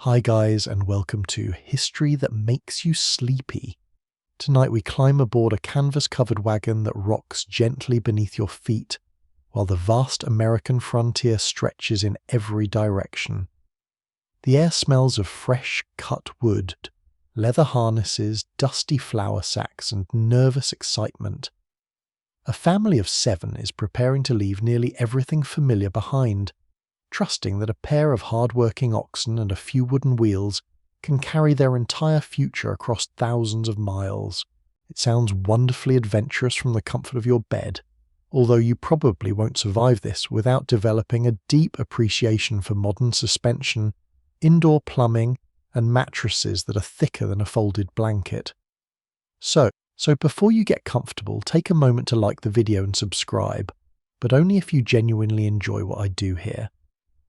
Hi guys, and welcome to History That Makes You Sleepy. Tonight we climb aboard a canvas-covered wagon that rocks gently beneath your feet, while the vast American frontier stretches in every direction. The air smells of fresh cut wood, leather harnesses, dusty flour sacks, and nervous excitement. A family of 7 is preparing to leave nearly everything familiar behind, trusting that a pair of hard-working oxen and a few wooden wheels can carry their entire future across thousands of miles. It sounds wonderfully adventurous from the comfort of your bed, although you probably won't survive this without developing a deep appreciation for modern suspension, indoor plumbing, and mattresses that are thicker than a folded blanket. So before you get comfortable, take a moment to like the video and subscribe, but only if you genuinely enjoy what I do here.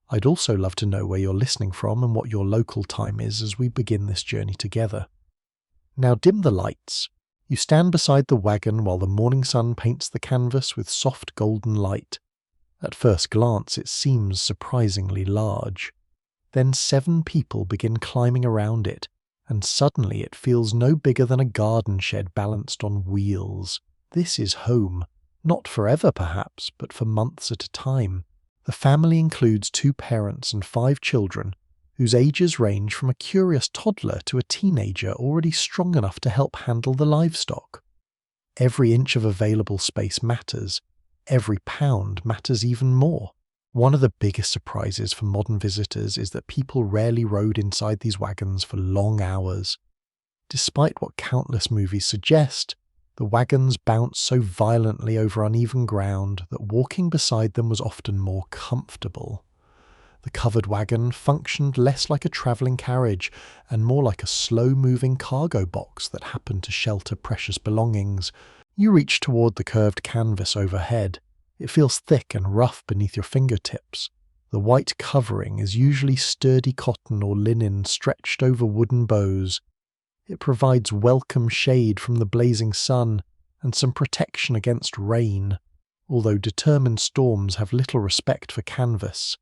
I'd also love to know where you're listening from and what your local time is as we begin this journey together. Now dim the lights. You stand beside the wagon while the morning sun paints the canvas with soft golden light. At first glance it seems surprisingly large. Then 7 people begin climbing around it, and suddenly it feels no bigger than a garden shed balanced on wheels. This is home. Not forever perhaps, but for months at a time. The family includes 2 parents and 5 children, whose ages range from a curious toddler to a teenager already strong enough to help handle the livestock. Every inch of available space matters. Every pound matters even more. One of the biggest surprises for modern visitors is that people rarely rode inside these wagons for long hours. Despite what countless movies suggest, the wagons bounced so violently over uneven ground that walking beside them was often more comfortable. The covered wagon functioned less like a travelling carriage and more like a slow-moving cargo box that happened to shelter precious belongings. You reach toward the curved canvas overhead. It feels thick and rough beneath your fingertips. The white covering is usually sturdy cotton or linen stretched over wooden bows. It provides welcome shade from the blazing sun and some protection against rain, although determined storms have little respect for canvas.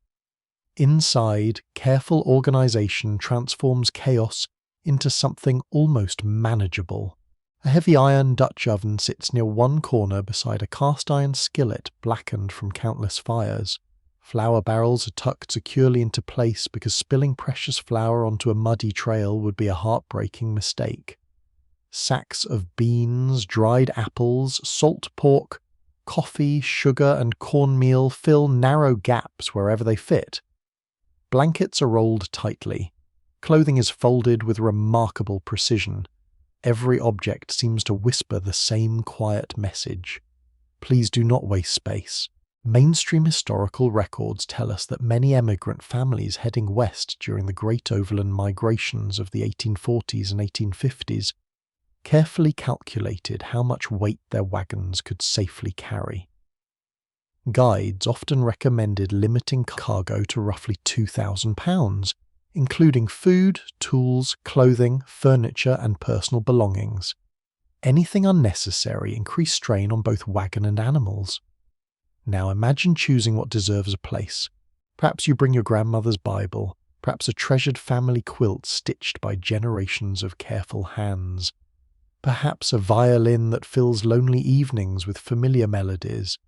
Inside, careful organization transforms chaos into something almost manageable. A heavy iron Dutch oven sits near one corner beside a cast iron skillet blackened from countless fires. Flour barrels are tucked securely into place because spilling precious flour onto a muddy trail would be a heartbreaking mistake. Sacks of beans, dried apples, salt pork, coffee, sugar, and cornmeal fill narrow gaps wherever they fit. Blankets are rolled tightly. Clothing is folded with remarkable precision. Every object seems to whisper the same quiet message. Please do not waste space. Mainstream historical records tell us that many emigrant families heading west during the great overland migrations of the 1840s and 1850s carefully calculated how much weight their wagons could safely carry. Guides often recommended limiting cargo to roughly 2,000 pounds, including food, tools, clothing, furniture, and personal belongings. Anything unnecessary increased strain on both wagon and animals. Now imagine choosing what deserves a place. Perhaps you bring your grandmother's Bible, perhaps a treasured family quilt stitched by generations of careful hands. Perhaps a violin that fills lonely evenings with familiar melodies.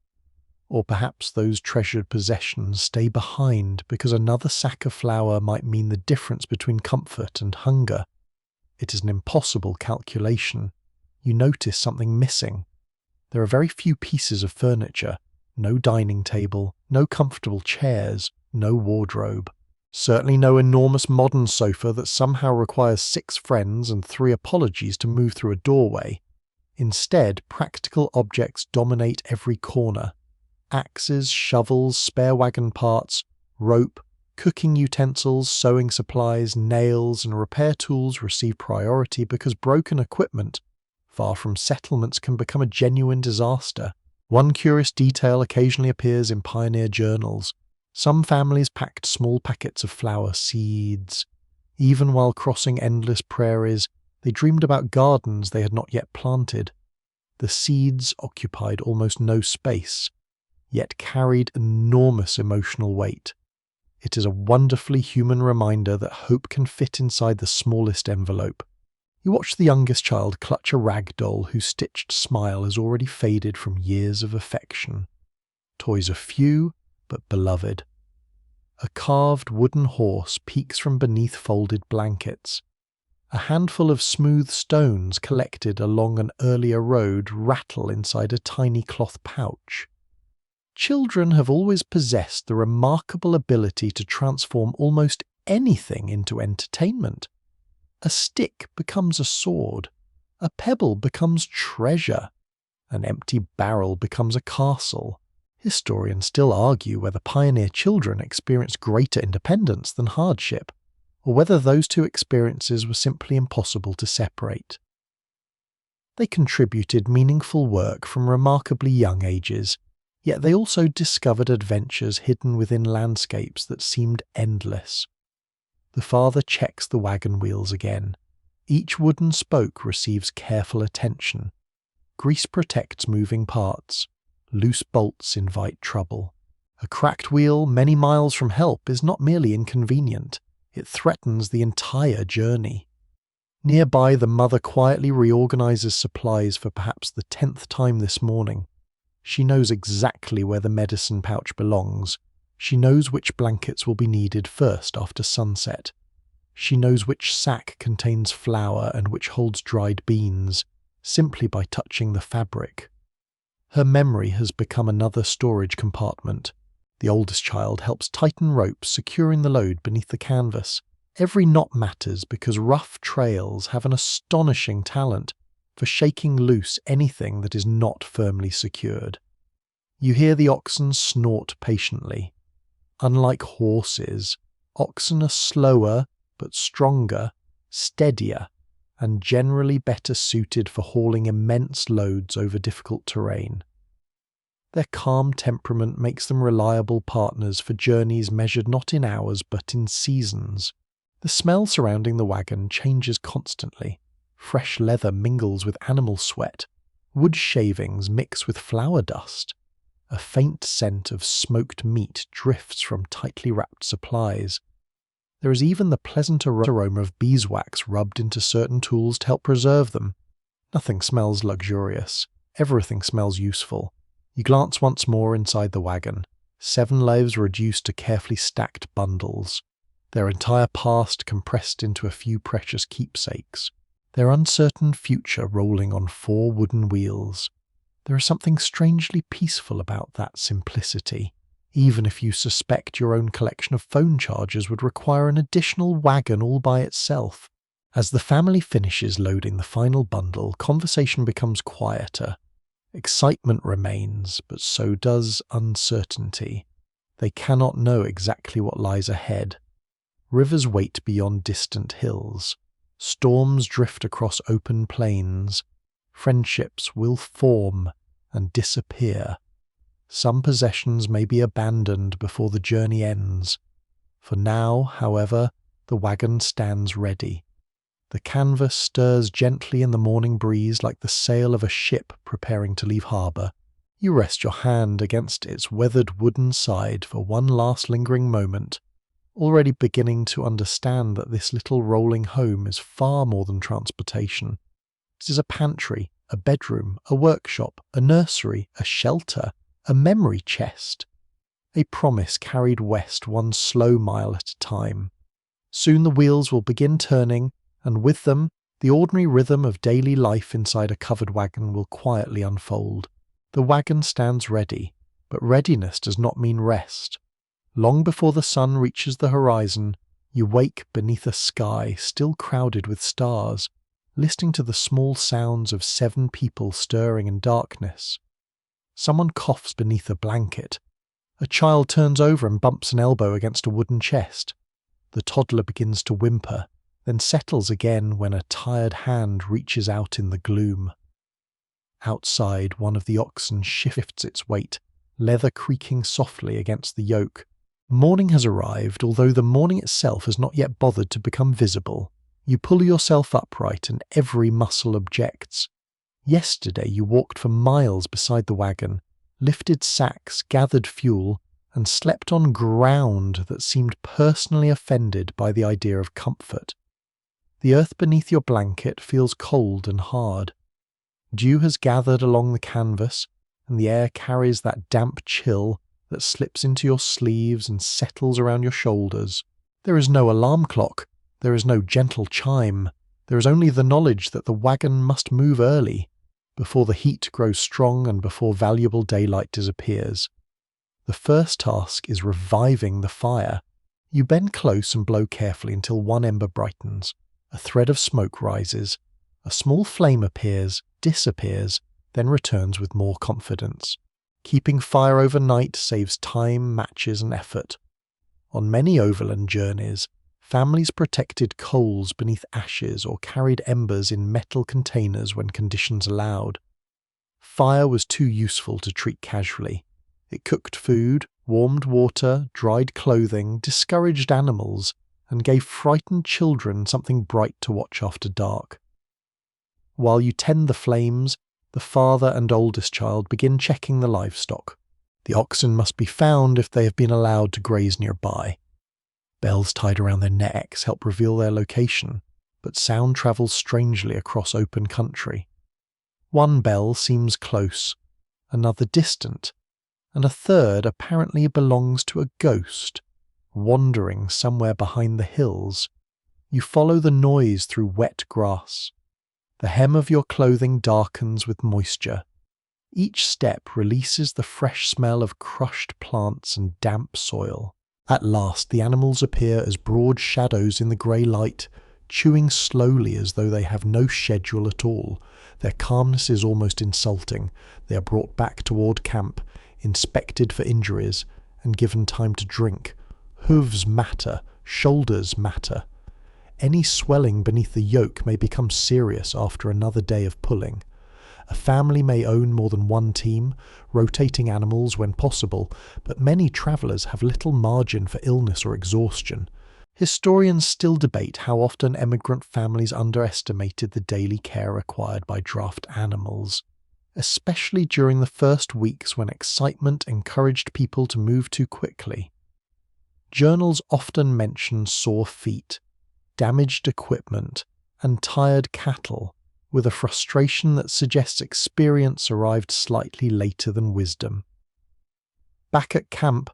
Or perhaps those treasured possessions stay behind because another sack of flour might mean the difference between comfort and hunger. It is an impossible calculation. You notice something missing. There are very few pieces of furniture. No dining table, no comfortable chairs, no wardrobe. Certainly no enormous modern sofa that somehow requires 6 friends and 3 apologies to move through a doorway. Instead, practical objects dominate every corner. Axes, shovels, spare wagon parts, rope, cooking utensils, sewing supplies, nails, and repair tools receive priority because broken equipment, far from settlements, can become a genuine disaster. One curious detail occasionally appears in pioneer journals. Some families packed small packets of flour seeds. Even while crossing endless prairies, they dreamed about gardens they had not yet planted. The seeds occupied almost no space, yet carried enormous emotional weight. It is a wonderfully human reminder that hope can fit inside the smallest envelope. You watch the youngest child clutch a rag doll whose stitched smile has already faded from years of affection. Toys are few, but beloved. A carved wooden horse peeks from beneath folded blankets. A handful of smooth stones collected along an earlier road rattle inside a tiny cloth pouch. Children have always possessed the remarkable ability to transform almost anything into entertainment. A stick becomes a sword, a pebble becomes treasure, an empty barrel becomes a castle. Historians still argue whether pioneer children experienced greater independence than hardship, or whether those two experiences were simply impossible to separate. They contributed meaningful work from remarkably young ages, yet they also discovered adventures hidden within landscapes that seemed endless. The father checks the wagon wheels again. Each wooden spoke receives careful attention. Grease protects moving parts. Loose bolts invite trouble. A cracked wheel many miles from help is not merely inconvenient, it threatens the entire journey. Nearby, the mother quietly reorganizes supplies for perhaps the 10th time this morning. She knows exactly where the medicine pouch belongs. She knows which blankets will be needed first after sunset. She knows which sack contains flour and which holds dried beans, simply by touching the fabric. Her memory has become another storage compartment. The oldest child helps tighten ropes securing the load beneath the canvas. Every knot matters because rough trails have an astonishing talent for shaking loose anything that is not firmly secured. You hear the oxen snort patiently. Unlike horses, oxen are slower but stronger, steadier, and generally better suited for hauling immense loads over difficult terrain. Their calm temperament makes them reliable partners for journeys measured not in hours but in seasons. The smell surrounding the wagon changes constantly. Fresh leather mingles with animal sweat. Wood shavings mix with flour dust. A faint scent of smoked meat drifts from tightly wrapped supplies. There is even the pleasant aroma of beeswax rubbed into certain tools to help preserve them. Nothing smells luxurious. Everything smells useful. You glance once more inside the wagon. 7 loaves reduced to carefully stacked bundles. Their entire past compressed into a few precious keepsakes. Their uncertain future rolling on 4 wooden wheels. There is something strangely peaceful about that simplicity, even if you suspect your own collection of phone chargers would require an additional wagon all by itself. As the family finishes loading the final bundle, conversation becomes quieter. Excitement remains, but so does uncertainty. They cannot know exactly what lies ahead. Rivers wait beyond distant hills. Storms drift across open plains. Friendships will form and disappear. Some possessions may be abandoned before the journey ends. For now, however, the wagon stands ready. The canvas stirs gently in the morning breeze like the sail of a ship preparing to leave harbour. You rest your hand against its weathered wooden side for one last lingering moment, already beginning to understand that this little rolling home is far more than transportation. It is a pantry, a bedroom, a workshop, a nursery, a shelter, a memory chest. A promise carried west one slow mile at a time. Soon the wheels will begin turning, and with them, the ordinary rhythm of daily life inside a covered wagon will quietly unfold. The wagon stands ready, but readiness does not mean rest. Long before the sun reaches the horizon, you wake beneath a sky still crowded with stars, listening to the small sounds of 7 people stirring in darkness. Someone coughs beneath a blanket. A child turns over and bumps an elbow against a wooden chest. The toddler begins to whimper, then settles again when a tired hand reaches out in the gloom. Outside, one of the oxen shifts its weight, leather creaking softly against the yoke. Morning has arrived, although the morning itself has not yet bothered to become visible. You pull yourself upright and every muscle objects. Yesterday you walked for miles beside the wagon, lifted sacks, gathered fuel, and slept on ground that seemed personally offended by the idea of comfort. The earth beneath your blanket feels cold and hard. Dew has gathered along the canvas, and the air carries that damp chill that slips into your sleeves and settles around your shoulders. There is no alarm clock, there is no gentle chime, there is only the knowledge that the wagon must move early, before the heat grows strong and before valuable daylight disappears. The first task is reviving the fire. You bend close and blow carefully until one ember brightens. A thread of smoke rises. A small flame appears, disappears, then returns with more confidence. Keeping fire overnight saves time, matches, and effort. On many overland journeys, families protected coals beneath ashes or carried embers in metal containers when conditions allowed. Fire was too useful to treat casually. It cooked food, warmed water, dried clothing, discouraged animals, and gave frightened children something bright to watch after dark. While you tend the flames, the father and oldest child begin checking the livestock. The oxen must be found if they have been allowed to graze nearby. Bells tied around their necks help reveal their location, but sound travels strangely across open country. One bell seems close, another distant, and a third apparently belongs to a ghost, wandering somewhere behind the hills. You follow the noise through wet grass. The hem of your clothing darkens with moisture. Each step releases the fresh smell of crushed plants and damp soil. At last the animals appear as broad shadows in the grey light, chewing slowly as though they have no schedule at all. Their calmness is almost insulting. They are brought back toward camp, inspected for injuries, and given time to drink. Hooves matter, shoulders matter. Any swelling beneath the yoke may become serious after another day of pulling. A family may own more than one team, rotating animals when possible, but many travellers have little margin for illness or exhaustion. Historians still debate how often emigrant families underestimated the daily care required by draft animals, especially during the first weeks when excitement encouraged people to move too quickly. Journals often mention sore feet, damaged equipment, and tired cattle, with a frustration that suggests experience arrived slightly later than wisdom. Back at camp,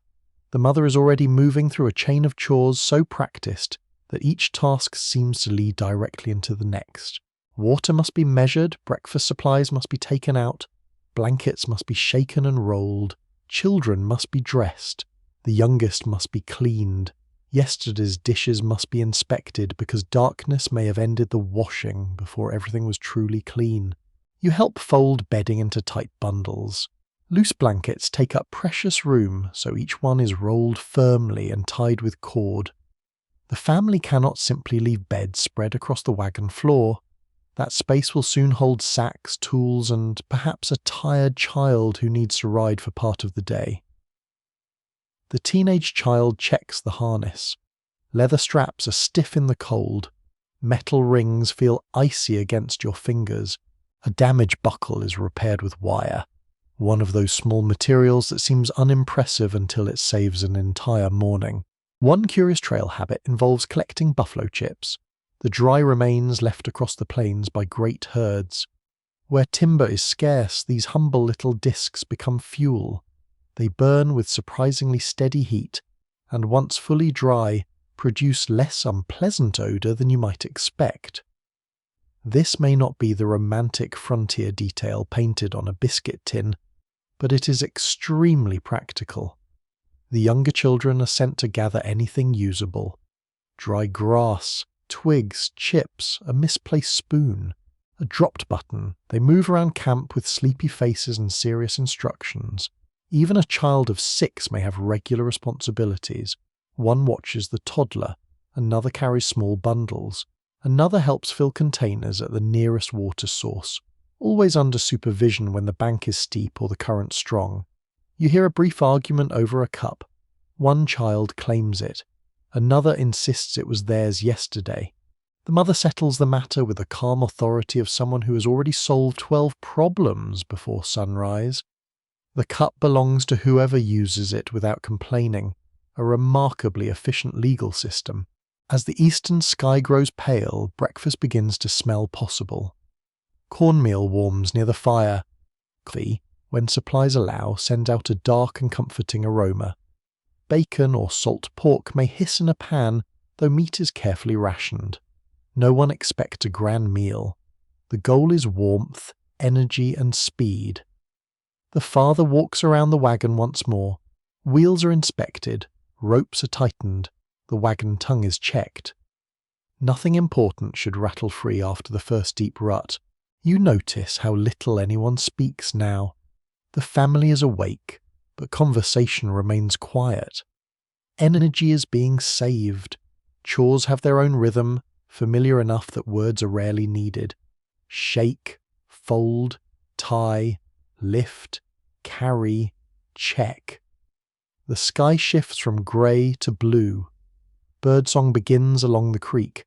the mother is already moving through a chain of chores so practiced that each task seems to lead directly into the next. Water must be measured, breakfast supplies must be taken out, blankets must be shaken and rolled, children must be dressed, the youngest must be cleaned. Yesterday's dishes must be inspected because darkness may have ended the washing before everything was truly clean. You help fold bedding into tight bundles. Loose blankets take up precious room, so each one is rolled firmly and tied with cord. The family cannot simply leave beds spread across the wagon floor. That space will soon hold sacks, tools, and perhaps a tired child who needs to ride for part of the day. The teenage child checks the harness. Leather straps are stiff in the cold. Metal rings feel icy against your fingers. A damaged buckle is repaired with wire. One of those small materials that seems unimpressive until it saves an entire morning. One curious trail habit involves collecting buffalo chips, the dry remains left across the plains by great herds. Where timber is scarce, these humble little discs become fuel. They burn with surprisingly steady heat, and once fully dry, produce less unpleasant odour than you might expect. This may not be the romantic frontier detail painted on a biscuit tin, but it is extremely practical. The younger children are sent to gather anything usable. Dry grass, twigs, chips, a misplaced spoon, a dropped button. They move around camp with sleepy faces and serious instructions. Even a child of 6 may have regular responsibilities. One watches the toddler, another carries small bundles, another helps fill containers at the nearest water source, always under supervision when the bank is steep or the current strong. You hear a brief argument over a cup. One child claims it, another insists it was theirs yesterday. The mother settles the matter with the calm authority of someone who has already solved 12 problems before sunrise. The cup belongs to whoever uses it without complaining, a remarkably efficient legal system. As the eastern sky grows pale, breakfast begins to smell possible. Cornmeal warms near the fire. Coffee, when supplies allow, sends out a dark and comforting aroma. Bacon or salt pork may hiss in a pan, though meat is carefully rationed. No one expects a grand meal. The goal is warmth, energy, and speed. The father walks around the wagon once more. Wheels are inspected, ropes are tightened, the wagon tongue is checked. Nothing important should rattle free after the first deep rut. You notice how little anyone speaks now. The family is awake, but conversation remains quiet. Energy is being saved. Chores have their own rhythm, familiar enough that words are rarely needed. Shake, fold, tie, lift, carry, check. The sky shifts from grey to blue. Birdsong begins along the creek.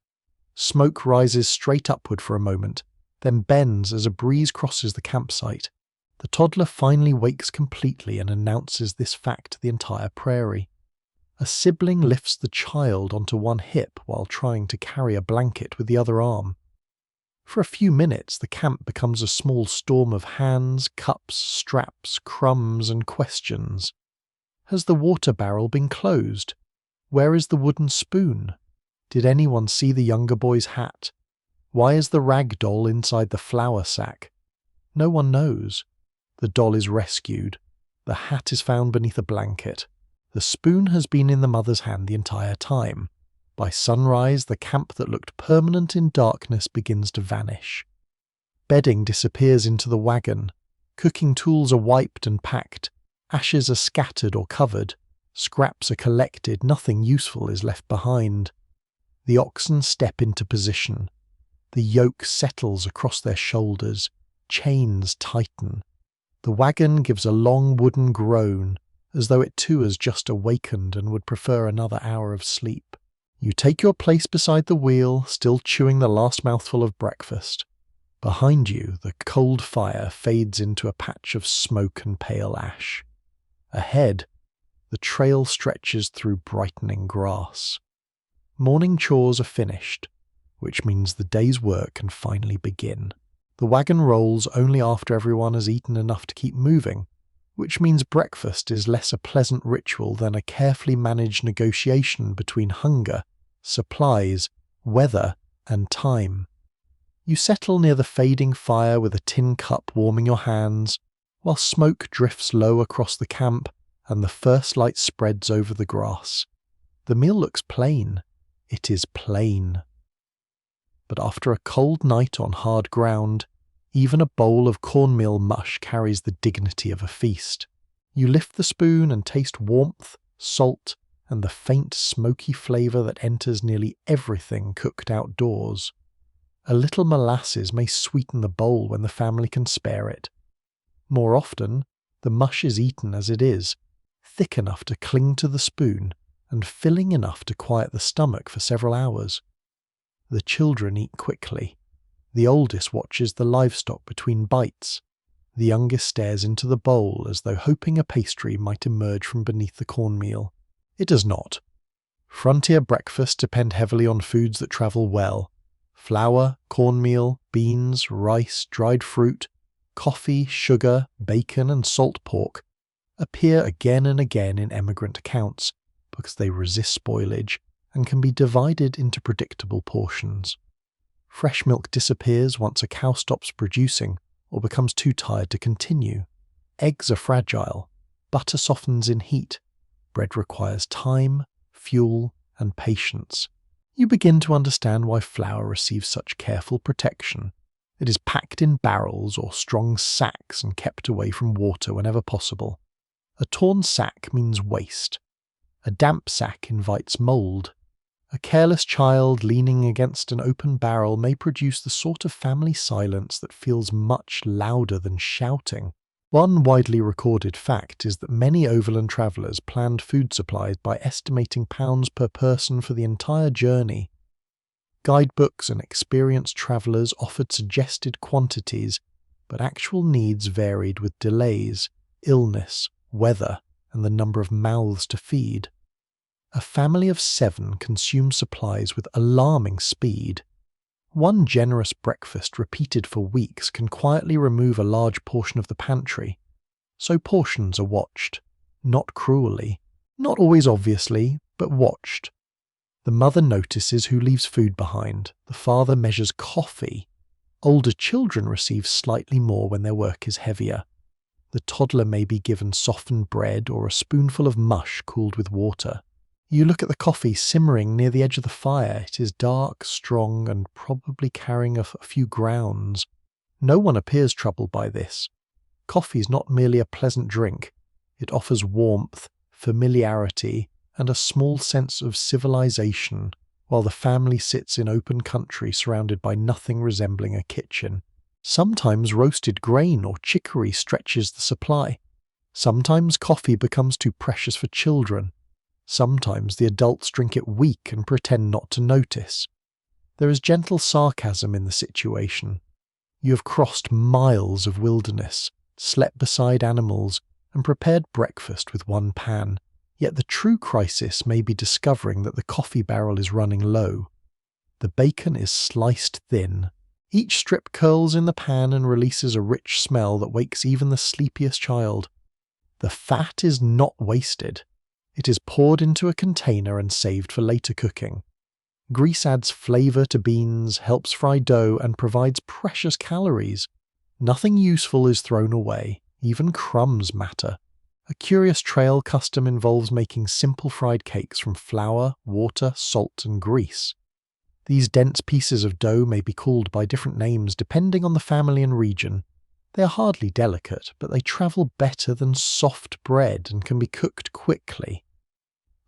Smoke rises straight upward for a moment, then bends as a breeze crosses the campsite. The toddler finally wakes completely and announces this fact to the entire prairie. A sibling lifts the child onto one hip while trying to carry a blanket with the other arm. For a few minutes, the camp becomes a small storm of hands, cups, straps, crumbs, and questions. Has the water barrel been closed? Where is the wooden spoon? Did anyone see the younger boy's hat? Why is the rag doll inside the flour sack? No one knows. The doll is rescued. The hat is found beneath a blanket. The spoon has been in the mother's hand the entire time. By sunrise, the camp that looked permanent in darkness begins to vanish. Bedding disappears into the wagon. Cooking tools are wiped and packed. Ashes are scattered or covered. Scraps are collected. Nothing useful is left behind. The oxen step into position. The yoke settles across their shoulders. Chains tighten. The wagon gives a long wooden groan, as though it too has just awakened and would prefer another hour of sleep. You take your place beside the wheel, still chewing the last mouthful of breakfast. Behind you, the cold fire fades into a patch of smoke and pale ash. Ahead, the trail stretches through brightening grass. Morning chores are finished, which means the day's work can finally begin. The wagon rolls only after everyone has eaten enough to keep moving, which means breakfast is less a pleasant ritual than a carefully managed negotiation between hunger, supplies, weather, and time. You settle near the fading fire with a tin cup warming your hands, while smoke drifts low across the camp and the first light spreads over the grass. The meal looks plain. It is plain. But after a cold night on hard ground, even a bowl of cornmeal mush carries the dignity of a feast. You lift the spoon and taste warmth, salt, and the faint smoky flavour that enters nearly everything cooked outdoors. A little molasses may sweeten the bowl when the family can spare it. More often, the mush is eaten as it is, thick enough to cling to the spoon and filling enough to quiet the stomach for several hours. The children eat quickly. The oldest watches the livestock between bites. The youngest stares into the bowl as though hoping a pastry might emerge from beneath the cornmeal. It does not. Frontier breakfasts depend heavily on foods that travel well. Flour, cornmeal, beans, rice, dried fruit, coffee, sugar, bacon, and salt pork appear again and again in emigrant accounts because they resist spoilage and can be divided into predictable portions. Fresh milk disappears once a cow stops producing or becomes too tired to continue. Eggs are fragile. Butter softens in heat. Bread requires time, fuel, and patience. You begin to understand why flour receives such careful protection. It is packed in barrels or strong sacks and kept away from water whenever possible. A torn sack means waste. A damp sack invites mould. A careless child leaning against an open barrel may produce the sort of family silence that feels much louder than shouting. One widely recorded fact is that many overland travellers planned food supplies by estimating pounds per person for the entire journey. Guidebooks and experienced travellers offered suggested quantities, but actual needs varied with delays, illness, weather, and the number of mouths to feed. A family of 7 consumes supplies with alarming speed. One generous breakfast repeated for weeks can quietly remove a large portion of the pantry. So portions are watched, not cruelly, not always obviously, but watched. The mother notices who leaves food behind, the father measures coffee. Older children receive slightly more when their work is heavier. The toddler may be given softened bread or a spoonful of mush cooled with water. You look at the coffee simmering near the edge of the fire. It is dark, strong, and probably carrying a few grounds. No one appears troubled by this. Coffee is not merely a pleasant drink. It offers warmth, familiarity, and a small sense of civilization, while the family sits in open country surrounded by nothing resembling a kitchen. Sometimes roasted grain or chicory stretches the supply. Sometimes coffee becomes too precious for children. Sometimes the adults drink it weak and pretend not to notice. There is gentle sarcasm in the situation. You have crossed miles of wilderness, slept beside animals, and prepared breakfast with one pan. Yet the true crisis may be discovering that the coffee barrel is running low. The bacon is sliced thin. Each strip curls in the pan and releases a rich smell that wakes even the sleepiest child. The fat is not wasted. It is poured into a container and saved for later cooking. Grease adds flavor to beans, helps fry dough, and provides precious calories. Nothing useful is thrown away. Even crumbs matter. A curious trail custom involves making simple fried cakes from flour, water, salt, and grease. These dense pieces of dough may be called by different names depending on the family and region. They are hardly delicate, but they travel better than soft bread and can be cooked quickly.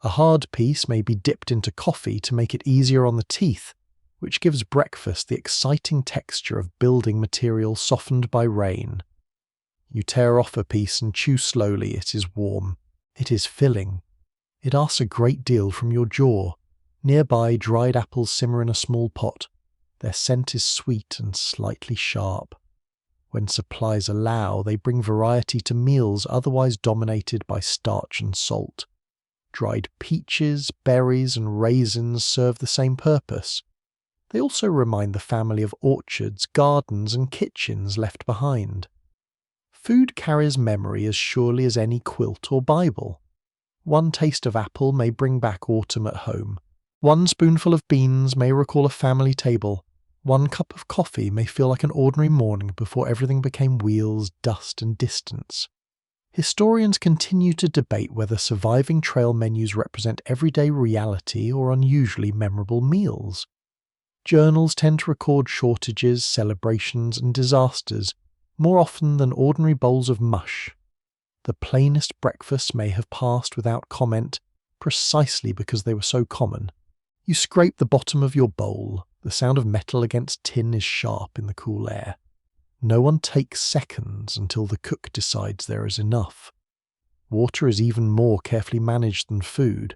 A hard piece may be dipped into coffee to make it easier on the teeth, which gives breakfast the exciting texture of building material softened by rain. You tear off a piece and chew slowly. It is warm. It is filling. It asks a great deal from your jaw. Nearby, dried apples simmer in a small pot. Their scent is sweet and slightly sharp. When supplies allow, they bring variety to meals otherwise dominated by starch and salt. Dried peaches, berries, and raisins serve the same purpose. They also remind the family of orchards, gardens, and kitchens left behind. Food carries memory as surely as any quilt or Bible. One taste of apple may bring back autumn at home. One spoonful of beans may recall a family table. One cup of coffee may feel like an ordinary morning before everything became wheels, dust, and distance. Historians continue to debate whether surviving trail menus represent everyday reality or unusually memorable meals. Journals tend to record shortages, celebrations, and disasters more often than ordinary bowls of mush. The plainest breakfasts may have passed without comment precisely because they were so common. You scrape the bottom of your bowl. The sound of metal against tin is sharp in the cool air. No one takes seconds until the cook decides there is enough. Water is even more carefully managed than food.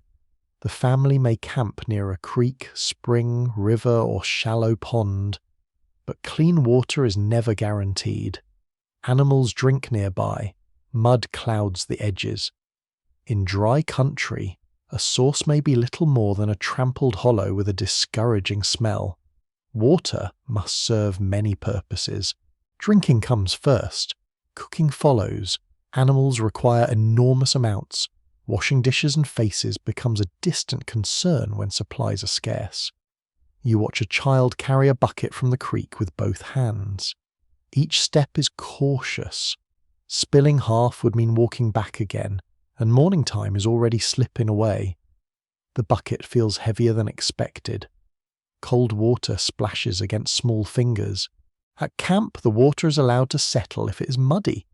The family may camp near a creek, spring, river, or shallow pond, but clean water is never guaranteed. Animals drink nearby. Mud clouds the edges. In dry country, a source may be little more than a trampled hollow with a discouraging smell. Water must serve many purposes. Drinking comes first. Cooking follows. Animals require enormous amounts. Washing dishes and faces becomes a distant concern when supplies are scarce. You watch a child carry a bucket from the creek with both hands. Each step is cautious. Spilling half would mean walking back again, and morning time is already slipping away. The bucket feels heavier than expected. Cold water splashes against small fingers. At camp, the water is allowed to settle if it is muddy.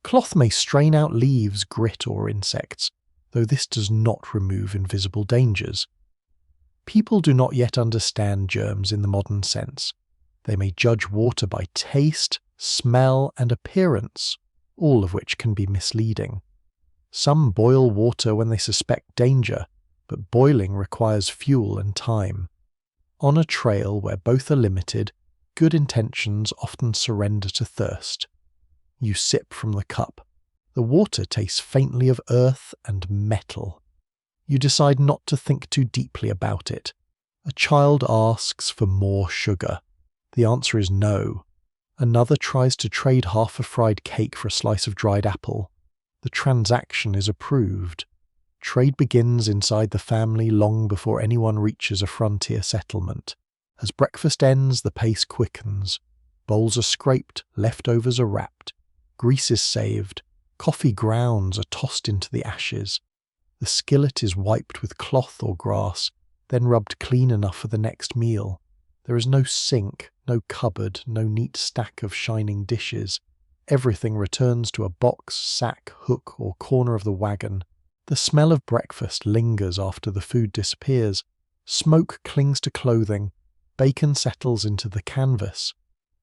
Cloth may strain out leaves, grit, or insects, though this does not remove invisible dangers. People do not yet understand germs in the modern sense. They may judge water by taste, smell, and appearance, all of which can be misleading. Some boil water when they suspect danger, but boiling requires fuel and time. On a trail where both are limited, good intentions often surrender to thirst. You sip from the cup. The water tastes faintly of earth and metal. You decide not to think too deeply about it. A child asks for more sugar. The answer is no. Another tries to trade half a fried cake for a slice of dried apple. The transaction is approved. Trade begins inside the family long before anyone reaches a frontier settlement. As breakfast ends, the pace quickens. Bowls are scraped, leftovers are wrapped. Grease is saved. Coffee grounds are tossed into the ashes. The skillet is wiped with cloth or grass, then rubbed clean enough for the next meal. There is no sink, no cupboard, no neat stack of shining dishes. Everything returns to a box, sack, hook, or corner of the wagon. The smell of breakfast lingers after the food disappears. Smoke clings to clothing. Bacon settles into the canvas.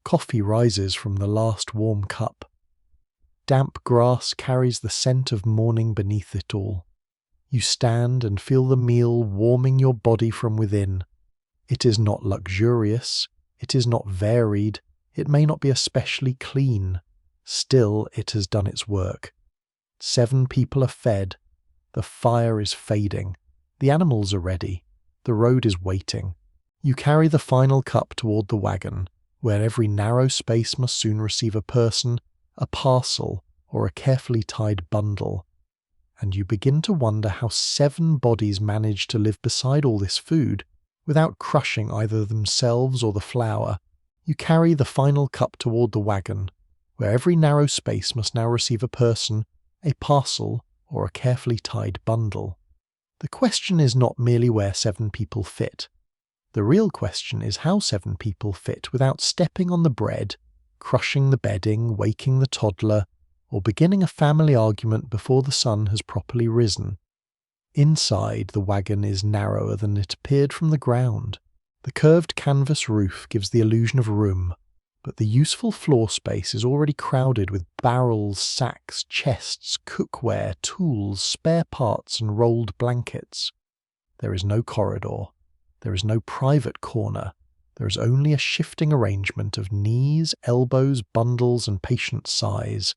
Coffee rises from the last warm cup. Damp grass carries the scent of morning beneath it all. You stand and feel the meal warming your body from within. It is not luxurious. It is not varied. It may not be especially clean. Still, it has done its work. 7 people are fed. The fire is fading. The animals are ready. The road is waiting. You carry the final cup toward the wagon, where every narrow space must soon receive a person, a parcel, or a carefully tied bundle. And you begin to wonder how 7 bodies manage to live beside all this food without crushing either themselves or the flour. You carry the final cup toward the wagon, where every narrow space must now receive a person, a parcel, or a carefully tied bundle. The question is not merely where 7 people fit. The real question is how 7 people fit without stepping on the bread, crushing the bedding, waking the toddler, or beginning a family argument before the sun has properly risen. Inside, the wagon is narrower than it appeared from the ground. The curved canvas roof gives the illusion of room, but the useful floor space is already crowded with barrels, sacks, chests, cookware, tools, spare parts, and rolled blankets. There is no corridor. There is no private corner. There is only a shifting arrangement of knees, elbows, bundles, and patient sighs.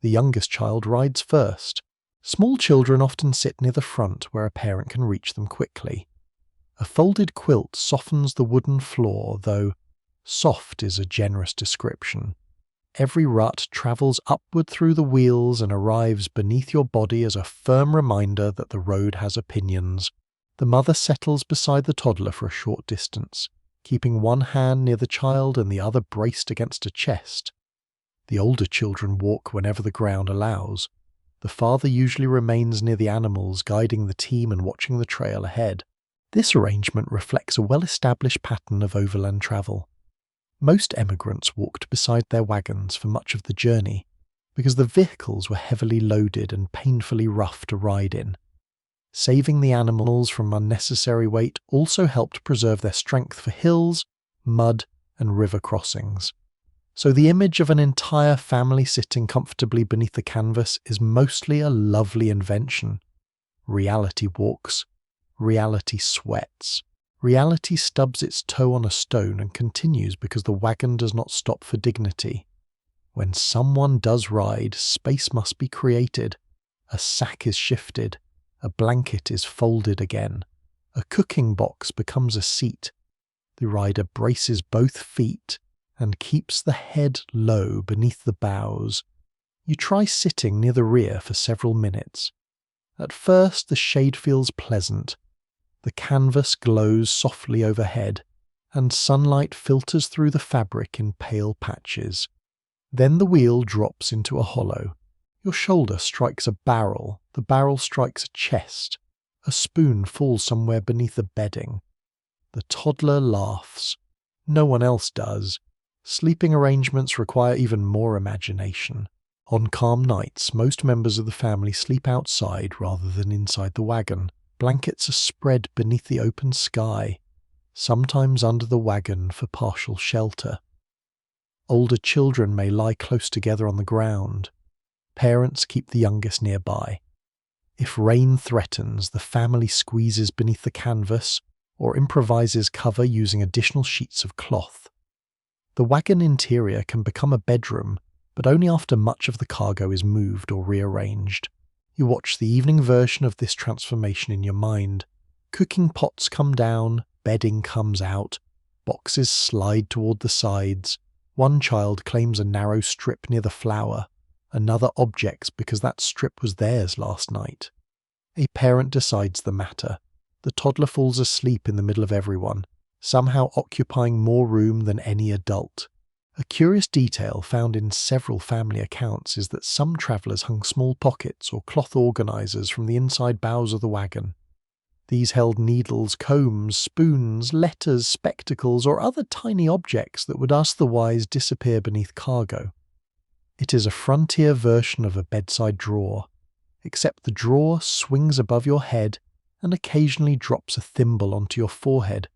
The youngest child rides first. Small children often sit near the front where a parent can reach them quickly. A folded quilt softens the wooden floor, though soft is a generous description. Every rut travels upward through the wheels and arrives beneath your body as a firm reminder that the road has opinions. The mother settles beside the toddler for a short distance, keeping one hand near the child and the other braced against a chest. The older children walk whenever the ground allows. The father usually remains near the animals, guiding the team and watching the trail ahead. This arrangement reflects a well-established pattern of overland travel. Most emigrants walked beside their wagons for much of the journey, because the vehicles were heavily loaded and painfully rough to ride in. Saving the animals from unnecessary weight also helped preserve their strength for hills, mud, and river crossings. So the image of an entire family sitting comfortably beneath the canvas is mostly a lovely invention. Reality walks. Reality sweats. Reality stubs its toe on a stone and continues because the wagon does not stop for dignity. When someone does ride, space must be created. A sack is shifted. A blanket is folded again. A cooking box becomes a seat. The rider braces both feet and keeps the head low beneath the boughs. You try sitting near the rear for several minutes. At first, the shade feels pleasant. The canvas glows softly overhead, and sunlight filters through the fabric in pale patches. Then the wheel drops into a hollow. Your shoulder strikes a barrel, the barrel strikes a chest. A spoon falls somewhere beneath the bedding. The toddler laughs. No one else does. Sleeping arrangements require even more imagination. On calm nights, most members of the family sleep outside rather than inside the wagon. Blankets are spread beneath the open sky, sometimes under the wagon for partial shelter. Older children may lie close together on the ground. Parents keep the youngest nearby. If rain threatens, the family squeezes beneath the canvas or improvises cover using additional sheets of cloth. The wagon interior can become a bedroom, but only after much of the cargo is moved or rearranged. You watch the evening version of this transformation in your mind. Cooking pots come down, bedding comes out, boxes slide toward the sides. One child claims a narrow strip near the flour, another objects because that strip was theirs last night. A parent decides the matter. The toddler falls asleep in the middle of everyone, somehow occupying more room than any adult. A curious detail found in several family accounts is that some travellers hung small pockets or cloth organisers from the inside bows of the wagon. These held needles, combs, spoons, letters, spectacles, or other tiny objects that would otherwise disappear beneath cargo. It is a frontier version of a bedside drawer, except the drawer swings above your head and occasionally drops a thimble onto your forehead.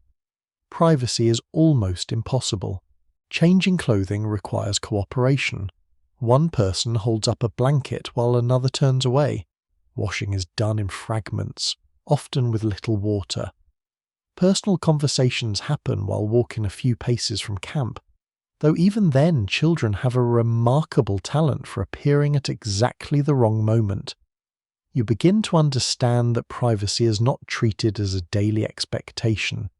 Privacy is almost impossible. Changing clothing requires cooperation. One person holds up a blanket while another turns away. Washing is done in fragments, often with little water. Personal conversations happen while walking a few paces from camp, though even then children have a remarkable talent for appearing at exactly the wrong moment. You begin to understand that privacy is not treated as a daily expectation.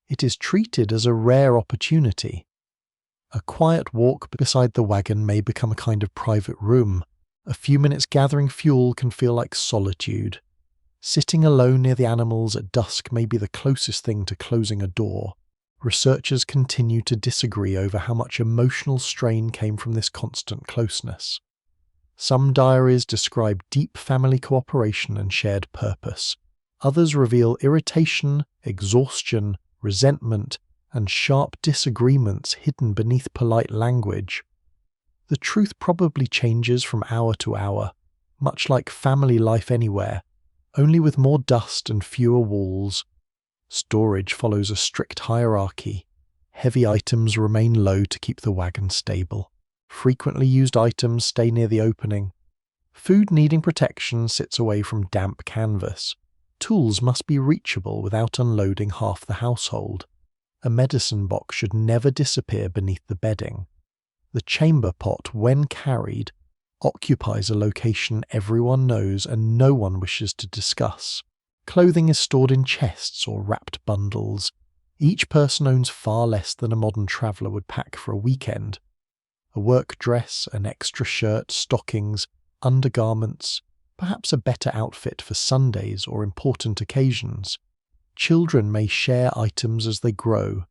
It is treated as a rare opportunity. A quiet walk beside the wagon may become a kind of private room. A few minutes gathering fuel can feel like solitude. Sitting alone near the animals at dusk may be the closest thing to closing a door. Researchers continue to disagree over how much emotional strain came from this constant closeness. Some diaries describe deep family cooperation and shared purpose. Others reveal irritation, exhaustion, resentment, and sharp disagreements hidden beneath polite language. The truth probably changes from hour to hour, much like family life anywhere, only with more dust and fewer walls. Storage follows a strict hierarchy. Heavy items remain low to keep the wagon stable. Frequently used items stay near the opening. Food needing protection sits away from damp canvas. Tools must be reachable without unloading half the household. A medicine box should never disappear beneath the bedding. The chamber pot, when carried, occupies a location everyone knows and no one wishes to discuss. Clothing is stored in chests or wrapped bundles. Each person owns far less than a modern traveller would pack for a weekend. A work dress, an extra shirt, stockings, undergarments, perhaps a better outfit for Sundays or important occasions. Children may share items as they grow.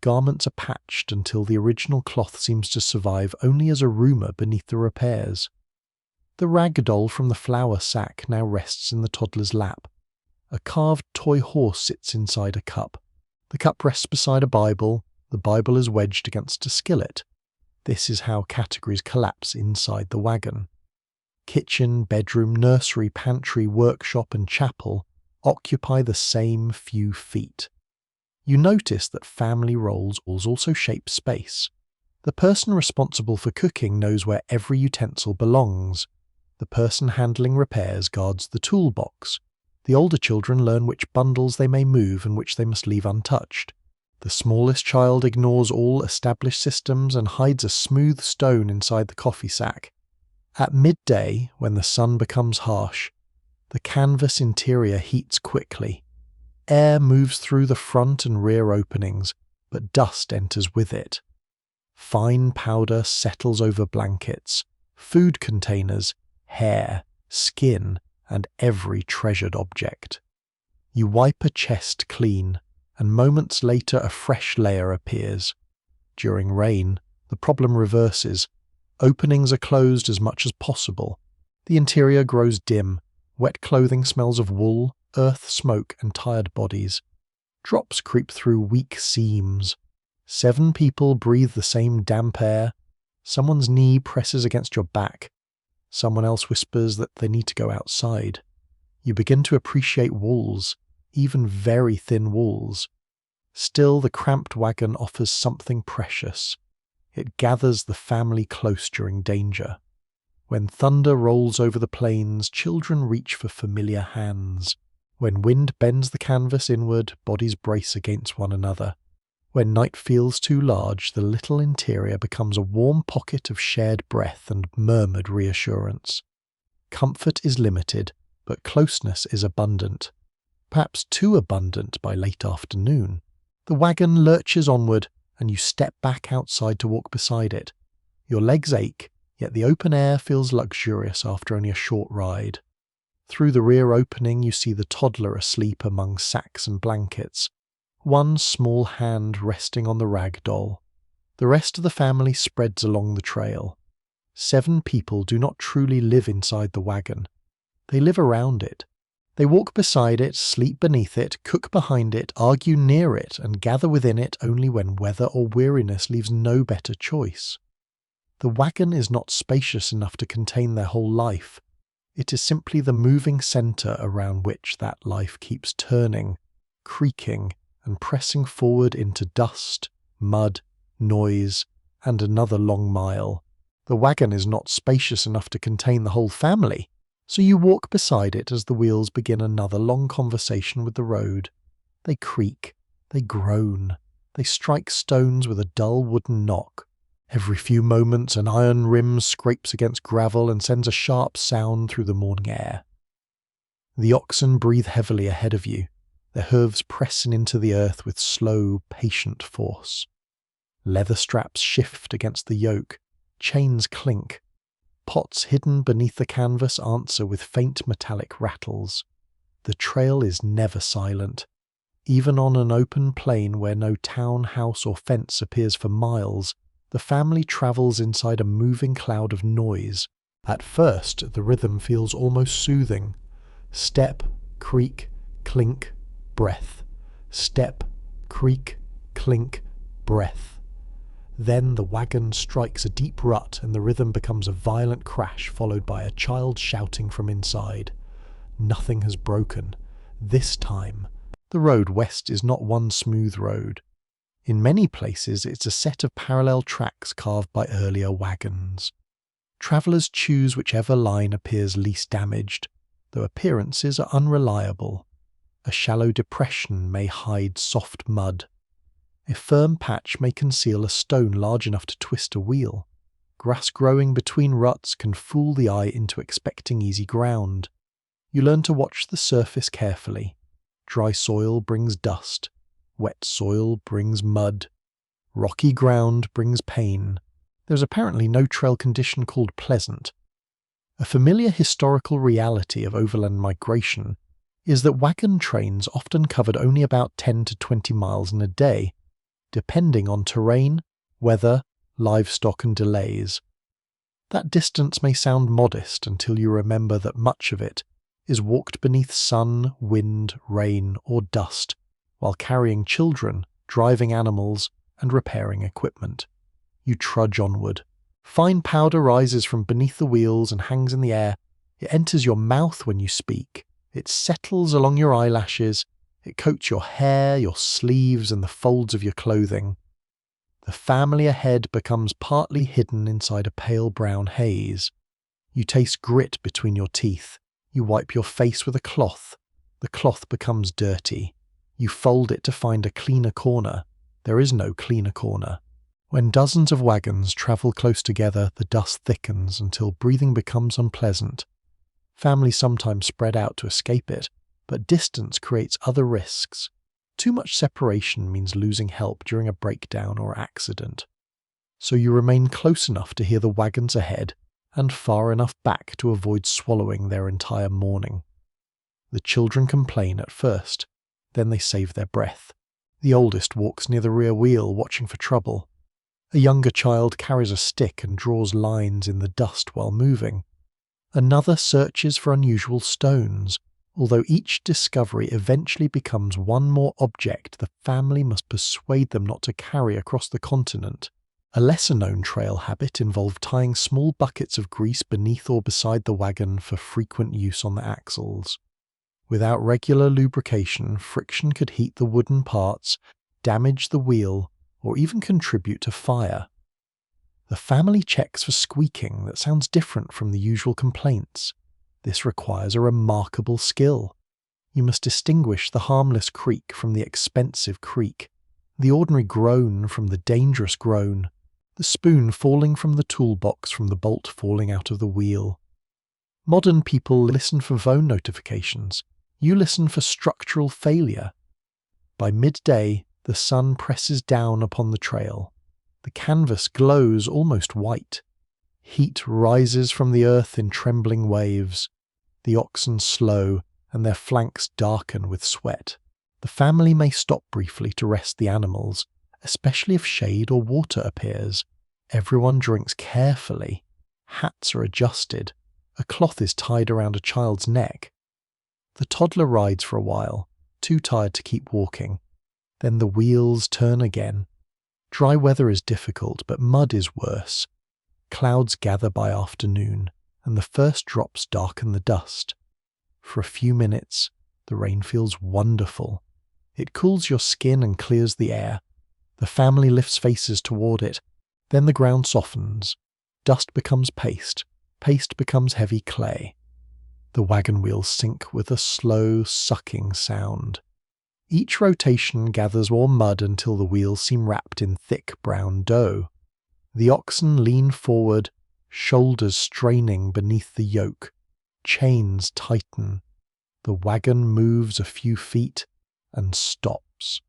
Garments are patched until the original cloth seems to survive only as a rumour beneath the repairs. The rag doll from the flour sack now rests in the toddler's lap. A carved toy horse sits inside a cup. The cup rests beside a Bible. The Bible is wedged against a skillet. This is how categories collapse inside the wagon. Kitchen, bedroom, nursery, pantry, workshop, and chapel occupy the same few feet. You notice that family roles also shape space. The person responsible for cooking knows where every utensil belongs. The person handling repairs guards the toolbox. The older children learn which bundles they may move and which they must leave untouched. The smallest child ignores all established systems and hides a smooth stone inside the coffee sack. At midday, when the sun becomes harsh, the canvas interior heats quickly. Air moves through the front and rear openings, but dust enters with it. Fine powder settles over blankets, food containers, hair, skin, and every treasured object. You wipe a chest clean, and moments later a fresh layer appears. During rain, the problem reverses. Openings are closed as much as possible. The interior grows dim. Wet clothing smells of wool, earth, smoke, and tired bodies. Drops creep through weak seams. 7 people breathe the same damp air. Someone's knee presses against your back. Someone else whispers that they need to go outside. You begin to appreciate walls, even very thin walls. Still, the cramped wagon offers something precious. It gathers the family close during danger. When thunder rolls over the plains, children reach for familiar hands. When wind bends the canvas inward, bodies brace against one another. When night feels too large, the little interior becomes a warm pocket of shared breath and murmured reassurance. Comfort is limited, but closeness is abundant. Perhaps too abundant by late afternoon. The wagon lurches onward, and you step back outside to walk beside it. Your legs ache, yet the open air feels luxurious after only a short ride. Through the rear opening, you see the toddler asleep among sacks and blankets, one small hand resting on the rag doll. The rest of the family spreads along the trail. 7 people do not truly live inside the wagon. They live around it. They walk beside it, sleep beneath it, cook behind it, argue near it, and gather within it only when weather or weariness leaves no better choice. The wagon is not spacious enough to contain their whole life. It is simply the moving centre around which that life keeps turning, creaking, and pressing forward into dust, mud, noise, and another long mile. The wagon is not spacious enough to contain the whole family, so you walk beside it as the wheels begin another long conversation with the road. They creak, they groan, they strike stones with a dull wooden knock. Every few moments an iron rim scrapes against gravel and sends a sharp sound through the morning air. The oxen breathe heavily ahead of you, their hooves pressing into the earth with slow, patient force. Leather straps shift against the yoke, chains clink. Pots hidden beneath the canvas answer with faint metallic rattles. The trail is never silent. Even on an open plain where no town, house or fence appears for miles, the family travels inside a moving cloud of noise. At first, the rhythm feels almost soothing. Step, creak, clink, breath. Step, creak, clink, breath. Then the wagon strikes a deep rut and the rhythm becomes a violent crash followed by a child shouting from inside. Nothing has broken. This time. The road west is not one smooth road. In many places it's a set of parallel tracks carved by earlier wagons. Travellers choose whichever line appears least damaged, though appearances are unreliable. A shallow depression may hide soft mud. A firm patch may conceal a stone large enough to twist a wheel. Grass growing between ruts can fool the eye into expecting easy ground. You learn to watch the surface carefully. Dry soil brings dust. Wet soil brings mud. Rocky ground brings pain. There's apparently no trail condition called pleasant. A familiar historical reality of overland migration is that wagon trains often covered only about 10 to 20 miles in a day, depending on terrain, weather, livestock and delays. That distance may sound modest until you remember that much of it is walked beneath sun, wind, rain or dust, while carrying children, driving animals, and repairing equipment. You trudge onward. Fine powder rises from beneath the wheels and hangs in the air. It enters your mouth when you speak. It settles along your eyelashes. It coats your hair, your sleeves, and the folds of your clothing. The family ahead becomes partly hidden inside a pale brown haze. You taste grit between your teeth. You wipe your face with a cloth. The cloth becomes dirty. You fold it to find a cleaner corner. There is no cleaner corner. When dozens of wagons travel close together, the dust thickens until breathing becomes unpleasant. Families sometimes spread out to escape it, but distance creates other risks. Too much separation means losing help during a breakdown or accident. So you remain close enough to hear the wagons ahead and far enough back to avoid swallowing their entire morning. The children complain at first, then they save their breath. The oldest walks near the rear wheel, watching for trouble. A younger child carries a stick and draws lines in the dust while moving. Another searches for unusual stones, although each discovery eventually becomes one more object the family must persuade them not to carry across the continent. A lesser-known trail habit involved tying small buckets of grease beneath or beside the wagon for frequent use on the axles. Without regular lubrication, friction could heat the wooden parts, damage the wheel, or even contribute to fire. The family checks for squeaking that sounds different from the usual complaints. This requires a remarkable skill. You must distinguish the harmless creak from the expensive creak. The ordinary groan from the dangerous groan, the spoon falling from the toolbox from the bolt falling out of the wheel. Modern people listen for phone notifications. You listen for structural failure. By midday, the sun presses down upon the trail. The canvas glows almost white. Heat rises from the earth in trembling waves. The oxen slow, and their flanks darken with sweat. The family may stop briefly to rest the animals, especially if shade or water appears. Everyone drinks carefully. Hats are adjusted. A cloth is tied around a child's neck. The toddler rides for a while, too tired to keep walking. Then the wheels turn again. Dry weather is difficult, but mud is worse. Clouds gather by afternoon, and the first drops darken the dust. For a few minutes, the rain feels wonderful. It cools your skin and clears the air. The family lifts faces toward it. Then the ground softens. Dust becomes paste. Paste becomes heavy clay. The wagon wheels sink with a slow, sucking sound. Each rotation gathers more mud until the wheels seem wrapped in thick brown dough. The oxen lean forward, shoulders straining beneath the yoke. Chains tighten. The wagon moves a few feet and stops.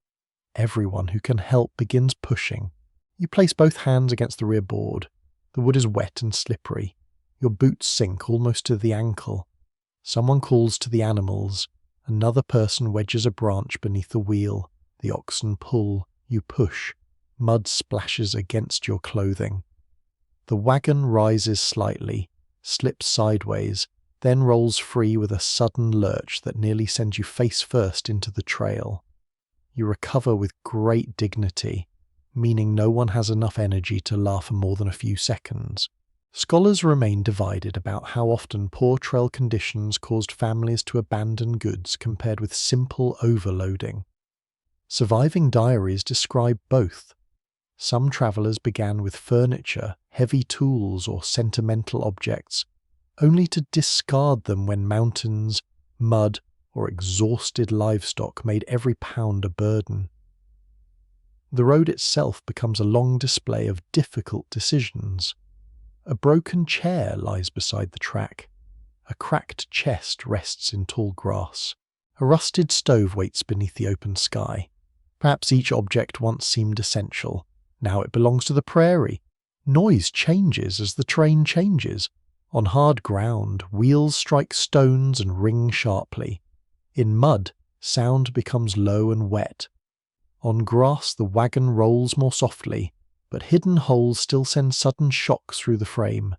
Everyone who can help begins pushing. You place both hands against the rear board. The wood is wet and slippery. Your boots sink almost to the ankle. Someone calls to the animals. Another person wedges a branch beneath the wheel. The oxen pull. You push. Mud splashes against your clothing. The wagon rises slightly, slips sideways, then rolls free with a sudden lurch that nearly sends you face first into the trail. You recover with great dignity, meaning no one has enough energy to laugh for more than a few seconds. Scholars remain divided about how often poor trail conditions caused families to abandon goods compared with simple overloading. Surviving diaries describe both. Some travelers began with furniture, heavy tools, or sentimental objects, only to discard them when mountains, mud, or exhausted livestock made every pound a burden. The road itself becomes a long display of difficult decisions. A broken chair lies beside the track. A cracked chest rests in tall grass. A rusted stove waits beneath the open sky. Perhaps each object once seemed essential. Now it belongs to the prairie. Noise changes as the train changes. On hard ground, wheels strike stones and ring sharply. In mud, sound becomes low and wet. On grass, the wagon rolls more softly, but hidden holes still send sudden shocks through the frame.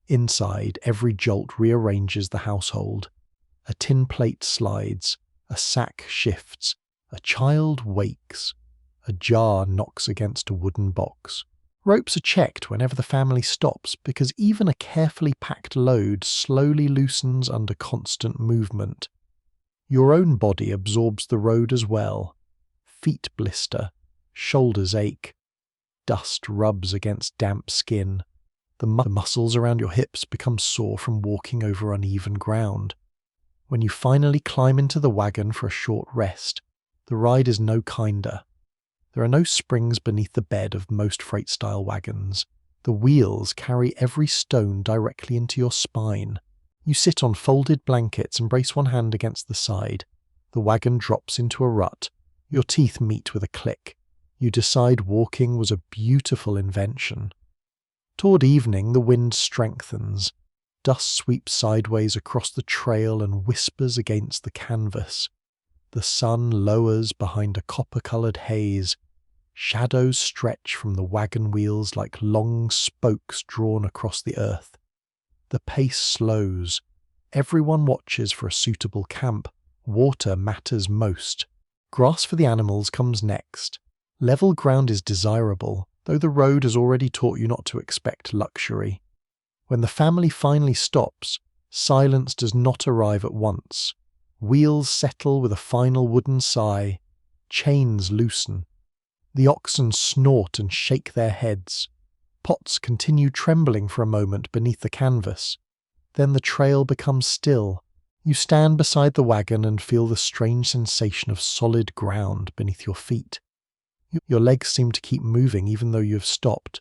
Inside, every jolt rearranges the household. A tin plate slides, a sack shifts, a child wakes, a jar knocks against a wooden box. Ropes are checked whenever the family stops because even a carefully packed load slowly loosens under constant movement. Your own body absorbs the road as well. Feet blister, shoulders ache. Dust rubs against damp skin. The muscles around your hips become sore from walking over uneven ground. When you finally climb into the wagon for a short rest, the ride is no kinder. There are no springs beneath the bed of most freight-style wagons. The wheels carry every stone directly into your spine. You sit on folded blankets and brace one hand against the side. The wagon drops into a rut. Your teeth meet with a click. You decide walking was a beautiful invention. Toward evening, the wind strengthens. Dust sweeps sideways across the trail and whispers against the canvas. The sun lowers behind a copper-coloured haze. Shadows stretch from the wagon wheels like long spokes drawn across the earth. The pace slows. Everyone watches for a suitable camp. Water matters most. Grass for the animals comes next. Level ground is desirable, though the road has already taught you not to expect luxury. When the family finally stops, silence does not arrive at once. Wheels settle with a final wooden sigh. Chains loosen. The oxen snort and shake their heads. Pots continue trembling for a moment beneath the canvas. Then the trail becomes still. You stand beside the wagon and feel the strange sensation of solid ground beneath your feet. Your legs seem to keep moving even though you have stopped.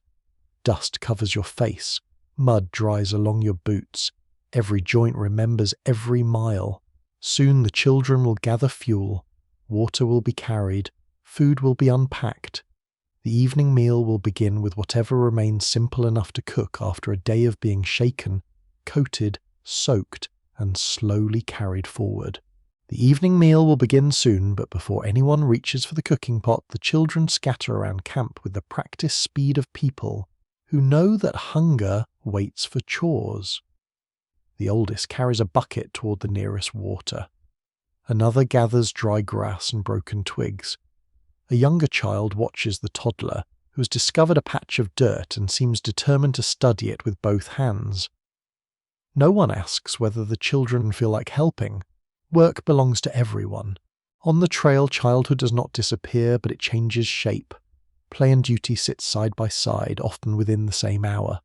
Dust covers your face. Mud dries along your boots. Every joint remembers every mile. Soon the children will gather fuel. Water will be carried. Food will be unpacked. The evening meal will begin with whatever remains simple enough to cook after a day of being shaken, coated, soaked, and slowly carried forward. The evening meal will begin soon, but before anyone reaches for the cooking pot, the children scatter around camp with the practiced speed of people who know that hunger waits for chores. The oldest carries a bucket toward the nearest water. Another gathers dry grass and broken twigs. A younger child watches the toddler, who has discovered a patch of dirt and seems determined to study it with both hands. No one asks whether the children feel like helping. Work belongs to everyone. On the trail, childhood does not disappear, but it changes shape. Play and duty sit side by side, often within the same hour.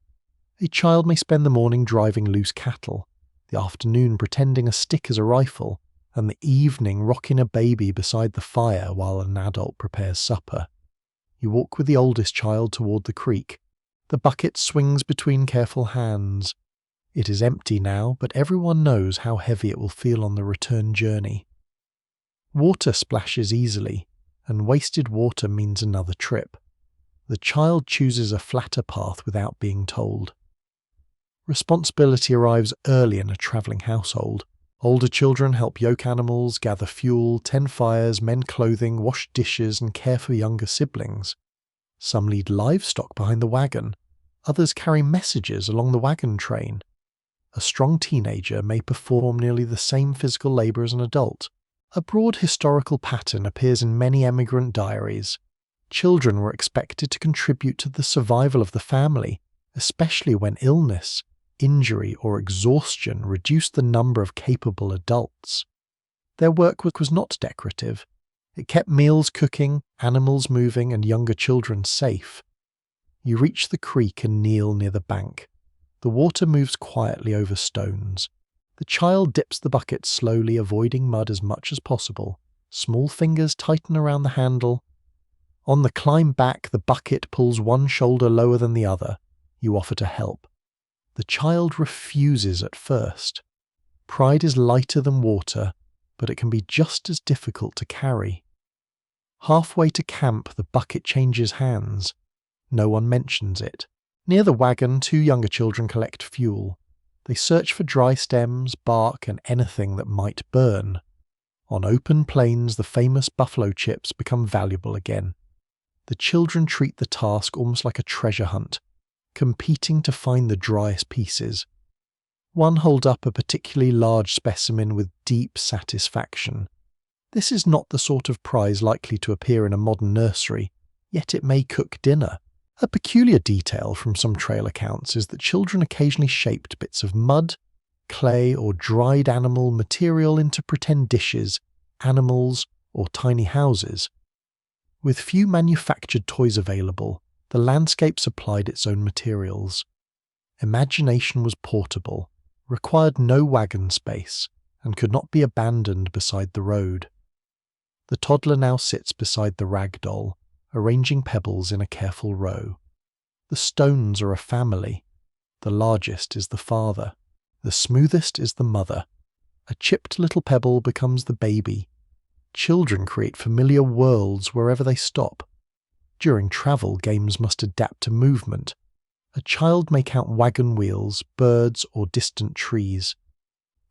A child may spend the morning driving loose cattle, the afternoon pretending a stick is a rifle, and the evening rocking a baby beside the fire while an adult prepares supper. You walk with the oldest child toward the creek. The bucket swings between careful hands. It is empty now, but everyone knows how heavy it will feel on the return journey. Water splashes easily, and wasted water means another trip. The child chooses a flatter path without being told. Responsibility arrives early in a travelling household. Older children help yoke animals, gather fuel, tend fires, mend clothing, wash dishes, and care for younger siblings. Some lead livestock behind the wagon. Others carry messages along the wagon train. A strong teenager may perform nearly the same physical labour as an adult. A broad historical pattern appears in many emigrant diaries. Children were expected to contribute to the survival of the family, especially when illness, injury, or exhaustion reduced the number of capable adults. Their work was not decorative. It kept meals cooking, animals moving, and younger children safe. You reach the creek and kneel near the bank. The water moves quietly over stones. The child dips the bucket slowly, avoiding mud as much as possible. Small fingers tighten around the handle. On the climb back, the bucket pulls one shoulder lower than the other. You offer to help. The child refuses at first. Pride is lighter than water, but it can be just as difficult to carry. Halfway to camp, the bucket changes hands. No one mentions it. Near the wagon, two younger children collect fuel. They search for dry stems, bark, and anything that might burn. On open plains, the famous buffalo chips become valuable again. The children treat the task almost like a treasure hunt, competing to find the driest pieces. One holds up a particularly large specimen with deep satisfaction. This is not the sort of prize likely to appear in a modern nursery, yet it may cook dinner. A peculiar detail from some trail accounts is that children occasionally shaped bits of mud, clay, or dried animal material into pretend dishes, animals, or tiny houses. With few manufactured toys available, the landscape supplied its own materials. Imagination was portable, required no wagon space, and could not be abandoned beside the road. The toddler now sits beside the rag doll, arranging pebbles in a careful row. The stones are a family. The largest is the father. The smoothest is the mother. A chipped little pebble becomes the baby. Children create familiar worlds wherever they stop. During travel, games must adapt to movement. A child may count wagon wheels, birds, or distant trees.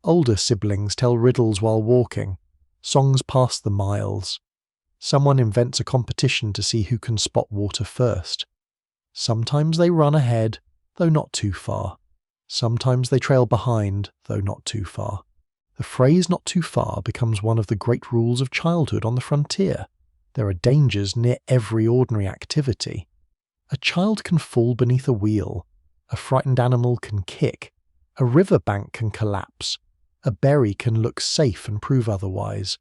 Older siblings tell riddles while walking. Songs pass the miles. Someone invents a competition to see who can spot water first. Sometimes they run ahead, though not too far. Sometimes they trail behind, though not too far. The phrase "not too far" becomes one of the great rules of childhood on the frontier. There are dangers near every ordinary activity. A child can fall beneath a wheel. A frightened animal can kick. A riverbank can collapse. A berry can look safe and prove otherwise.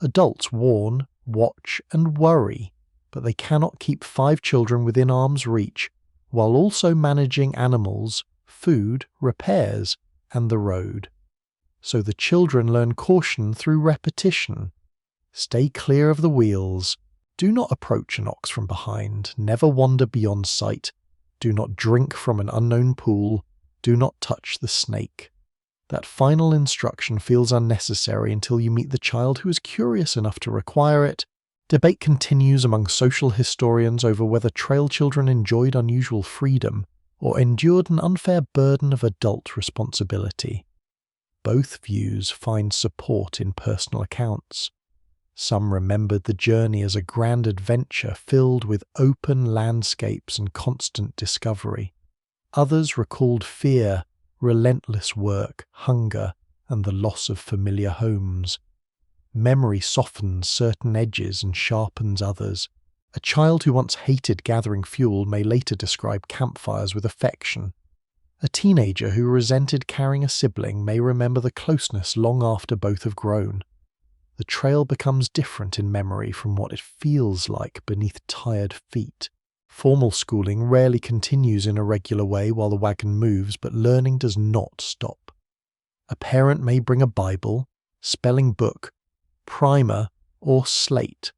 Adults warn, watch, and worry, but they cannot keep 5 children within arm's reach while also managing animals, food, repairs, and the road. So the children learn caution through repetition. Stay clear of the wheels. Do not approach an ox from behind, never wander beyond sight, do not drink from an unknown pool, do not touch the snake. That final instruction feels unnecessary until you meet the child who is curious enough to require it. Debate continues among social historians over whether trail children enjoyed unusual freedom or endured an unfair burden of adult responsibility. Both views find support in personal accounts. Some remembered the journey as a grand adventure filled with open landscapes and constant discovery. Others recalled fear, relentless work, hunger, and the loss of familiar homes. Memory softens certain edges and sharpens others. A child who once hated gathering fuel may later describe campfires with affection. A teenager who resented carrying a sibling may remember the closeness long after both have grown. The trail becomes different in memory from what it feels like beneath tired feet. Formal schooling rarely continues in a regular way while the wagon moves, but learning does not stop. A parent may bring a Bible, spelling book, primer, or slate.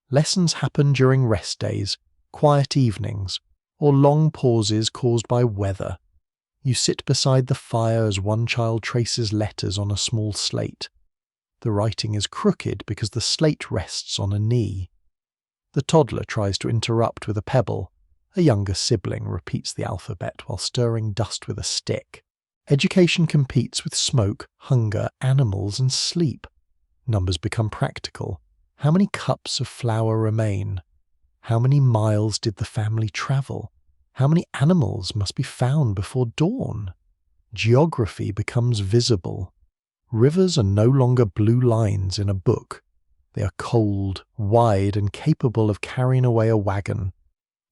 Lessons happen during rest days, quiet evenings, or long pauses caused by weather. You sit beside the fire as one child traces letters on a small slate. The writing is crooked because the slate rests on a knee. The toddler tries to interrupt with a pebble. A younger sibling repeats the alphabet while stirring dust with a stick. Education competes with smoke, hunger, animals, and sleep. Numbers become practical. How many cups of flour remain? How many miles did the family travel? How many animals must be found before dawn? Geography becomes visible. Rivers are no longer blue lines in a book. They are cold, wide, and capable of carrying away a wagon.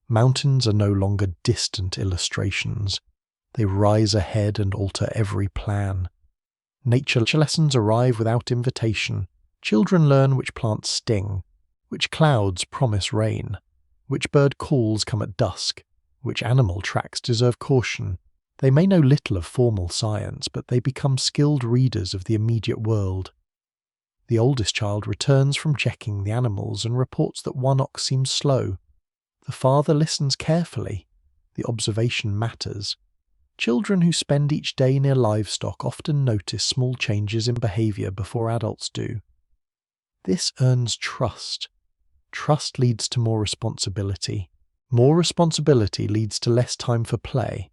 Mountains are no longer distant illustrations. They rise ahead and alter every plan. Nature lessons arrive without invitation. Children learn which plants sting, which clouds promise rain, which bird calls come at dusk, which animal tracks deserve caution. They may know little of formal science, but they become skilled readers of the immediate world. The oldest child returns from checking the animals and reports that one ox seems slow. The father listens carefully. The observation matters. Children who spend each day near livestock often notice small changes in behavior before adults do. This earns trust. Trust leads to more responsibility. More responsibility leads to less time for play.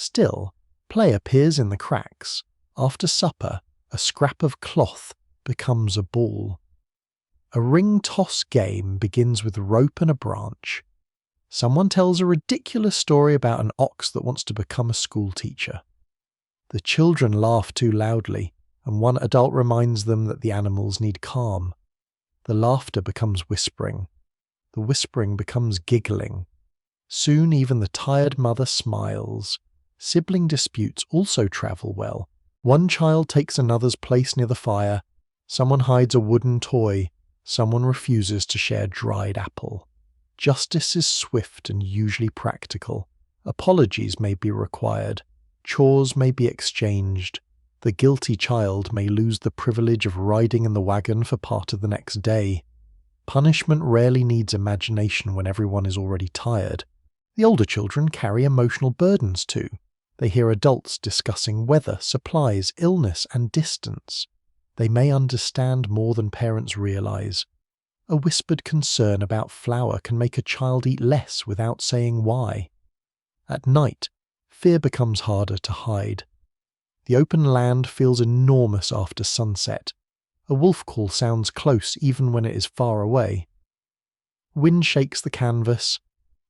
Still, play appears in the cracks. After supper, a scrap of cloth becomes a ball. A ring toss game begins with rope and a branch. Someone tells a ridiculous story about an ox that wants to become a school teacher. The children laugh too loudly, and one adult reminds them that the animals need calm. The laughter becomes whispering. The whispering becomes giggling. Soon even the tired mother smiles. Sibling disputes also travel well. One child takes another's place near the fire. Someone hides a wooden toy. Someone refuses to share dried apple. Justice is swift and usually practical. Apologies may be required. Chores may be exchanged. The guilty child may lose the privilege of riding in the wagon for part of the next day. Punishment rarely needs imagination when everyone is already tired. The older children carry emotional burdens too. They hear adults discussing weather, supplies, illness, and distance. They may understand more than parents realize. A whispered concern about flour can make a child eat less without saying why. At night, fear becomes harder to hide. The open land feels enormous after sunset. A wolf call sounds close even when it is far away. Wind shakes the canvas.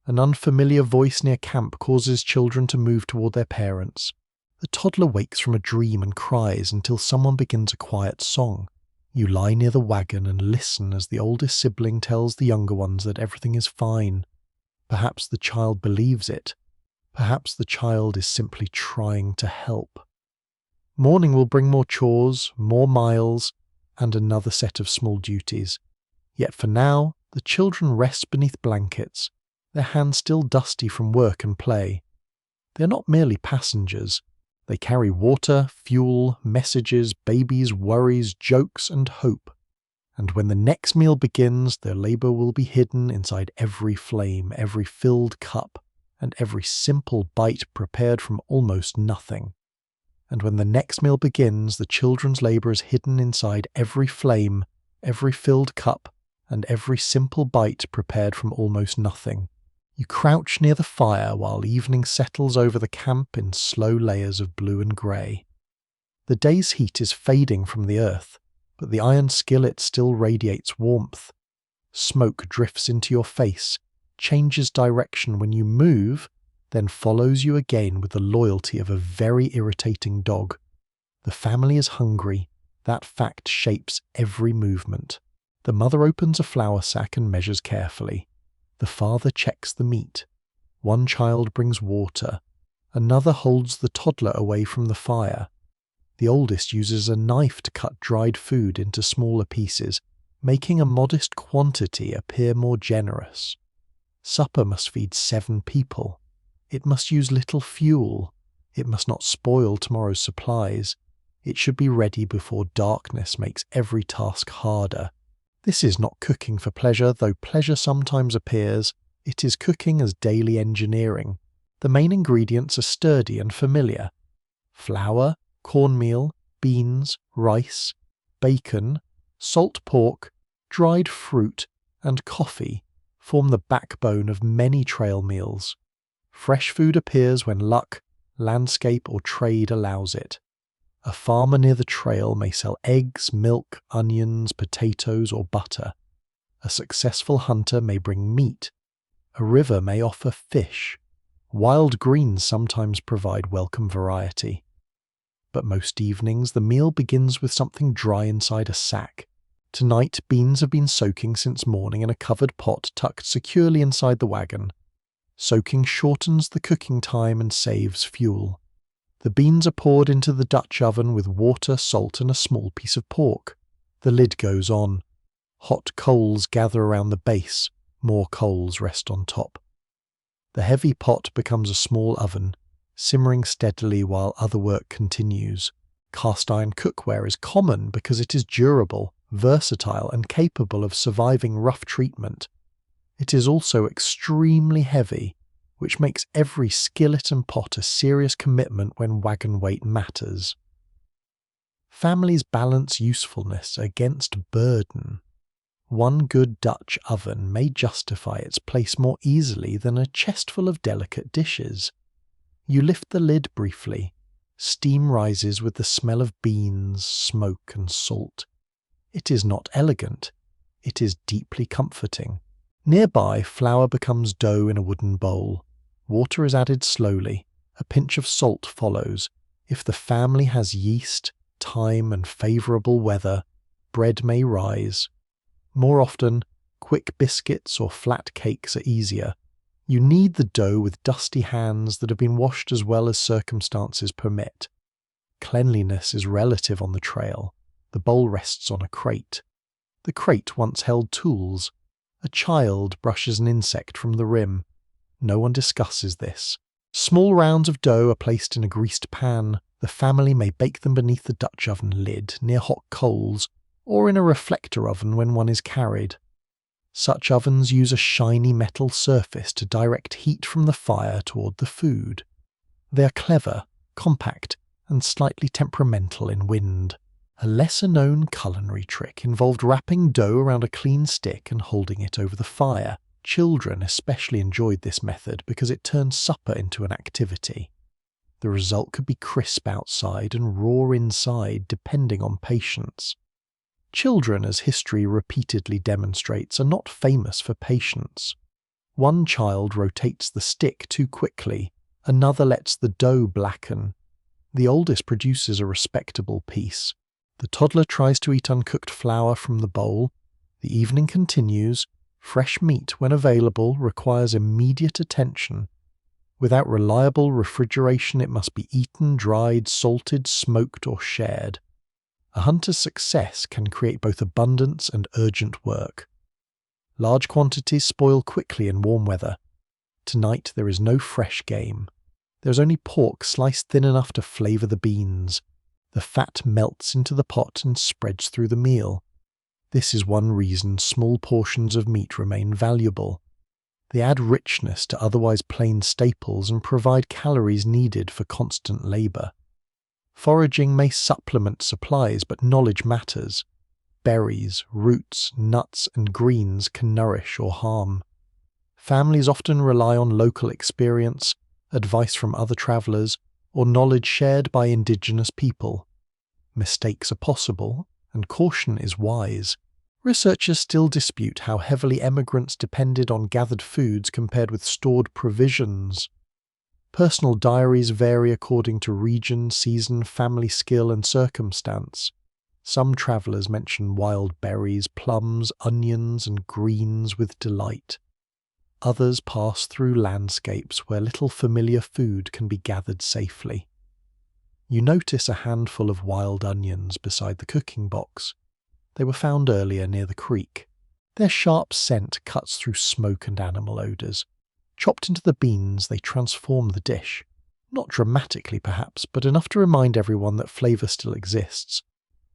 An unfamiliar voice near camp causes children to move toward their parents. The toddler wakes from a dream and cries until someone begins a quiet song. You lie near the wagon and listen as the oldest sibling tells the younger ones that everything is fine. Perhaps the child believes it. Perhaps the child is simply trying to help. Morning will bring more chores, more miles, and another set of small duties. Yet for now, the children rest beneath blankets, their hands still dusty from work and play. They are not merely passengers. They carry water, fuel, messages, babies, worries, jokes, and hope. And when the next meal begins, their labor will be hidden inside every flame, every filled cup, and every simple bite prepared from almost nothing. And when the next meal begins, the children's labor is hidden inside every flame, every filled cup, and every simple bite prepared from almost nothing. You crouch near the fire while evening settles over the camp in slow layers of blue and grey. The day's heat is fading from the earth, but the iron skillet still radiates warmth. Smoke drifts into your face, changes direction when you move, then follows you again with the loyalty of a very irritating dog. The family is hungry. That fact shapes every movement. The mother opens a flour sack and measures carefully. The father checks the meat. One child brings water. Another holds the toddler away from the fire. The oldest uses a knife to cut dried food into smaller pieces, making a modest quantity appear more generous. Supper must feed 7 people. It must use little fuel. It must not spoil tomorrow's supplies. It should be ready before darkness makes every task harder. This is not cooking for pleasure, though pleasure sometimes appears. It is cooking as daily engineering. The main ingredients are sturdy and familiar. Flour, cornmeal, beans, rice, bacon, salt pork, dried fruit, and coffee form the backbone of many trail meals. Fresh food appears when luck, landscape, or trade allows it. A farmer near the trail may sell eggs, milk, onions, potatoes, or butter. A successful hunter may bring meat. A river may offer fish. Wild greens sometimes provide welcome variety. But most evenings the meal begins with something dry inside a sack. Tonight beans have been soaking since morning in a covered pot tucked securely inside the wagon. Soaking shortens the cooking time and saves fuel. The beans are poured into the Dutch oven with water, salt, and a small piece of pork. The lid goes on. Hot coals gather around the base. More coals rest on top. The heavy pot becomes a small oven, simmering steadily while other work continues. Cast iron cookware is common because it is durable, versatile, and capable of surviving rough treatment. It is also extremely heavy, which makes every skillet and pot a serious commitment when wagon weight matters. Families balance usefulness against burden. One good Dutch oven may justify its place more easily than a chestful of delicate dishes. You lift the lid briefly. Steam rises with the smell of beans, smoke, and salt. It is not elegant. It is deeply comforting. Nearby, flour becomes dough in a wooden bowl. Water is added slowly. A pinch of salt follows. If the family has yeast, time, and favourable weather, bread may rise. More often, quick biscuits or flat cakes are easier. You knead the dough with dusty hands that have been washed as well as circumstances permit. Cleanliness is relative on the trail. The bowl rests on a crate. The crate once held tools. A child brushes an insect from the rim. No one discusses this. Small rounds of dough are placed in a greased pan. The family may bake them beneath the Dutch oven lid, near hot coals, or in a reflector oven when one is carried. Such ovens use a shiny metal surface to direct heat from the fire toward the food. They are clever, compact, and slightly temperamental in wind. A lesser-known culinary trick involved wrapping dough around a clean stick and holding it over the fire. Children especially enjoyed this method because it turned supper into an activity. The result could be crisp outside and raw inside, depending on patience. Children, as history repeatedly demonstrates, are not famous for patience. One child rotates the stick too quickly, another lets the dough blacken. The oldest produces a respectable piece. The toddler tries to eat uncooked flour from the bowl. The evening continues. Fresh meat, when available, requires immediate attention. Without reliable refrigeration, it must be eaten, dried, salted, smoked, or shared. A hunter's success can create both abundance and urgent work. Large quantities spoil quickly in warm weather. Tonight there is no fresh game. There is only pork sliced thin enough to flavour the beans. The fat melts into the pot and spreads through the meal. This is one reason small portions of meat remain valuable. They add richness to otherwise plain staples and provide calories needed for constant labour. Foraging may supplement supplies, but knowledge matters. Berries, roots, nuts, and greens can nourish or harm. Families often rely on local experience, advice from other travellers, or knowledge shared by indigenous people. Mistakes are possible, and caution is wise. Researchers still dispute how heavily emigrants depended on gathered foods compared with stored provisions. Personal diaries vary according to region, season, family skill, and circumstance. Some travellers mention wild berries, plums, onions, and greens with delight. Others pass through landscapes where little familiar food can be gathered safely. You notice a handful of wild onions beside the cooking box. They were found earlier near the creek. Their sharp scent cuts through smoke and animal odours. Chopped into the beans, they transform the dish. Not dramatically, perhaps, but enough to remind everyone that flavour still exists.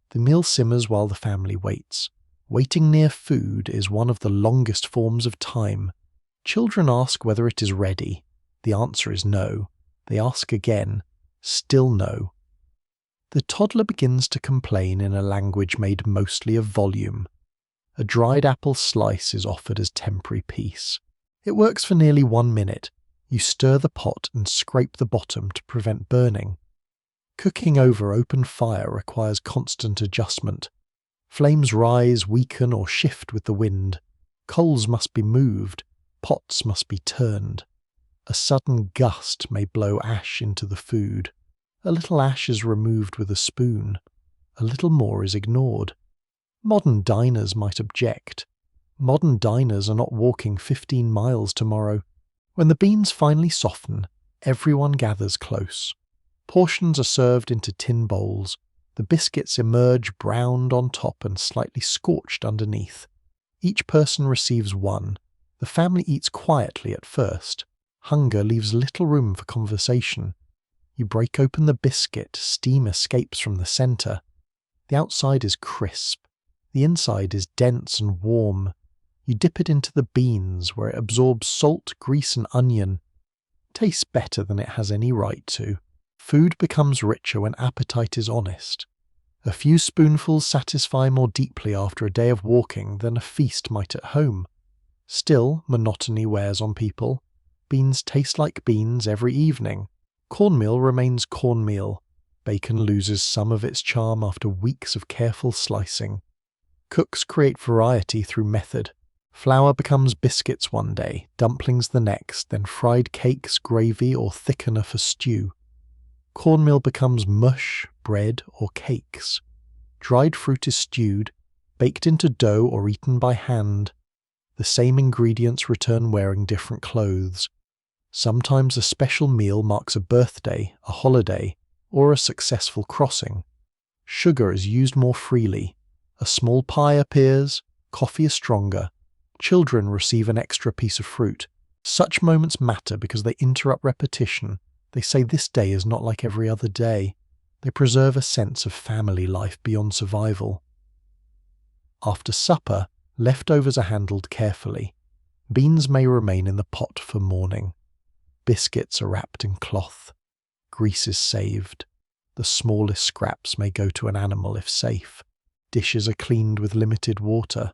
The meal simmers while the family waits. Waiting near food is one of the longest forms of time. Children ask whether it is ready. The answer is no. They ask again. Still no. The toddler begins to complain in a language made mostly of volume. A dried apple slice is offered as temporary peace. It works for nearly 1 minute. You stir the pot and scrape the bottom to prevent burning. Cooking over open fire requires constant adjustment. Flames rise, weaken, or shift with the wind. Coals must be moved. Pots must be turned. A sudden gust may blow ash into the food. A little ash is removed with a spoon. A little more is ignored. Modern diners might object. Modern diners are not walking 15 miles tomorrow. When the beans finally soften, everyone gathers close. Portions are served into tin bowls. The biscuits emerge browned on top and slightly scorched underneath. Each person receives one. The family eats quietly at first. Hunger leaves little room for conversation. You break open the biscuit, steam escapes from the centre. The outside is crisp. The inside is dense and warm. You dip it into the beans, where it absorbs salt, grease, and onion. It tastes better than it has any right to. Food becomes richer when appetite is honest. A few spoonfuls satisfy more deeply after a day of walking than a feast might at home. Still, monotony wears on people. Beans taste like beans every evening. Cornmeal remains cornmeal. Bacon loses some of its charm after weeks of careful slicing. Cooks create variety through method. Flour becomes biscuits one day, dumplings the next, then fried cakes, gravy, or thickener for stew. Cornmeal becomes mush, bread, or cakes. Dried fruit is stewed, baked into dough, or eaten by hand. The same ingredients return wearing different clothes. Sometimes a special meal marks a birthday, a holiday, or a successful crossing. Sugar is used more freely. A small pie appears, coffee is stronger. Children receive an extra piece of fruit. Such moments matter because they interrupt repetition. They say this day is not like every other day. They preserve a sense of family life beyond survival. After supper, leftovers are handled carefully. Beans may remain in the pot for morning. Biscuits are wrapped in cloth. Grease is saved. The smallest scraps may go to an animal if safe. Dishes are cleaned with limited water.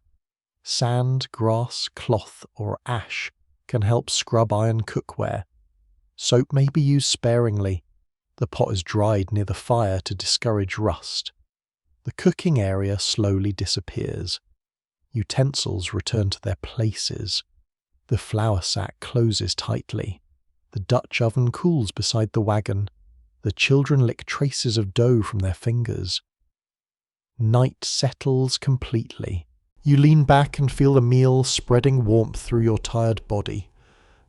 Sand, grass, cloth, or ash can help scrub iron cookware. Soap may be used sparingly. The pot is dried near the fire to discourage rust. The cooking area slowly disappears. Utensils return to their places. The flour sack closes tightly. The Dutch oven cools beside the wagon. The children lick traces of dough from their fingers. Night settles completely. You lean back and feel the meal spreading warmth through your tired body.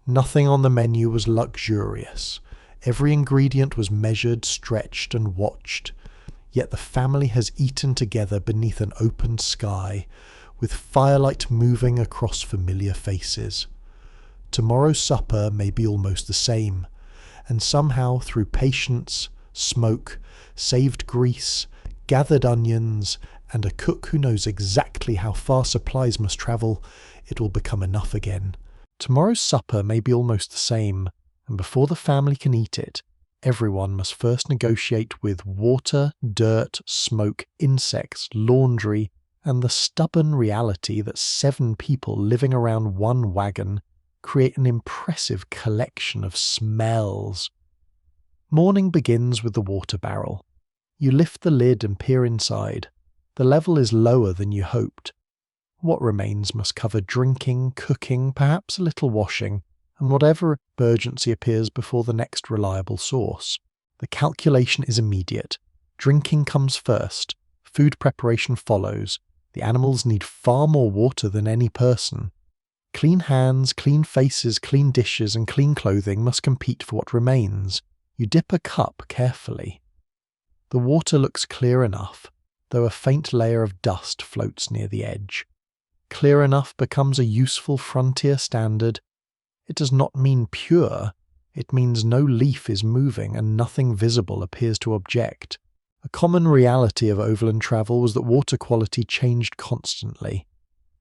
Nothing on the menu was luxurious. Every ingredient was measured, stretched, and watched. Yet the family has eaten together beneath an open sky, with firelight moving across familiar faces. Tomorrow's supper may be almost the same, and somehow through patience, smoke, saved grease, gathered onions, and a cook who knows exactly how far supplies must travel, it will become enough again. Tomorrow's supper may be almost the same, and before the family can eat it, everyone must first negotiate with water, dirt, smoke, insects, laundry, and the stubborn reality that 7 people living around one wagon create an impressive collection of smells. Morning begins with the water barrel. You lift the lid and peer inside. The level is lower than you hoped. What remains must cover drinking, cooking, perhaps a little washing, and whatever urgency appears before the next reliable source. The calculation is immediate. Drinking comes first. Food preparation follows. The animals need far more water than any person. Clean hands, clean faces, clean dishes, and clean clothing must compete for what remains. You dip a cup carefully. The water looks clear enough, though a faint layer of dust floats near the edge. Clear enough becomes a useful frontier standard. It does not mean pure. It means no leaf is moving and nothing visible appears to object. A common reality of overland travel was that water quality changed constantly.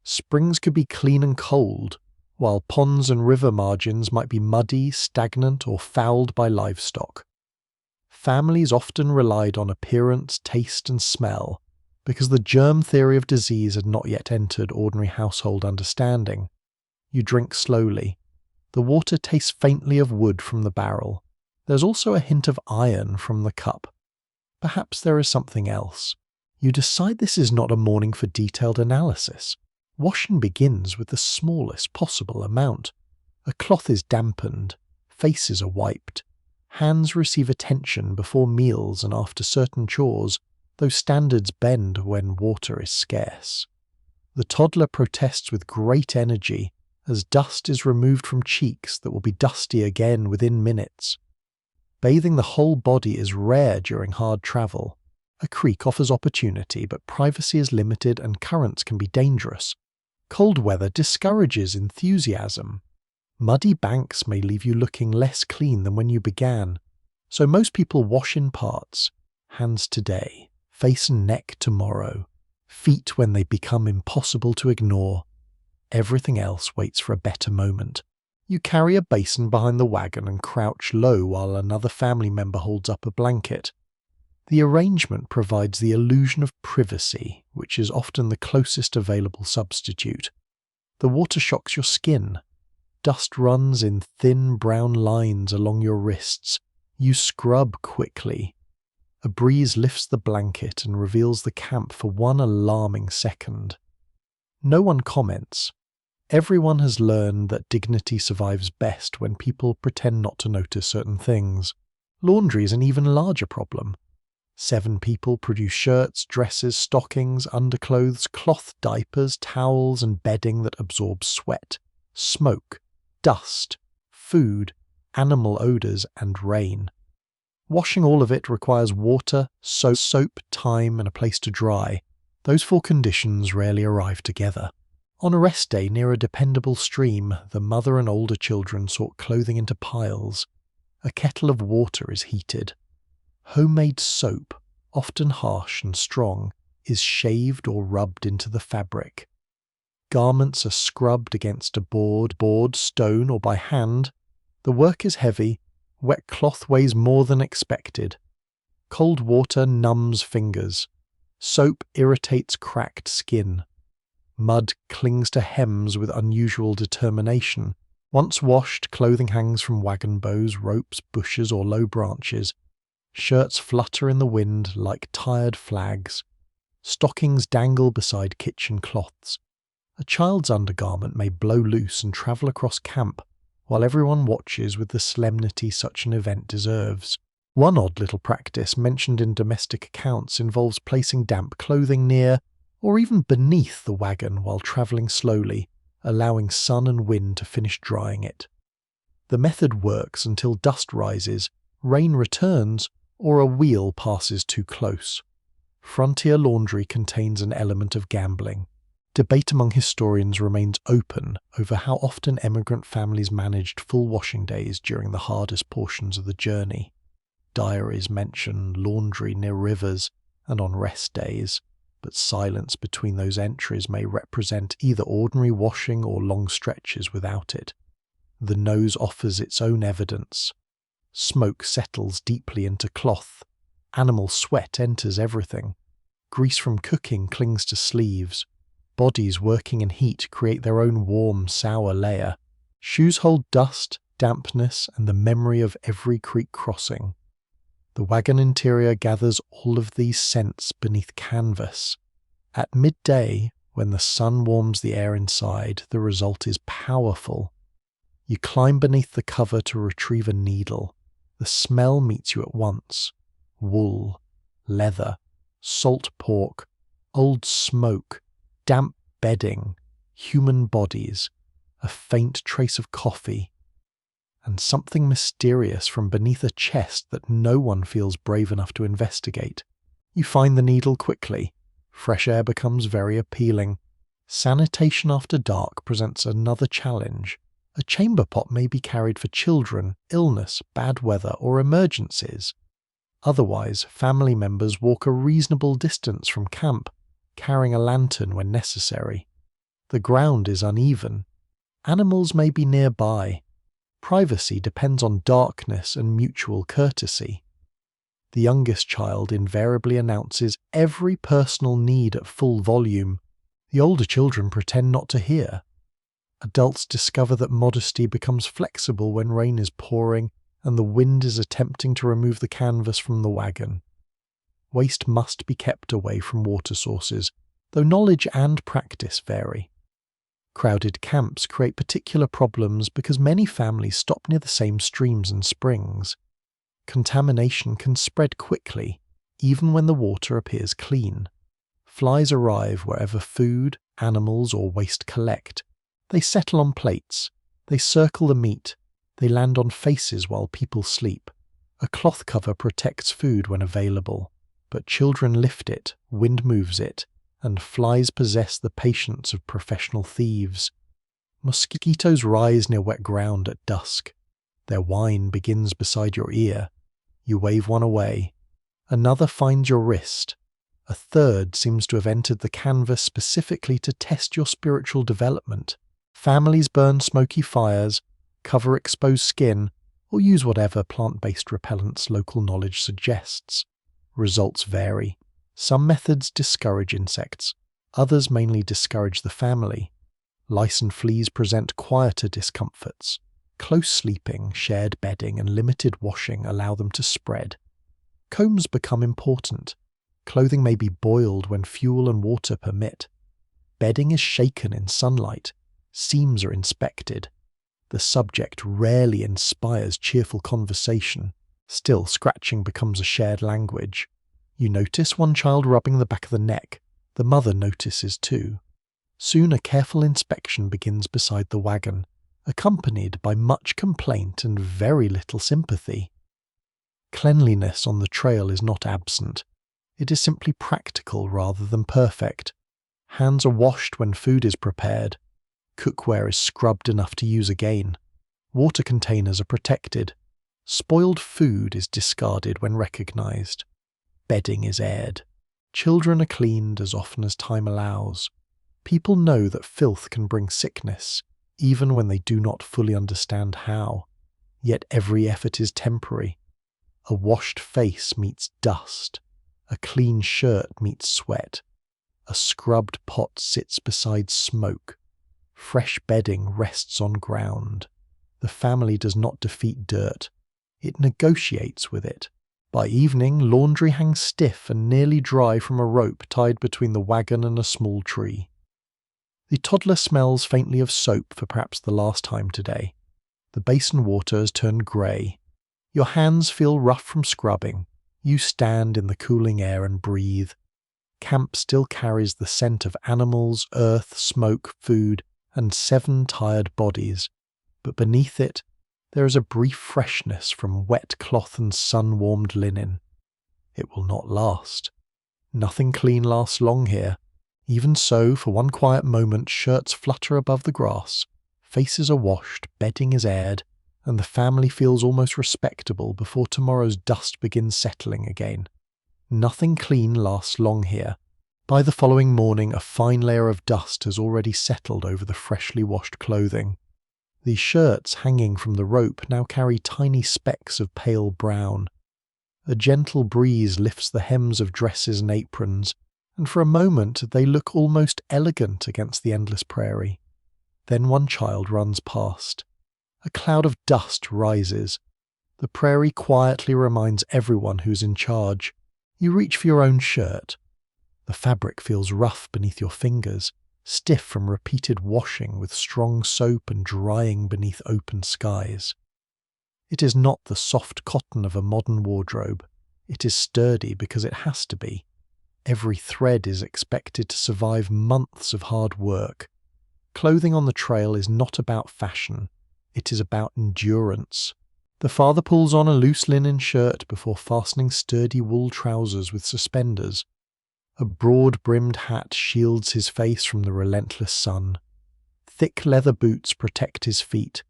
Springs could be clean and cold, while ponds and river margins might be muddy, stagnant, or fouled by livestock. Families often relied on appearance, taste, and smell, because the germ theory of disease had not yet entered ordinary household understanding. You drink slowly. The water tastes faintly of wood from the barrel. There's also a hint of iron from the cup. Perhaps there is something else. You decide this is not a morning for detailed analysis. Washing begins with the smallest possible amount. A cloth is dampened, faces are wiped, hands receive attention before meals and after certain chores, though standards bend when water is scarce. The toddler protests with great energy as dust is removed from cheeks that will be dusty again within minutes. Bathing the whole body is rare during hard travel. A creek offers opportunity, but privacy is limited and currents can be dangerous. Cold weather discourages enthusiasm. Muddy banks may leave you looking less clean than when you began, so most people wash in parts. Hands today, face and neck tomorrow, feet when they become impossible to ignore. Everything else waits for a better moment. You carry a basin behind the wagon and crouch low while another family member holds up a blanket. The arrangement provides the illusion of privacy, which is often the closest available substitute. The water shocks your skin. Dust runs in thin brown lines along your wrists. You scrub quickly. A breeze lifts the blanket and reveals the camp for one alarming second. No one comments. Everyone has learned that dignity survives best when people pretend not to notice certain things. Laundry is an even larger problem. 7 people produce shirts, dresses, stockings, underclothes, cloth diapers, towels, and bedding that absorb sweat, smoke, dust, food, animal odors, and rain. Washing all of it requires water, soap, time, and a place to dry. Those 4 conditions rarely arrive together. On a rest day near a dependable stream, the mother and older children sort clothing into piles. A kettle of water is heated. Homemade soap, often harsh and strong, is shaved or rubbed into the fabric. Garments are scrubbed against a board, stone, or by hand. The work is heavy. Wet cloth weighs more than expected. Cold water numbs fingers. Soap irritates cracked skin. Mud clings to hems with unusual determination. Once washed, clothing hangs from wagon bows, ropes, bushes, or low branches. Shirts flutter in the wind like tired flags. Stockings dangle beside kitchen cloths. A child's undergarment may blow loose and travel across camp, while everyone watches with the solemnity such an event deserves. One odd little practice mentioned in domestic accounts involves placing damp clothing near, or even beneath the wagon while travelling slowly, allowing sun and wind to finish drying it. The method works until dust rises, rain returns, or a wheel passes too close. Frontier laundry contains an element of gambling. Debate among historians remains open over how often emigrant families managed full washing days during the hardest portions of the journey. Diaries mention laundry near rivers and on rest days. but silence between those entries may represent either ordinary washing or long stretches without it. The nose offers its own evidence. Smoke settles deeply into cloth. Animal sweat enters everything. Grease from cooking clings to sleeves. Bodies working in heat create their own warm, sour layer. Shoes hold dust, dampness, and the memory of every creek crossing. The wagon interior gathers all of these scents beneath canvas. At midday, when the sun warms the air inside, the result is powerful. You climb beneath the cover to retrieve a needle. The smell meets you at once. Wool, leather, salt pork, old smoke, damp bedding, human bodies, a faint trace of coffee, and something mysterious from beneath a chest that no one feels brave enough to investigate. You find the needle quickly. Fresh air becomes very appealing. Sanitation after dark presents another challenge. A chamber pot may be carried for children, illness, bad weather, or emergencies. Otherwise, family members walk a reasonable distance from camp, carrying a lantern when necessary. The ground is uneven. Animals may be nearby. Privacy depends on darkness and mutual courtesy. The youngest child invariably announces every personal need at full volume. The older children pretend not to hear. Adults discover that modesty becomes flexible when rain is pouring and the wind is attempting to remove the canvas from the wagon. Waste must be kept away from water sources, though knowledge and practice vary. Crowded camps create particular problems because many families stop near the same streams and springs. Contamination can spread quickly, even when the water appears clean. Flies arrive wherever food, animals, or waste collect. They settle on plates. They circle the meat. They land on faces while people sleep. A cloth cover protects food when available, but children lift it, wind moves it, and flies possess the patience of professional thieves. Mosquitoes rise near wet ground at dusk. Their whine begins beside your ear. You wave one away. Another finds your wrist. A third seems to have entered the canvas specifically to test your spiritual development. Families burn smoky fires, cover exposed skin, or use whatever plant-based repellents local knowledge suggests. Results vary. Some methods discourage insects, others mainly discourage the family. Lice and fleas present quieter discomforts. Close sleeping, shared bedding, and limited washing allow them to spread. Combs become important. Clothing may be boiled when fuel and water permit. Bedding is shaken in sunlight. Seams are inspected. The subject rarely inspires cheerful conversation. Still, scratching becomes a shared language. You notice one child rubbing the back of the neck. The mother notices too. Soon a careful inspection begins beside the wagon, accompanied by much complaint and very little sympathy. Cleanliness on the trail is not absent. It is simply practical rather than perfect. Hands are washed when food is prepared. Cookware is scrubbed enough to use again. Water containers are protected. Spoiled food is discarded when recognized. Bedding is aired. Children are cleaned as often as time allows. People know that filth can bring sickness, even when they do not fully understand how. Yet every effort is temporary. A washed face meets dust. A clean shirt meets sweat. A scrubbed pot sits beside smoke. Fresh bedding rests on ground. The family does not defeat dirt. It negotiates with it. By evening, laundry hangs stiff and nearly dry from a rope tied between the wagon and a small tree. The toddler smells faintly of soap for perhaps the last time today. The basin water has turned grey. Your hands feel rough from scrubbing. You stand in the cooling air and breathe. Camp still carries the scent of animals, earth, smoke, food, and 7 tired bodies, but beneath it there is a brief freshness from wet cloth and sun-warmed linen. It will not last. Nothing clean lasts long here. Even so, for one quiet moment, shirts flutter above the grass, faces are washed, bedding is aired, and the family feels almost respectable before tomorrow's dust begins settling again. Nothing clean lasts long here. By the following morning, a fine layer of dust has already settled over the freshly washed clothing. These shirts hanging from the rope now carry tiny specks of pale brown. A gentle breeze lifts the hems of dresses and aprons, and for a moment they look almost elegant against the endless prairie. Then one child runs past. A cloud of dust rises. The prairie quietly reminds everyone who's in charge. You reach for your own shirt. The fabric feels rough beneath your fingers, stiff from repeated washing with strong soap and drying beneath open skies. It is not the soft cotton of a modern wardrobe. It is sturdy because it has to be. Every thread is expected to survive months of hard work. Clothing on the trail is not about fashion. It is about endurance. The father pulls on a loose linen shirt before fastening sturdy wool trousers with suspenders. A broad-brimmed hat shields his face from the relentless sun. Thick leather boots protect his feet,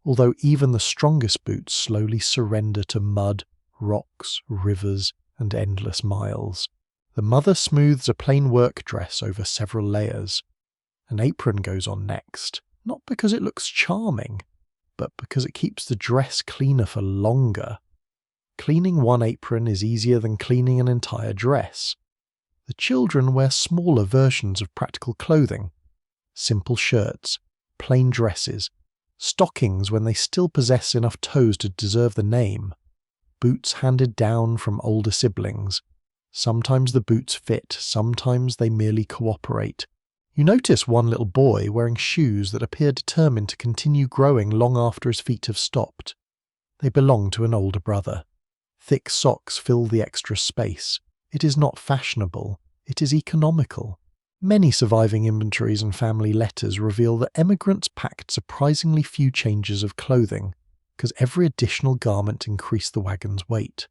although even the strongest boots slowly surrender to mud, rocks, rivers, and endless miles. The mother smooths a plain work dress over several layers. An apron goes on next, not because it looks charming, but because it keeps the dress cleaner for longer. Cleaning one apron is easier than cleaning an entire dress. The children wear smaller versions of practical clothing. Simple shirts, plain dresses, stockings when they still possess enough toes to deserve the name, boots handed down from older siblings. Sometimes the boots fit, sometimes they merely cooperate. You notice one little boy wearing shoes that appear determined to continue growing long after his feet have stopped. They belong to an older brother. Thick socks fill the extra space. It is not fashionable, it is economical. Many surviving inventories and family letters reveal that emigrants packed surprisingly few changes of clothing, because every additional garment increased the wagon's weight.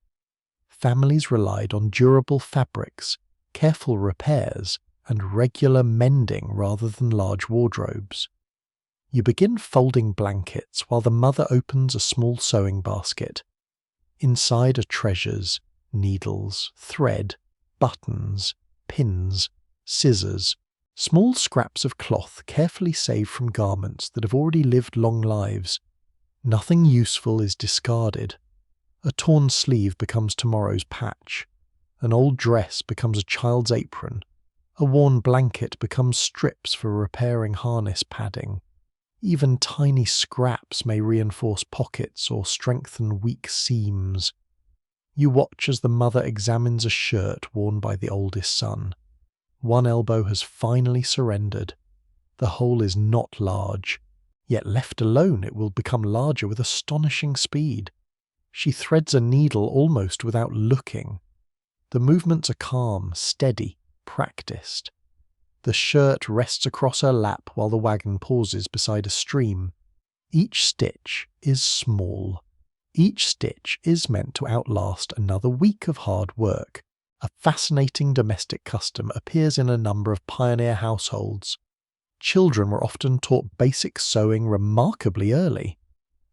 Families relied on durable fabrics, careful repairs, and regular mending rather than large wardrobes. You begin folding blankets while the mother opens a small sewing basket. Inside are treasures, needles, thread, buttons, pins, scissors, small scraps of cloth carefully saved from garments that have already lived long lives. Nothing useful is discarded. A torn sleeve becomes tomorrow's patch. An old dress becomes a child's apron. A worn blanket becomes strips for repairing harness padding. Even tiny scraps may reinforce pockets or strengthen weak seams. You watch as the mother examines a shirt worn by the oldest son. One elbow has finally surrendered. The hole is not large, yet left alone it will become larger with astonishing speed. She threads a needle almost without looking. The movements are calm, steady, practiced. The shirt rests across her lap while the wagon pauses beside a stream. Each stitch is small. Each stitch is meant to outlast another week of hard work. A fascinating domestic custom appears in a number of pioneer households. Children were often taught basic sewing remarkably early.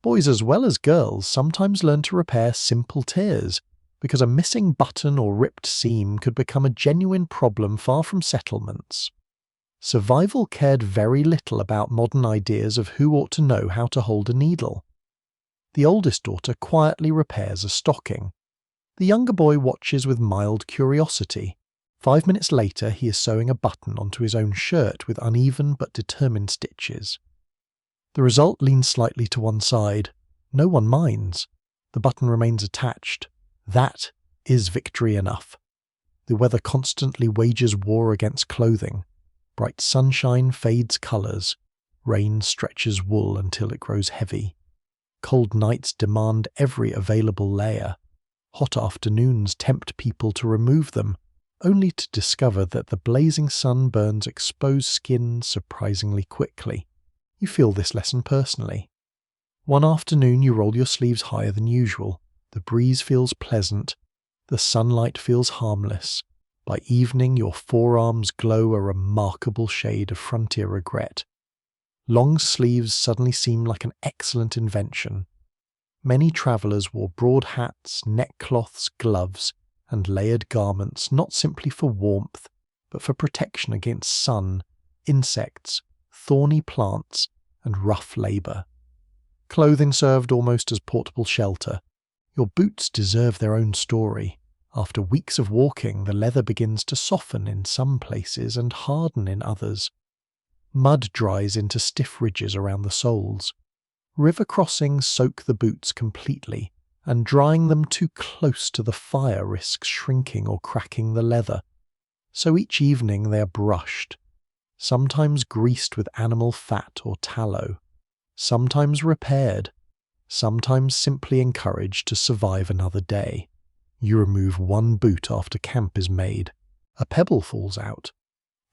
Boys as well as girls sometimes learned to repair simple tears, because a missing button or ripped seam could become a genuine problem far from settlements. Survival cared very little about modern ideas of who ought to know how to hold a needle. The oldest daughter quietly repairs a stocking. The younger boy watches with mild curiosity. 5 minutes later, he is sewing a button onto his own shirt with uneven but determined stitches. The result leans slightly to one side. No one minds. The button remains attached. That is victory enough. The weather constantly wages war against clothing. Bright sunshine fades colours. Rain stretches wool until it grows heavy. Cold nights demand every available layer. Hot afternoons tempt people to remove them, only to discover that the blazing sun burns exposed skin surprisingly quickly. You feel this lesson personally. One afternoon you roll your sleeves higher than usual. The breeze feels pleasant. The sunlight feels harmless. By evening your forearms glow a remarkable shade of frontier regret. Long sleeves suddenly seem like an excellent invention. Many travellers wore broad hats, neckcloths, gloves, and layered garments not simply for warmth, but for protection against sun, insects, thorny plants, and rough labour. Clothing served almost as portable shelter. Your boots deserve their own story. After weeks of walking, the leather begins to soften in some places and harden in others. Mud dries into stiff ridges around the soles. River crossings soak the boots completely, and drying them too close to the fire risks shrinking or cracking the leather. So each evening they are brushed, sometimes greased with animal fat or tallow, sometimes repaired, sometimes simply encouraged to survive another day. You remove one boot after camp is made. A pebble falls out.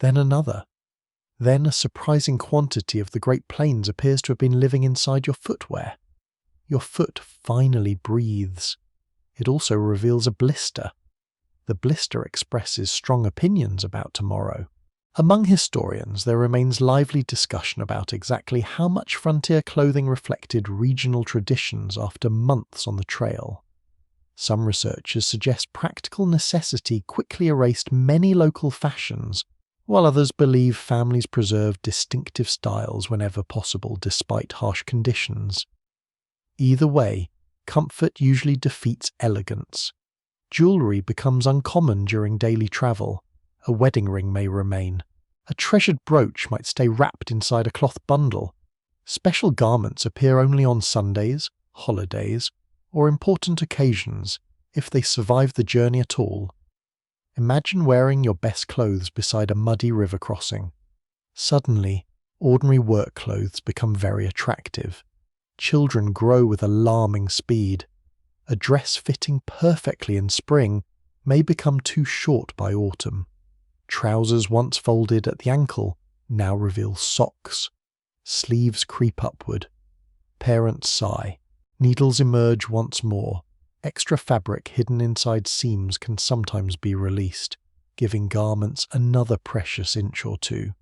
Then another. Then a surprising quantity of the Great Plains appears to have been living inside your footwear. Your foot finally breathes. It also reveals a blister. The blister expresses strong opinions about tomorrow. Among historians, there remains lively discussion about exactly how much frontier clothing reflected regional traditions after months on the trail. Some researchers suggest practical necessity quickly erased many local fashions, while others believe families preserved distinctive styles whenever possible despite harsh conditions. Either way, comfort usually defeats elegance. Jewellery becomes uncommon during daily travel. A wedding ring may remain. A treasured brooch might stay wrapped inside a cloth bundle. Special garments appear only on Sundays, holidays, or important occasions, if they survive the journey at all. Imagine wearing your best clothes beside a muddy river crossing. Suddenly, ordinary work clothes become very attractive. Children grow with alarming speed. A dress fitting perfectly in spring may become too short by autumn. Trousers once folded at the ankle now reveal socks. Sleeves creep upward. Parents sigh. Needles emerge once more. Extra fabric hidden inside seams can sometimes be released, giving garments another precious inch or two.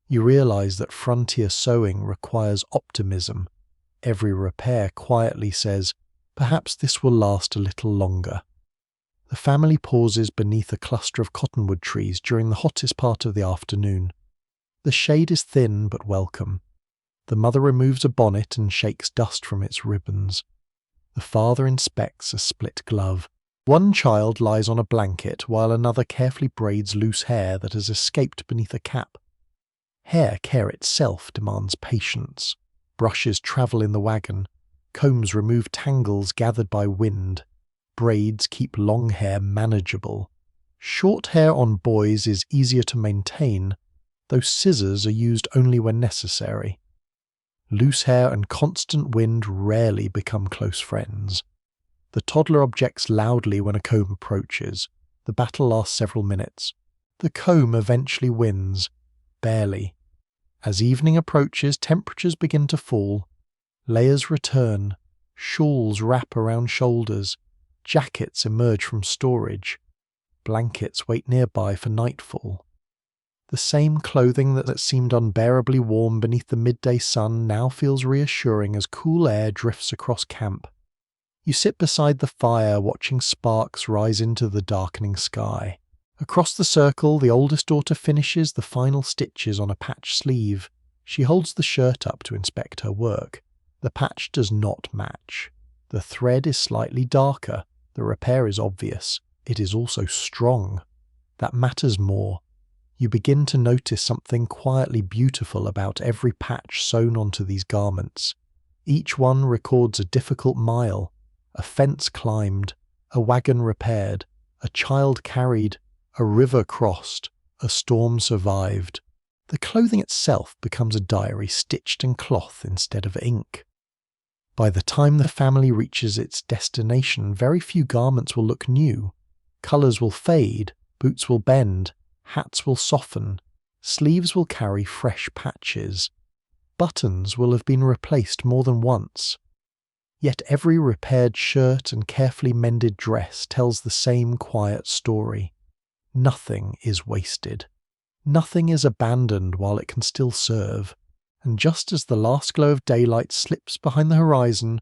You realize that frontier sewing requires optimism. Every repair quietly says, perhaps this will last a little longer. The family pauses beneath a cluster of cottonwood trees during the hottest part of the afternoon. The shade is thin but welcome. The mother removes a bonnet and shakes dust from its ribbons. The father inspects a split glove. One child lies on a blanket while another carefully braids loose hair that has escaped beneath a cap. Hair care itself demands patience. Brushes travel in the wagon. Combs remove tangles gathered by wind. Braids keep long hair manageable. Short hair on boys is easier to maintain, though scissors are used only when necessary. Loose hair and constant wind rarely become close friends. The toddler objects loudly when a comb approaches. The battle lasts several minutes. The comb eventually wins, barely. As evening approaches, temperatures begin to fall. Layers return. Shawls wrap around shoulders. Jackets emerge from storage. Blankets wait nearby for nightfall. The same clothing that seemed unbearably warm beneath the midday sun now feels reassuring as cool air drifts across camp. You sit beside the fire, watching sparks rise into the darkening sky. Across the circle, the oldest daughter finishes the final stitches on a patch sleeve. She holds the shirt up to inspect her work. The patch does not match. The thread is slightly darker. The repair is obvious. It is also strong. That matters more. You begin to notice something quietly beautiful about every patch sewn onto these garments. Each one records a difficult mile, a fence climbed, a wagon repaired, a child carried, a river crossed, a storm survived. The clothing itself becomes a diary stitched in cloth instead of ink. By the time the family reaches its destination, very few garments will look new. Colours will fade, boots will bend, hats will soften, sleeves will carry fresh patches. Buttons will have been replaced more than once. Yet every repaired shirt and carefully mended dress tells the same quiet story. Nothing is wasted. Nothing is abandoned while it can still serve. And just as the last glow of daylight slips behind the horizon,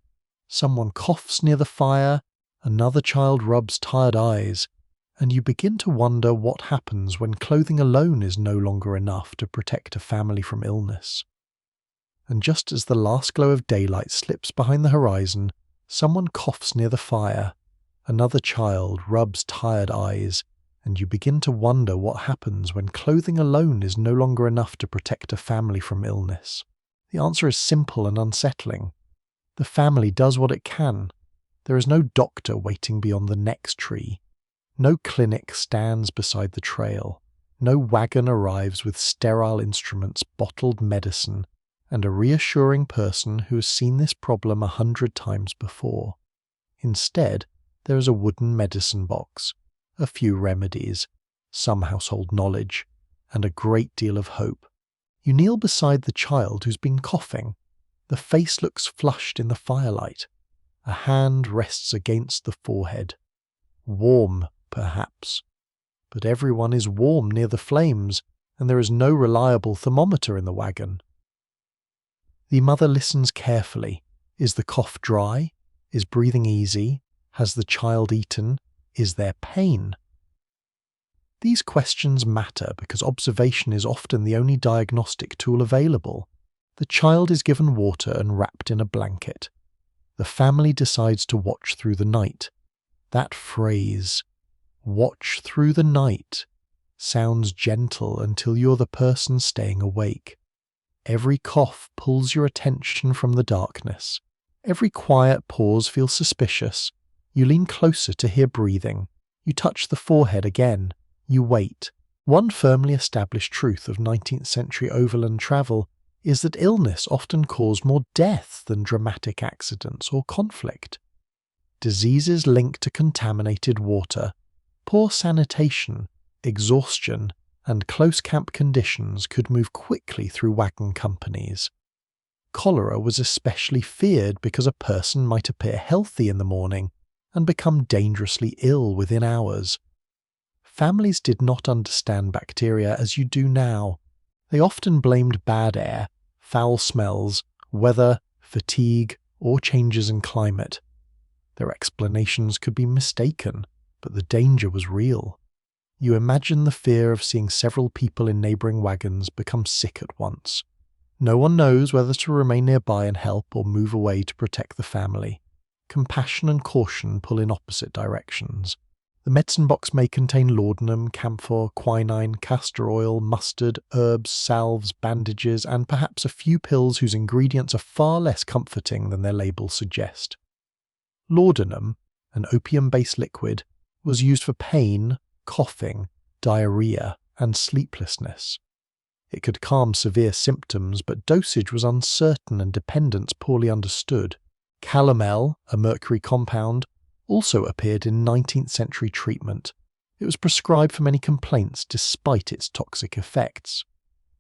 someone coughs near the fire, another child rubs tired eyes, and you begin to wonder what happens when clothing alone is no longer enough to protect a family from illness. And just as the last glow of daylight slips behind the horizon, someone coughs near the fire, another child rubs tired eyes, and you begin to wonder what happens when clothing alone is no longer enough to protect a family from illness. The answer is simple and unsettling. The family does what it can. There is no doctor waiting beyond the next tree. No clinic stands beside the trail. No wagon arrives with sterile instruments, bottled medicine, and a reassuring person who has seen this problem 100 times before. Instead, there is a wooden medicine box, a few remedies, some household knowledge, and a great deal of hope. You kneel beside the child who's been coughing. The face looks flushed in the firelight. A hand rests against the forehead. Warm, perhaps. But everyone is warm near the flames, and there is no reliable thermometer in the wagon. The mother listens carefully. Is the cough dry? Is breathing easy? Has the child eaten? Is there pain? These questions matter because observation is often the only diagnostic tool available. The child is given water and wrapped in a blanket. The family decides to watch through the night. That phrase, watch through the night, sounds gentle until you're the person staying awake. Every cough pulls your attention from the darkness. Every quiet pause feels suspicious. You lean closer to hear breathing. You touch the forehead again. You wait. One firmly established truth of 19th century overland travel is that illness often caused more death than dramatic accidents or conflict. Diseases linked to contaminated water, poor sanitation, exhaustion, and close camp conditions could move quickly through wagon companies. Cholera was especially feared because a person might appear healthy in the morning and become dangerously ill within hours. Families did not understand bacteria as you do now. They often blamed bad air, foul smells, weather, fatigue, or changes in climate. Their explanations could be mistaken, but the danger was real. You imagine the fear of seeing several people in neighbouring wagons become sick at once. No one knows whether to remain nearby and help or move away to protect the family. Compassion and caution pull in opposite directions. The medicine box may contain laudanum, camphor, quinine, castor oil, mustard, herbs, salves, bandages, and perhaps a few pills whose ingredients are far less comforting than their labels suggest. Laudanum, an opium-based liquid, was used for pain, coughing, diarrhea, and sleeplessness. It could calm severe symptoms, but dosage was uncertain and dependence poorly understood. Calomel, a mercury compound, also appeared in 19th century treatment. It was prescribed for many complaints despite its toxic effects.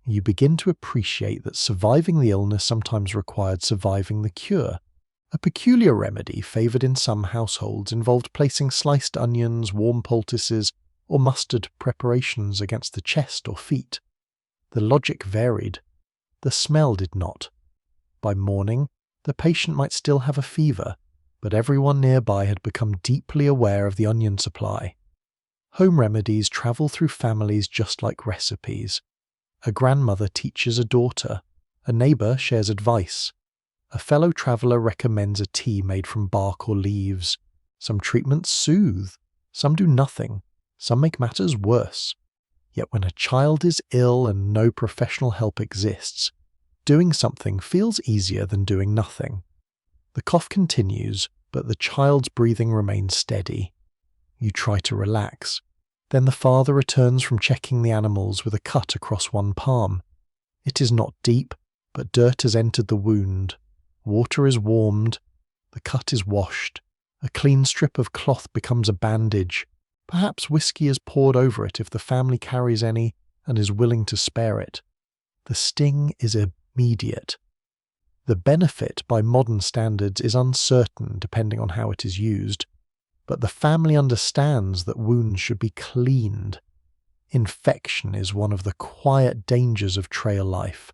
You begin to appreciate that surviving the illness sometimes required surviving the cure. A peculiar remedy favoured in some households involved placing sliced onions, warm poultices, or mustard preparations against the chest or feet. The logic varied. The smell did not. By morning, the patient might still have a fever, but everyone nearby had become deeply aware of the onion supply. Home remedies travel through families just like recipes. A grandmother teaches a daughter. A neighbour shares advice. A fellow traveller recommends a tea made from bark or leaves. Some treatments soothe. Some do nothing. Some make matters worse. Yet when a child is ill and no professional help exists, doing something feels easier than doing nothing. The cough continues, but the child's breathing remains steady. You try to relax. Then the father returns from checking the animals with a cut across one palm. It is not deep, but dirt has entered the wound. Water is warmed. The cut is washed. A clean strip of cloth becomes a bandage. Perhaps whiskey is poured over it if the family carries any and is willing to spare it. The sting is immediate. The benefit by modern standards is uncertain depending on how it is used, but the family understands that wounds should be cleaned. Infection is one of the quiet dangers of trail life.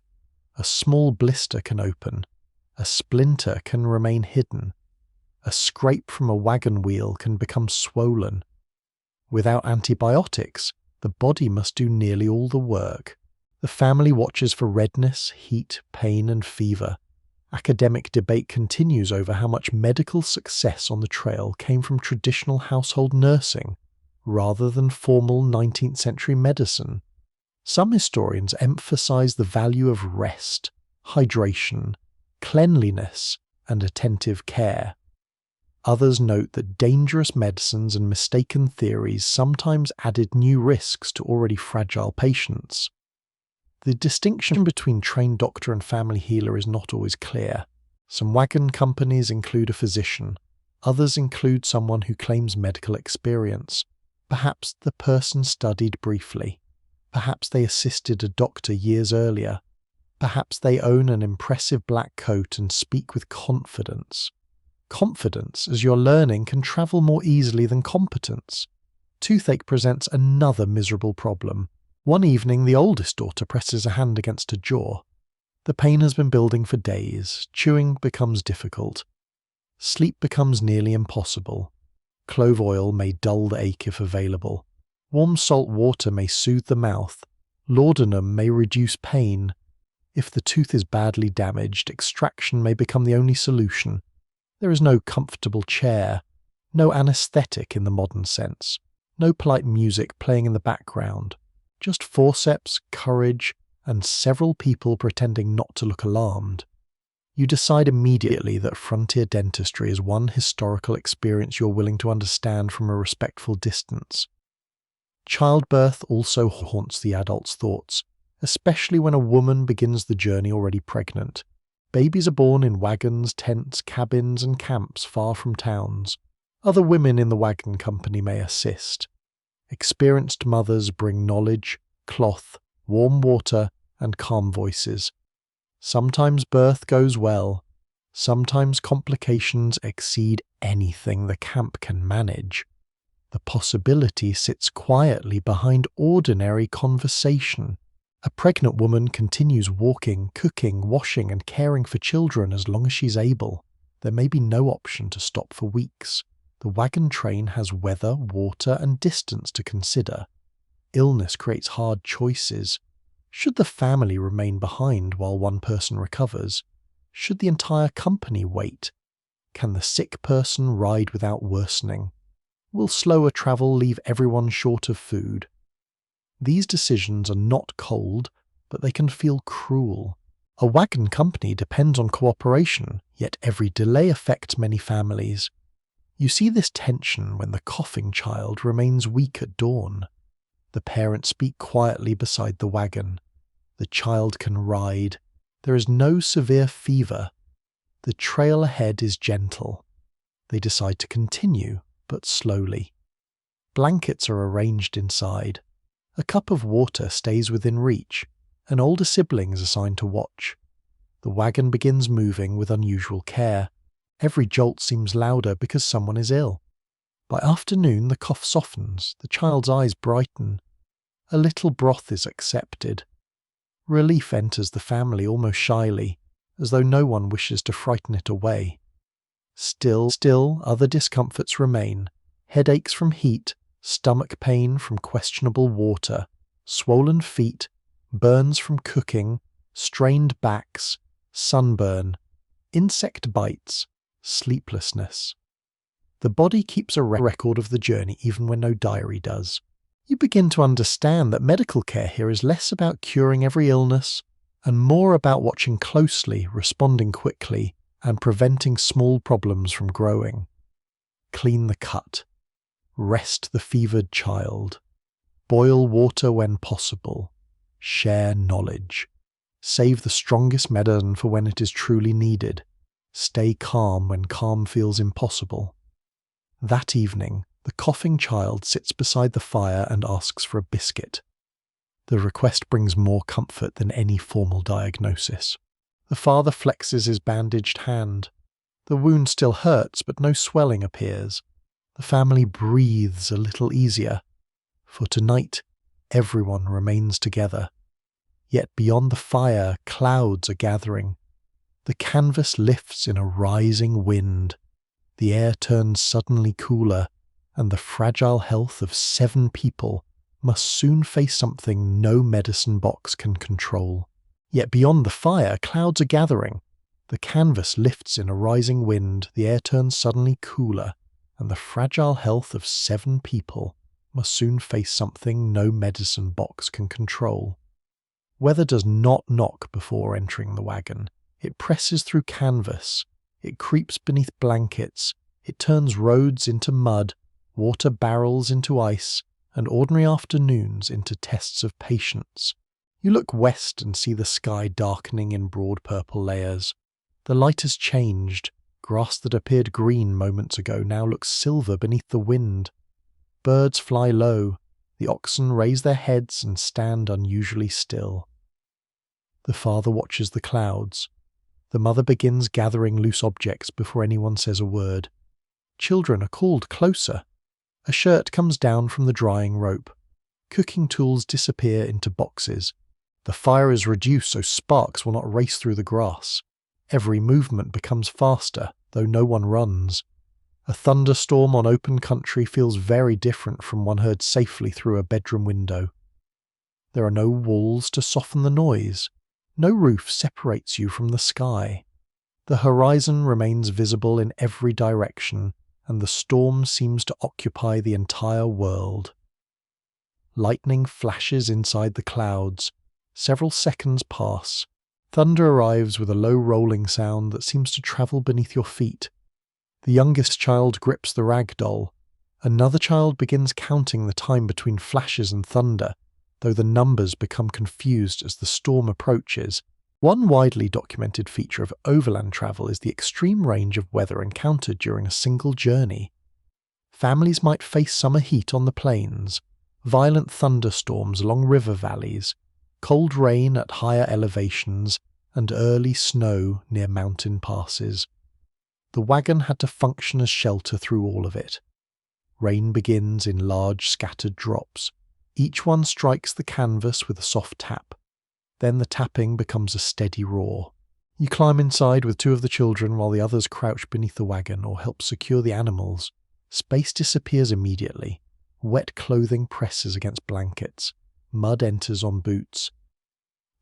A small blister can open. A splinter can remain hidden. A scrape from a wagon wheel can become swollen. Without antibiotics, the body must do nearly all the work. The family watches for redness, heat, pain, and fever. Academic debate continues over how much medical success on the trail came from traditional household nursing rather than formal 19th century medicine. Some historians emphasize the value of rest, hydration, cleanliness, and attentive care. Others note that dangerous medicines and mistaken theories sometimes added new risks to already fragile patients. The distinction between trained doctor and family healer is not always clear. Some wagon companies include a physician, others include someone who claims medical experience. Perhaps the person studied briefly. Perhaps they assisted a doctor years earlier. Perhaps they own an impressive black coat and speak with confidence. Confidence, as you're learning, can travel more easily than competence. Toothache presents another miserable problem. One evening, the oldest daughter presses a hand against her jaw. The pain has been building for days. Chewing becomes difficult. Sleep becomes nearly impossible. Clove oil may dull the ache if available. Warm salt water may soothe the mouth. Laudanum may reduce pain. If the tooth is badly damaged, extraction may become the only solution. There is no comfortable chair, no anesthetic in the modern sense, no polite music playing in the background, just forceps, courage, and several people pretending not to look alarmed. You decide immediately that frontier dentistry is one historical experience you're willing to understand from a respectful distance. Childbirth also haunts the adult's thoughts, especially when a woman begins the journey already pregnant. Babies are born in wagons, tents, cabins, and camps far from towns. Other women in the wagon company may assist. Experienced mothers bring knowledge, cloth, warm water, and calm voices. Sometimes birth goes well. Sometimes complications exceed anything the camp can manage. The possibility sits quietly behind ordinary conversation. A pregnant woman continues walking, cooking, washing, and caring for children as long as she's able. There may be no option to stop for weeks. The wagon train has weather, water, and distance to consider. Illness creates hard choices. Should the family remain behind while one person recovers? Should the entire company wait? Can the sick person ride without worsening? Will slower travel leave everyone short of food? These decisions are not cold, but they can feel cruel. A wagon company depends on cooperation, yet every delay affects many families. You see this tension when the coughing child remains weak at dawn. The parents speak quietly beside the wagon. The child can ride. There is no severe fever. The trail ahead is gentle. They decide to continue, but slowly. Blankets are arranged inside. A cup of water stays within reach. An older sibling is assigned to watch. The wagon begins moving with unusual care. Every jolt seems louder because someone is ill. By afternoon, the cough softens. The child's eyes brighten. A little broth is accepted. Relief enters the family almost shyly, as though no one wishes to frighten it away. Still, other discomforts remain. Headaches from heat, stomach pain from questionable water, swollen feet, burns from cooking, strained backs, sunburn, insect bites, sleeplessness. The body keeps a record of the journey even when no diary does. You begin to understand that medical care here is less about curing every illness and more about watching closely, responding quickly, and preventing small problems from growing. Clean the cut. Rest the fevered child. Boil water when possible. Share knowledge. Save the strongest medicine for when it is truly needed. Stay calm when calm feels impossible. That evening, the coughing child sits beside the fire and asks for a biscuit. The request brings more comfort than any formal diagnosis. The father flexes his bandaged hand. The wound still hurts, but no swelling appears. The family breathes a little easier. For tonight, everyone remains together. Yet beyond the fire, clouds are gathering. The canvas lifts in a rising wind. The air turns suddenly cooler, and the fragile health of 7 people must soon face something no medicine box can control. Yet beyond the fire, clouds are gathering. The canvas lifts in a rising wind, the air turns suddenly cooler, and the fragile health of 7 people must soon face something no medicine box can control. Weather does not knock before entering the wagon. It presses through canvas. It creeps beneath blankets. It turns roads into mud, water barrels into ice, and ordinary afternoons into tests of patience. You look west and see the sky darkening in broad purple layers. The light has changed. Grass that appeared green moments ago now looks silver beneath the wind. Birds fly low. The oxen raise their heads and stand unusually still. The father watches the clouds. The mother begins gathering loose objects before anyone says a word. Children are called closer. A shirt comes down from the drying rope. Cooking tools disappear into boxes. The fire is reduced so sparks will not race through the grass. Every movement becomes faster, though no one runs. A thunderstorm on open country feels very different from one heard safely through a bedroom window. There are no walls to soften the noise. No roof separates you from the sky. The horizon remains visible in every direction, and the storm seems to occupy the entire world. Lightning flashes inside the clouds. Several seconds pass. Thunder arrives with a low rolling sound that seems to travel beneath your feet. The youngest child grips the rag doll. Another child begins counting the time between flashes and thunder, though the numbers become confused as the storm approaches. One widely documented feature of overland travel is the extreme range of weather encountered during a single journey. Families might face summer heat on the plains, violent thunderstorms along river valleys, cold rain at higher elevations, and early snow near mountain passes. The wagon had to function as shelter through all of it. Rain begins in large scattered drops. Each one strikes the canvas with a soft tap. Then the tapping becomes a steady roar. You climb inside with 2 of the children while the others crouch beneath the wagon or help secure the animals. Space disappears immediately. Wet clothing presses against blankets. Mud enters on boots.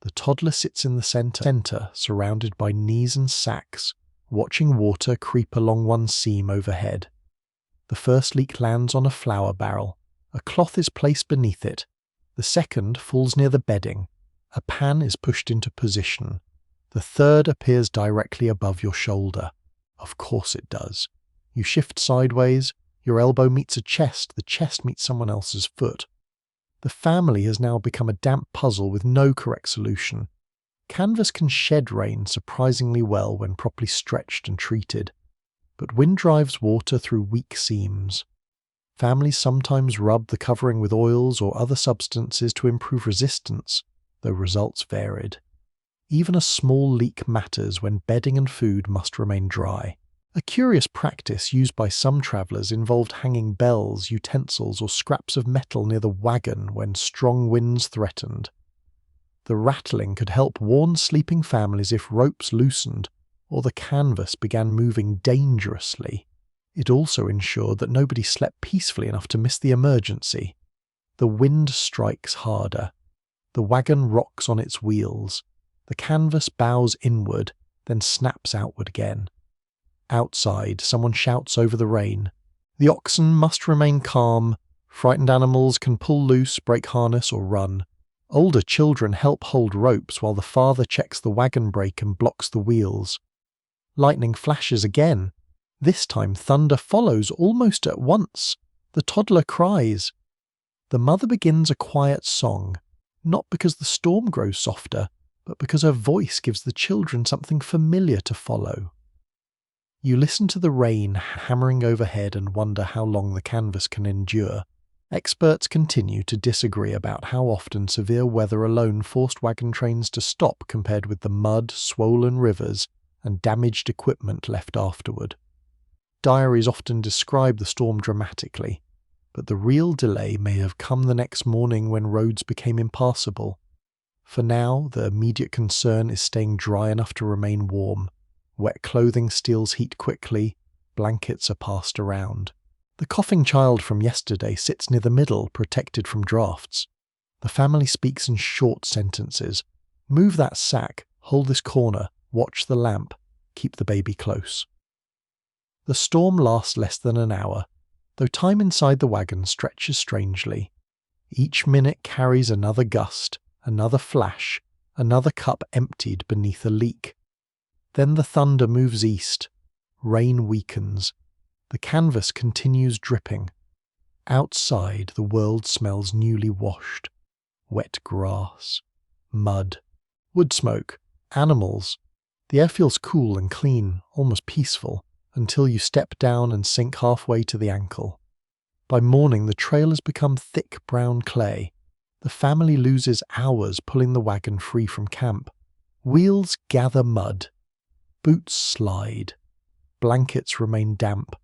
The toddler sits in the center, surrounded by knees and sacks, watching water creep along one seam overhead. The first leak lands on a flour barrel. A cloth is placed beneath it. The second falls near the bedding. A pan is pushed into position. The third appears directly above your shoulder. Of course it does. You shift sideways. Your elbow meets a chest. The chest meets someone else's foot. The family has now become a damp puzzle with no correct solution. Canvas can shed rain surprisingly well when properly stretched and treated, but wind drives water through weak seams. Families sometimes rub the covering with oils or other substances to improve resistance, though results varied. Even a small leak matters when bedding and food must remain dry. A curious practice used by some travellers involved hanging bells, utensils, or scraps of metal near the wagon when strong winds threatened. The rattling could help warn sleeping families if ropes loosened or the canvas began moving dangerously. It also ensured that nobody slept peacefully enough to miss the emergency. The wind strikes harder. The wagon rocks on its wheels. The canvas bows inward, then snaps outward again. Outside, someone shouts over the rain. The oxen must remain calm. Frightened animals can pull loose, break harness, or run. Older children help hold ropes while the father checks the wagon brake and blocks the wheels. Lightning flashes again. This time thunder follows almost at once. The toddler cries. The mother begins a quiet song, not because the storm grows softer, but because her voice gives the children something familiar to follow. You listen to the rain hammering overhead and wonder how long the canvas can endure. Experts continue to disagree about how often severe weather alone forced wagon trains to stop compared with the mud, swollen rivers, and damaged equipment left afterward. Diaries often describe the storm dramatically, but the real delay may have come the next morning when roads became impassable. For now, the immediate concern is staying dry enough to remain warm. Wet clothing steals heat quickly, blankets are passed around. The coughing child from yesterday sits near the middle, protected from drafts. The family speaks in short sentences. Move that sack, hold this corner, watch the lamp, keep the baby close. The storm lasts less than an hour, though time inside the wagon stretches strangely. Each minute carries another gust, another flash, another cup emptied beneath a leak. Then the thunder moves east. Rain weakens. The canvas continues dripping. Outside, the world smells newly washed. Wet grass, mud, wood smoke, animals. The air feels cool and clean, almost peaceful, until you step down and sink halfway to the ankle. By morning, the trail has become thick brown clay. The family loses hours pulling the wagon free from camp. Wheels gather mud. Boots slide. Blankets remain damp.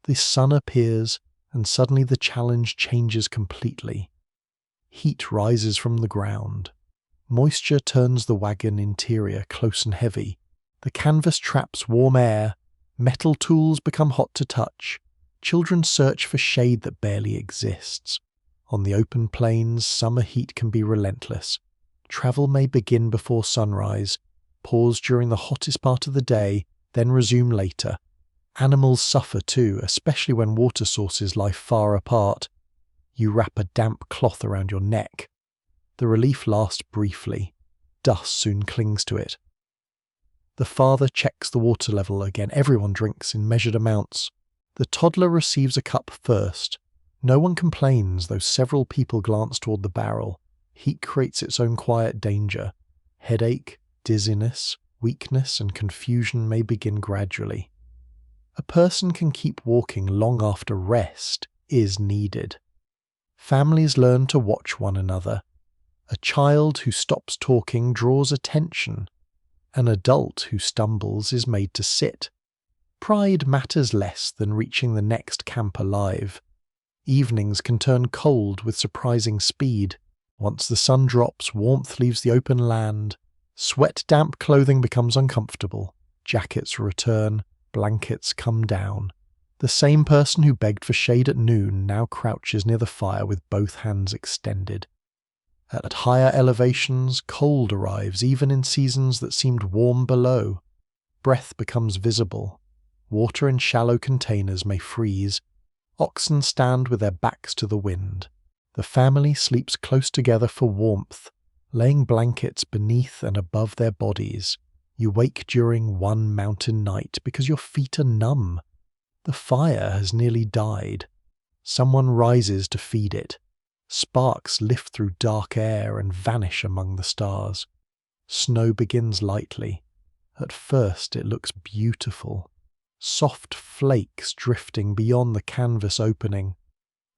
The sun appears, and suddenly the challenge changes completely. Heat rises from the ground. Moisture turns the wagon interior close and heavy. The canvas traps warm air. Metal tools become hot to touch. Children search for shade that barely exists. On the open plains, summer heat can be relentless. Travel may begin before sunrise, pause during the hottest part of the day, then resume later. Animals suffer too, especially when water sources lie far apart. You wrap a damp cloth around your neck. The relief lasts briefly. Dust soon clings to it. The father checks the water level again. Everyone drinks in measured amounts. The toddler receives a cup first. No one complains, though several people glance toward the barrel. Heat creates its own quiet danger. Headache, dizziness, weakness, and confusion may begin gradually. A person can keep walking long after rest is needed. Families learn to watch one another. A child who stops talking draws attention. An adult who stumbles is made to sit. Pride matters less than reaching the next camp alive. Evenings can turn cold with surprising speed. Once the sun drops, warmth leaves the open land. Sweat-damp clothing becomes uncomfortable. Jackets return. Blankets come down. The same person who begged for shade at noon now crouches near the fire with both hands extended. At higher elevations, cold arrives even in seasons that seemed warm below. Breath becomes visible. Water in shallow containers may freeze. Oxen stand with their backs to the wind. The family sleeps close together for warmth, laying blankets beneath and above their bodies. You wake during one mountain night because your feet are numb. The fire has nearly died. Someone rises to feed it. Sparks lift through dark air and vanish among the stars. Snow begins lightly. At first it looks beautiful. Soft flakes drifting beyond the canvas opening.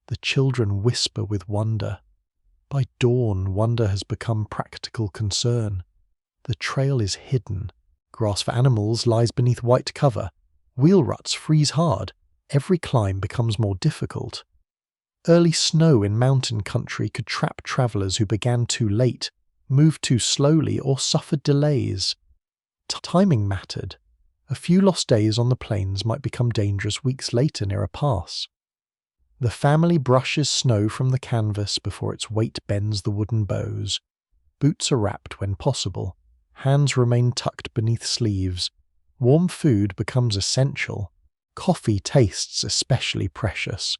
The children whisper with wonder. By dawn, wonder has become practical concern. The trail is hidden. Grass for animals lies beneath white cover. Wheel ruts freeze hard. Every climb becomes more difficult. Early snow in mountain country could trap travelers who began too late, moved too slowly, or suffered delays. Timing mattered. A few lost days on the plains might become dangerous weeks later near a pass. The family brushes snow from the canvas before its weight bends the wooden bows. Boots are wrapped when possible. Hands remain tucked beneath sleeves. Warm food becomes essential. Coffee tastes especially precious.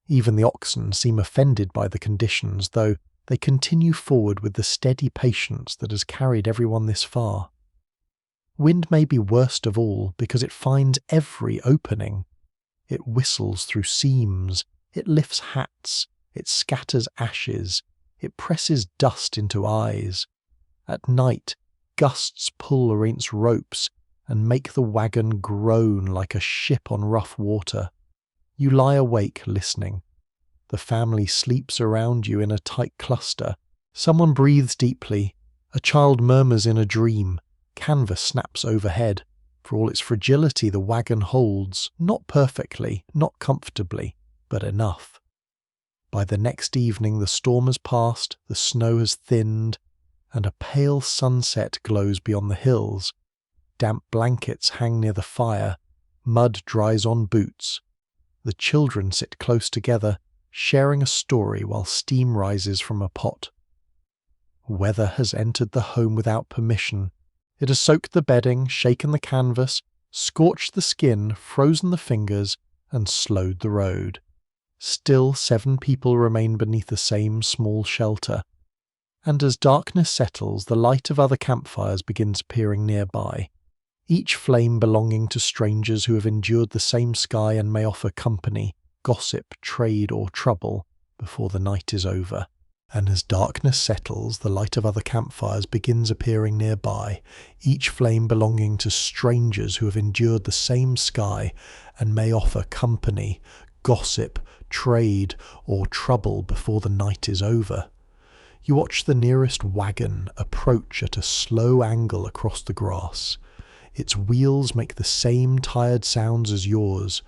Even the oxen seem offended by the conditions, though they continue forward with the steady patience that has carried everyone this far. Wind may be worst of all because it finds every opening. It whistles through seams, it lifts hats, it scatters ashes, it presses dust into eyes. At night, gusts pull against ropes and make the wagon groan like a ship on rough water. You lie awake listening. The family sleeps around you in a tight cluster. Someone breathes deeply. A child murmurs in a dream. Canvas snaps overhead. For all its fragility, the wagon holds, not perfectly, not comfortably, but enough. By the next evening the storm has passed, the snow has thinned, and a pale sunset glows beyond the hills. Damp blankets hang near the fire. Mud dries on boots. The children sit close together, sharing a story while steam rises from a pot. Weather has entered the home without permission. It has soaked the bedding, shaken the canvas, scorched the skin, frozen the fingers, and slowed the road. Still 7 people remain beneath the same small shelter. And as darkness settles, the light of other campfires begins appearing nearby, each flame belonging to strangers who have endured the same sky and may offer company, gossip, trade, or trouble before the night is over. And as darkness settles, the light of other campfires begins appearing nearby, each flame belonging to strangers who have endured the same sky and may offer company, gossip, trade, or trouble before the night is over. You watch the nearest wagon approach at a slow angle across the grass. Its wheels make the same tired sounds as yours.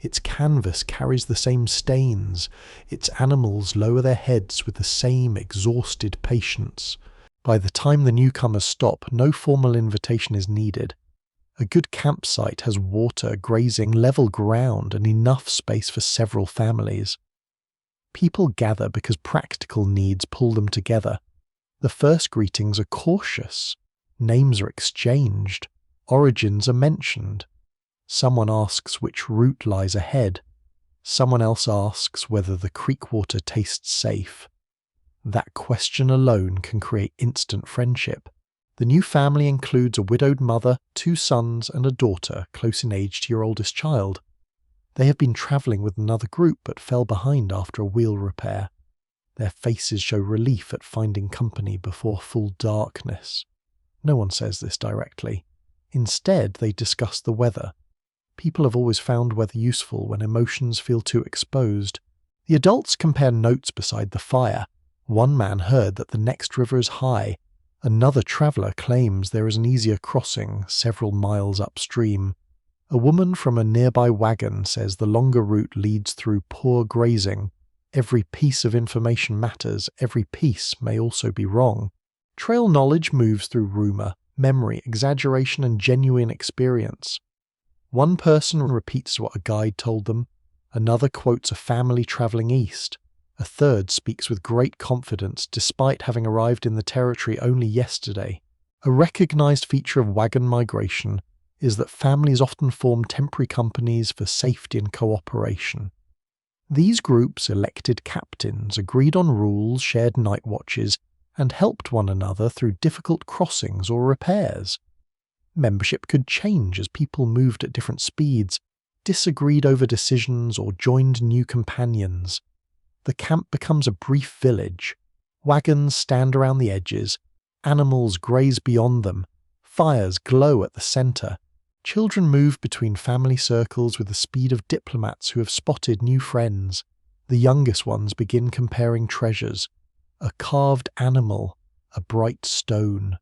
Its canvas carries the same stains. Its animals lower their heads with the same exhausted patience. By the time the newcomers stop, no formal invitation is needed. A good campsite has water, grazing, level ground, and enough space for several families. People gather because practical needs pull them together. The first greetings are cautious. Names are exchanged. Origins are mentioned. Someone asks which route lies ahead. Someone else asks whether the creek water tastes safe. That question alone can create instant friendship. The new family includes a widowed mother, 2 sons, and a daughter close in age to your oldest child. They have been travelling with another group but fell behind after a wheel repair. Their faces show relief at finding company before full darkness. No one says this directly. Instead, they discuss the weather. People have always found weather useful when emotions feel too exposed. The adults compare notes beside the fire. One man heard that the next river is high. Another traveller claims there is an easier crossing several miles upstream. A woman from a nearby wagon says the longer route leads through poor grazing. Every piece of information matters, every piece may also be wrong. Trail knowledge moves through rumour, memory, exaggeration, and genuine experience. One person repeats what a guide told them, another quotes a family travelling east, a third speaks with great confidence despite having arrived in the territory only yesterday. A recognised feature of wagon migration is that families often form temporary companies for safety and cooperation. These groups elected captains, agreed on rules, shared night watches, and helped one another through difficult crossings or repairs. Membership could change as people moved at different speeds, disagreed over decisions, or joined new companions. The camp becomes a brief village. Wagons stand around the edges, animals graze beyond them, fires glow at the centre. Children move between family circles with the speed of diplomats who have spotted new friends. The youngest ones begin comparing treasures: a carved animal, a bright stone,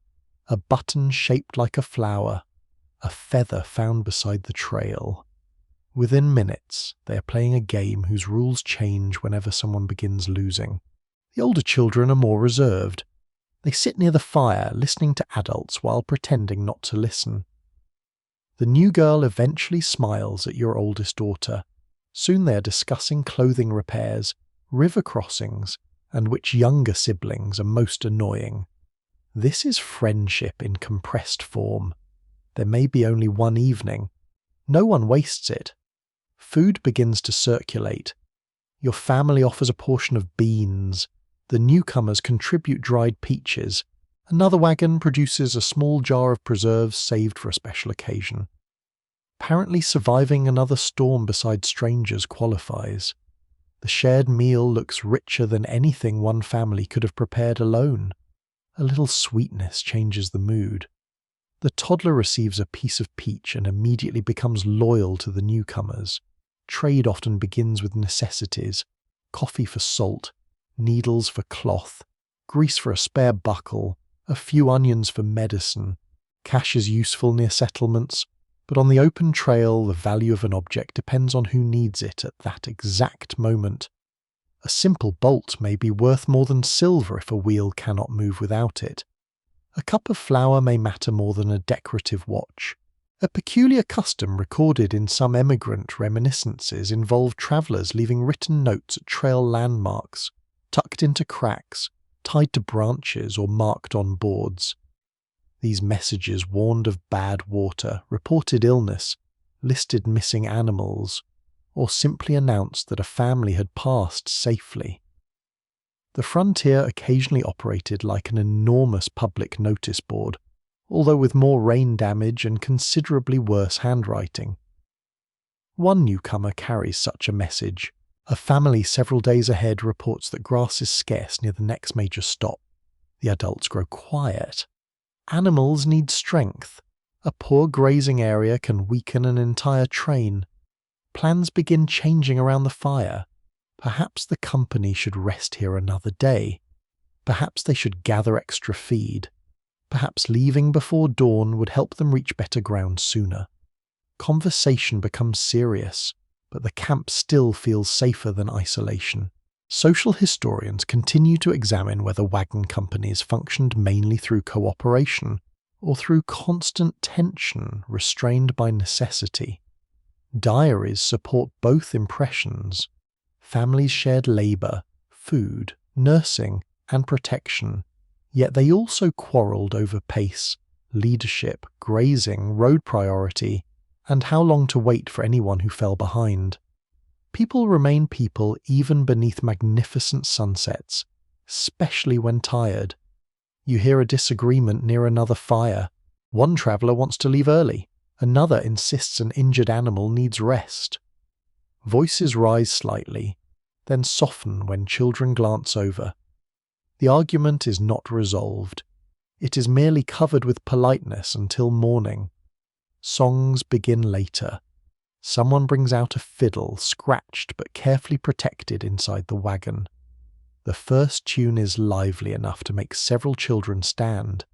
a button shaped like a flower, a feather found beside the trail. Within minutes, they are playing a game whose rules change whenever someone begins losing. The older children are more reserved. They sit near the fire, listening to adults while pretending not to listen. The new girl eventually smiles at your oldest daughter. Soon they are discussing clothing repairs, river crossings, and which younger siblings are most annoying. This is friendship in compressed form. There may be only one evening. No one wastes it. Food begins to circulate. Your family offers a portion of beans. The newcomers contribute dried peaches. Another wagon produces a small jar of preserves saved for a special occasion. Apparently surviving another storm beside strangers qualifies. The shared meal looks richer than anything one family could have prepared alone. A little sweetness changes the mood. The toddler receives a piece of peach and immediately becomes loyal to the newcomers. Trade often begins with necessities: coffee for salt, needles for cloth, grease for a spare buckle, a few onions for medicine. Cash is useful near settlements, but on the open trail the value of an object depends on who needs it at that exact moment. A simple bolt may be worth more than silver if a wheel cannot move without it. A cup of flour may matter more than a decorative watch. A peculiar custom recorded in some emigrant reminiscences involved travellers leaving written notes at trail landmarks, tucked into cracks, tied to branches or marked on boards. These messages warned of bad water, reported illness, listed missing animals, or simply announced that a family had passed safely. The frontier occasionally operated like an enormous public notice board, although with more rain damage and considerably worse handwriting. One newcomer carries such a message. A family several days ahead reports that grass is scarce near the next major stop. The adults grow quiet. Animals need strength. A poor grazing area can weaken an entire train. Plans begin changing around the fire. Perhaps the company should rest here another day. Perhaps they should gather extra feed. Perhaps leaving before dawn would help them reach better ground sooner. Conversation becomes serious, but the camp still feels safer than isolation. Social historians continue to examine whether wagon companies functioned mainly through cooperation or through constant tension restrained by necessity. Diaries support both impressions. Families shared labour, food, nursing, and protection, yet they also quarrelled over pace, leadership, grazing, road priority, and how long to wait for anyone who fell behind. People remain people even beneath magnificent sunsets, especially when tired. You hear a disagreement near another fire. One traveller wants to leave early. Another insists an injured animal needs rest. Voices rise slightly, then soften when children glance over. The argument is not resolved. It is merely covered with politeness until morning. Songs begin later. Someone brings out a fiddle, scratched but carefully protected inside the wagon. The first tune is lively enough to make several children stand.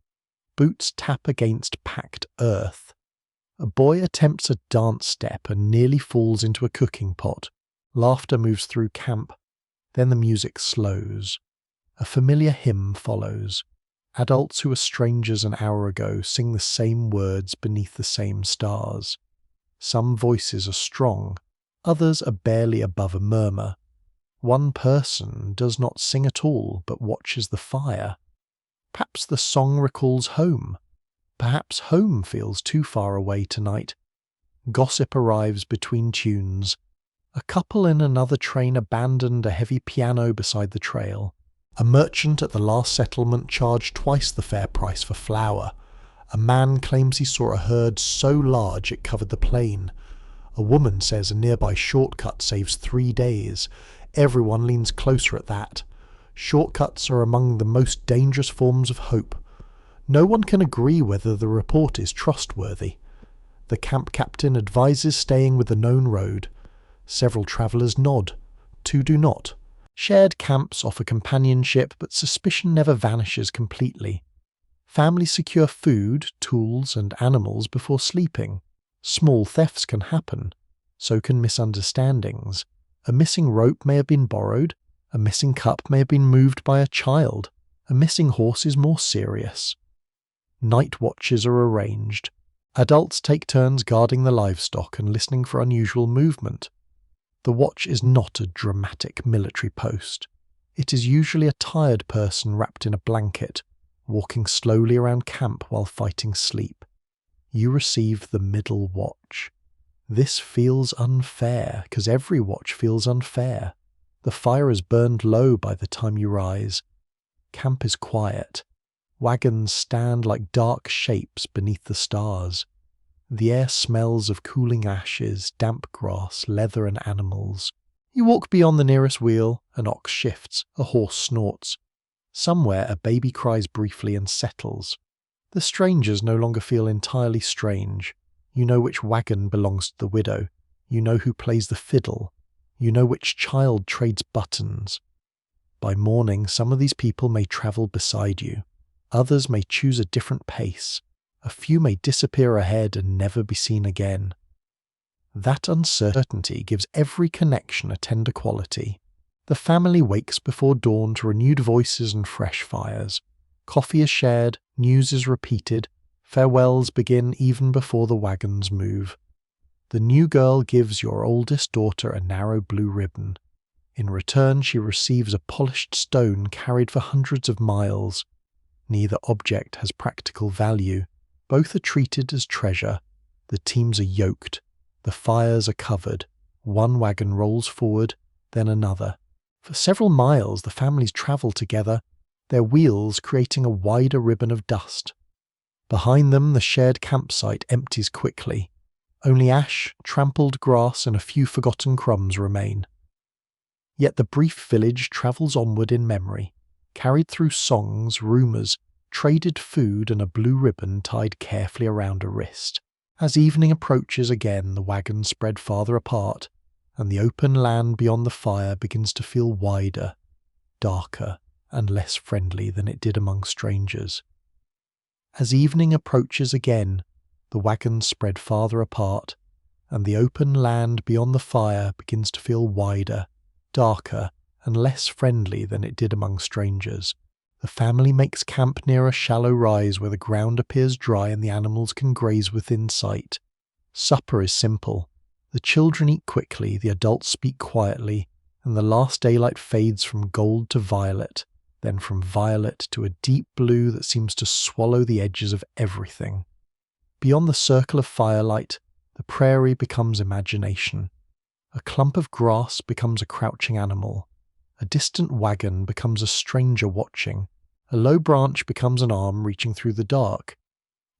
Boots tap against packed earth. A boy attempts a dance step and nearly falls into a cooking pot. Laughter moves through camp. Then the music slows. A familiar hymn follows. Adults who were strangers an hour ago sing the same words beneath the same stars. Some voices are strong, others are barely above a murmur. One person does not sing at all but watches the fire. Perhaps the song recalls home. Perhaps home feels too far away tonight. Gossip arrives between tunes. A couple in another train abandoned a heavy piano beside the trail. A merchant at the last settlement charged twice the fair price for flour. A man claims he saw a herd so large it covered the plain. A woman says a nearby shortcut saves 3 days. Everyone leans closer at that. Shortcuts are among the most dangerous forms of hope. No one can agree whether the report is trustworthy. The camp captain advises staying with the known road. Several travellers nod. 2 do not. Shared camps offer companionship, but suspicion never vanishes completely. Families secure food, tools, and animals before sleeping. Small thefts can happen. So can misunderstandings. A missing rope may have been borrowed. A missing cup may have been moved by a child. A missing horse is more serious. Night watches are arranged. Adults take turns guarding the livestock and listening for unusual movement. The watch is not a dramatic military post. It is usually a tired person wrapped in a blanket, walking slowly around camp while fighting sleep. You receive the middle watch. This feels unfair, because every watch feels unfair. The fire is burned low by the time you rise. Camp is quiet. Wagons stand like dark shapes beneath the stars. The air smells of cooling ashes, damp grass, leather and animals. You walk beyond the nearest wheel, an ox shifts, a horse snorts. Somewhere a baby cries briefly and settles. The strangers no longer feel entirely strange. You know which wagon belongs to the widow. You know who plays the fiddle. You know which child trades buttons. By morning, some of these people may travel beside you. Others may choose a different pace. A few may disappear ahead and never be seen again. That uncertainty gives every connection a tender quality. The family wakes before dawn to renewed voices and fresh fires. Coffee is shared, news is repeated, Farewells begin even before the wagons move. The new girl gives your oldest daughter a narrow blue ribbon. In return, she receives a polished stone carried for hundreds of miles. Neither object has practical value. Both are treated as treasure. The teams are yoked. The fires are covered. One wagon rolls forward, then another. For several miles the families travel together, their wheels creating a wider ribbon of dust. Behind them the shared campsite empties quickly. Only ash, trampled grass and a few forgotten crumbs remain. Yet the brief village travels onward in memory, carried through songs, rumours, traded food and a blue ribbon tied carefully around a wrist. As evening approaches again, the wagons spread farther apart, and the open land beyond the fire begins to feel wider, darker, and less friendly than it did among strangers. As evening approaches again, the wagons spread farther apart, and the open land beyond the fire begins to feel wider, darker, and less friendly than it did among strangers. The family makes camp near a shallow rise where the ground appears dry and the animals can graze within sight. Supper is simple. The children eat quickly, the adults speak quietly, and the last daylight fades from gold to violet, then from violet to a deep blue that seems to swallow the edges of everything. Beyond the circle of firelight, the prairie becomes imagination. A clump of grass becomes a crouching animal. A distant wagon becomes a stranger watching. A low branch becomes an arm reaching through the dark.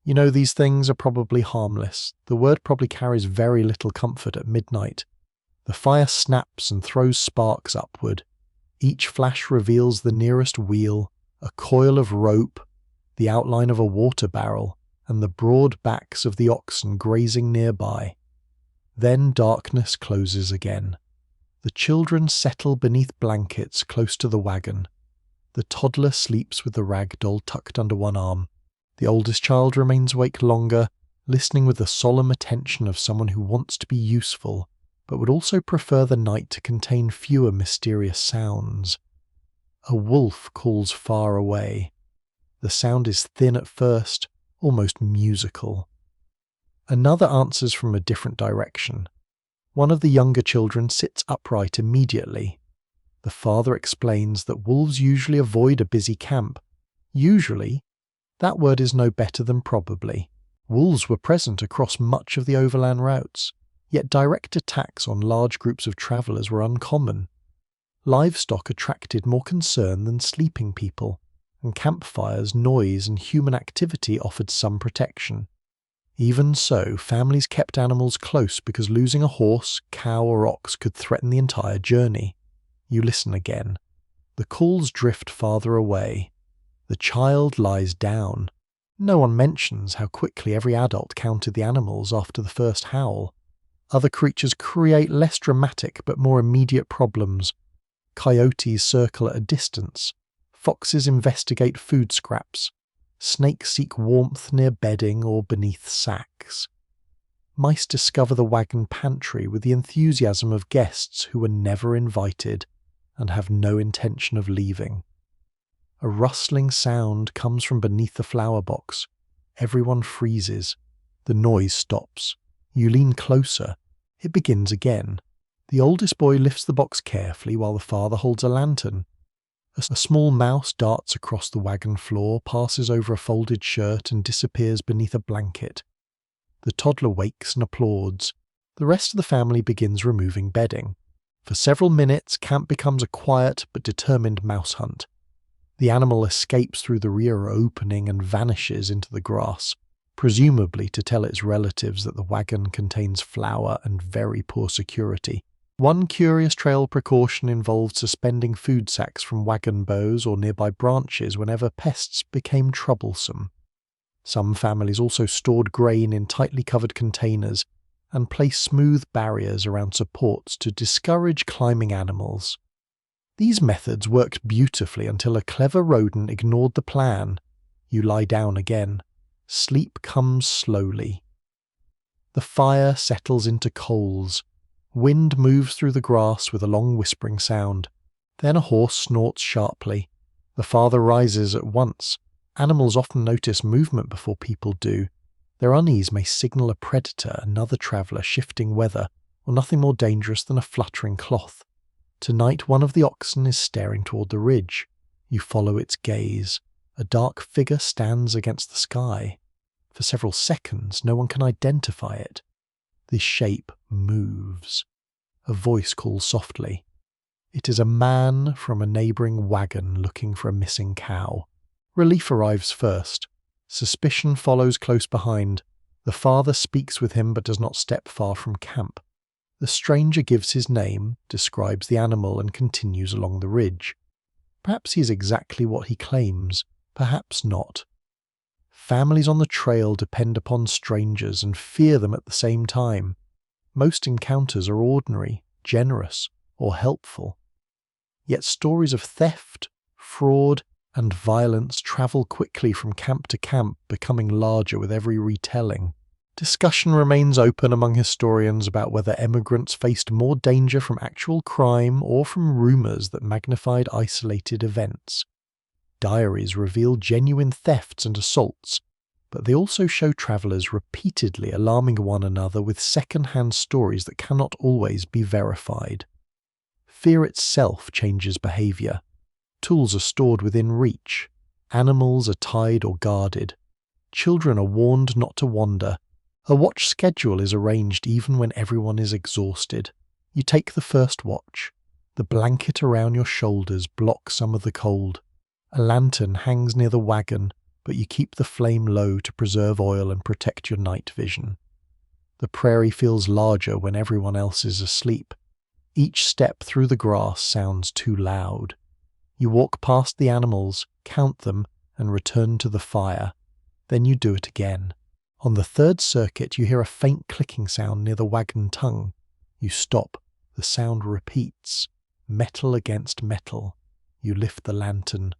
You know, these things are probably harmless. The word probably carries very little comfort at midnight. The fire snaps and throws sparks upward. Each flash reveals the nearest wheel, a coil of rope, the outline of a water barrel, and the broad backs of the oxen grazing nearby. Then darkness closes again. The children settle beneath blankets close to the wagon. The toddler sleeps with the rag doll tucked under one arm. The oldest child remains awake longer, listening with the solemn attention of someone who wants to be useful, but would also prefer the night to contain fewer mysterious sounds. A wolf calls far away. The sound is thin at first, almost musical. Another answers from a different direction. One of the younger children sits upright immediately. The father explains that wolves usually avoid a busy camp. Usually? That word is no better than probably. Wolves were present across much of the overland routes, yet direct attacks on large groups of travellers were uncommon. Livestock attracted more concern than sleeping people, and campfires, noise, and human activity offered some protection. Even so, families kept animals close because losing a horse, cow, or ox could threaten the entire journey. You listen again. The calls drift farther away. The child lies down. No one mentions how quickly every adult counted the animals after the first howl. Other creatures create less dramatic but more immediate problems. Coyotes circle at a distance. Foxes investigate food scraps. Snakes seek warmth near bedding or beneath sacks. Mice discover the wagon pantry with the enthusiasm of guests who were never invited and have no intention of leaving. A rustling sound comes from beneath the flower box. Everyone freezes. The noise stops. You lean closer. It begins again. The oldest boy lifts the box carefully while the father holds a lantern. A small mouse darts across the wagon floor, passes over a folded shirt and disappears beneath a blanket. The toddler wakes and applauds. The rest of the family begins removing bedding. For several minutes, camp becomes a quiet but determined mouse hunt. The animal escapes through the rear opening and vanishes into the grass, presumably to tell its relatives that the wagon contains flour and very poor security. One curious trail precaution involved suspending food sacks from wagon bows or nearby branches whenever pests became troublesome. Some families also stored grain in tightly covered containers and placed smooth barriers around supports to discourage climbing animals. These methods worked beautifully until a clever rodent ignored the plan. You lie down again. Sleep comes slowly. The fire settles into coals. Wind moves through the grass with a long whispering sound. Then a horse snorts sharply. The father rises at once. Animals often notice movement before people do. Their unease may signal a predator, another traveller, shifting weather, or nothing more dangerous than a fluttering cloth. Tonight, one of the oxen is staring toward the ridge. You follow its gaze. A dark figure stands against the sky. For several seconds, no one can identify it. The shape moves. A voice calls softly. It is a man from a neighbouring wagon looking for a missing cow. Relief arrives first. Suspicion follows close behind. The father speaks with him but does not step far from camp. The stranger gives his name, describes the animal, and continues along the ridge. Perhaps he is exactly what he claims, perhaps not. Families on the trail depend upon strangers and fear them at the same time. Most encounters are ordinary, generous, or helpful. Yet stories of theft, fraud, and violence travel quickly from camp to camp, becoming larger with every retelling. Discussion remains open among historians about whether emigrants faced more danger from actual crime or from rumours that magnified isolated events. Diaries reveal genuine thefts and assaults, but they also show travellers repeatedly alarming one another with second-hand stories that cannot always be verified. Fear itself changes behaviour. Tools are stored within reach. Animals are tied or guarded. Children are warned not to wander. A watch schedule is arranged even when everyone is exhausted. You take the first watch. The blanket around your shoulders blocks some of the cold. A lantern hangs near the wagon, but you keep the flame low to preserve oil and protect your night vision. The prairie feels larger when everyone else is asleep. Each step through the grass sounds too loud. You walk past the animals, count them, and return to the fire. Then you do it again. On the third circuit, you hear a faint clicking sound near the wagon tongue. You stop. The sound repeats. Metal against metal. You lift the lantern.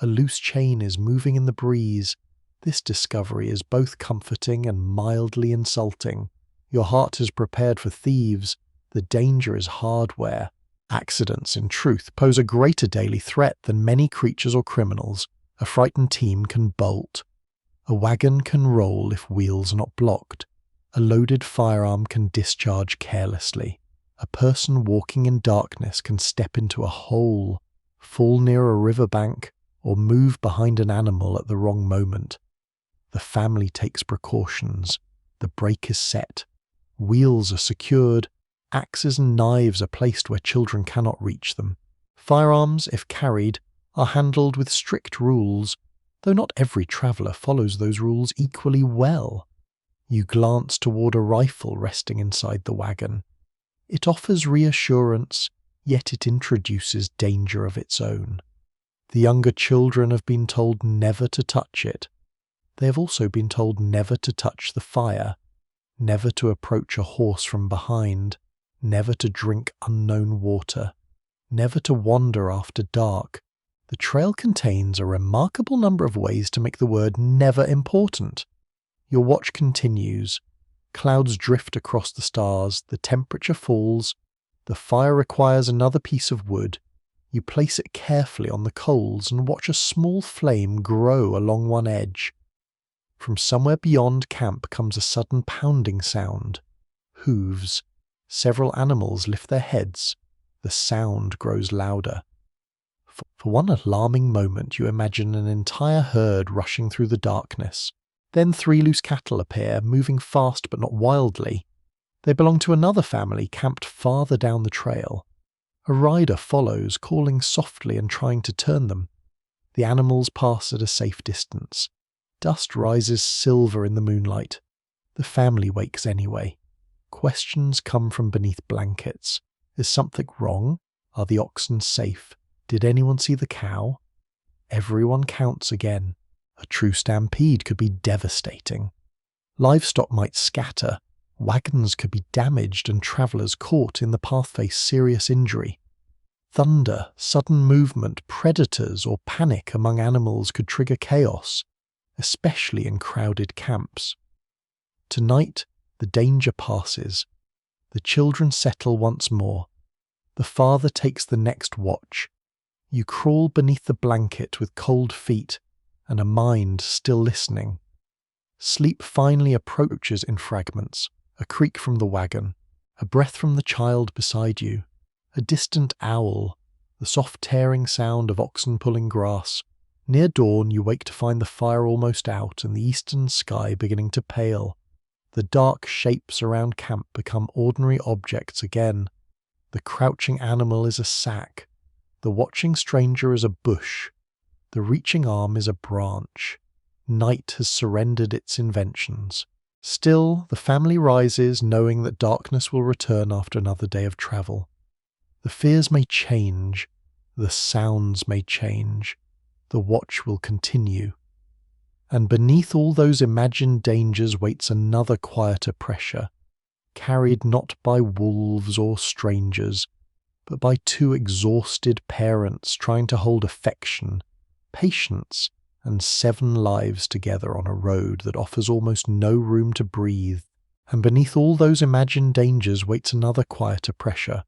A loose chain is moving in the breeze. This discovery is both comforting and mildly insulting. Your heart is prepared for thieves. The danger is hardware. Accidents, in truth, pose a greater daily threat than many creatures or criminals. A frightened team can bolt. A wagon can roll if wheels are not blocked. A loaded firearm can discharge carelessly. A person walking in darkness can step into a hole, fall near a riverbank, or move behind an animal at the wrong moment. The family takes precautions. The brake is set. Wheels are secured. Axes and knives are placed where children cannot reach them. Firearms, if carried, are handled with strict rules, though not every traveller follows those rules equally well. You glance toward a rifle resting inside the wagon. It offers reassurance, yet it introduces danger of its own. The younger children have been told never to touch it. They have also been told never to touch the fire, never to approach a horse from behind, never to drink unknown water, never to wander after dark. The trail contains a remarkable number of ways to make the word never important. Your watch continues. Clouds drift across the stars, the temperature falls, the fire requires another piece of wood. You place it carefully on the coals and watch a small flame grow along one edge. From somewhere beyond camp comes a sudden pounding sound. Hooves. Several animals lift their heads. The sound grows louder. For one alarming moment you imagine an entire herd rushing through the darkness. Then 3 loose cattle appear, moving fast but not wildly. They belong to another family camped farther down the trail. A rider follows, calling softly and trying to turn them. The animals pass at a safe distance. Dust rises silver in the moonlight. The family wakes anyway. Questions come from beneath blankets. Is something wrong? Are the oxen safe? Did anyone see the cow? Everyone counts again. A true stampede could be devastating. Livestock might scatter. Wagons could be damaged and travellers caught in the path face serious injury. Thunder, sudden movement, predators, or panic among animals could trigger chaos, especially in crowded camps. Tonight, the danger passes. The children settle once more. The father takes the next watch. You crawl beneath the blanket with cold feet, and a mind still listening. Sleep finally approaches in fragments, a creak from the wagon, a breath from the child beside you, a distant owl, the soft tearing sound of oxen pulling grass. Near dawn you wake to find the fire almost out and the eastern sky beginning to pale. The dark shapes around camp become ordinary objects again. The crouching animal is a sack. The watching stranger is a bush. The reaching arm is a branch. Night has surrendered its inventions. Still, the family rises, knowing that darkness will return after another day of travel. The fears may change. The sounds may change. The watch will continue. And beneath all those imagined dangers waits another quieter pressure, carried not by wolves or strangers, but by two exhausted parents trying to hold affection, patience, and 7 lives together on a road that offers almost no room to breathe. And beneath all those imagined dangers waits another quieter pressure,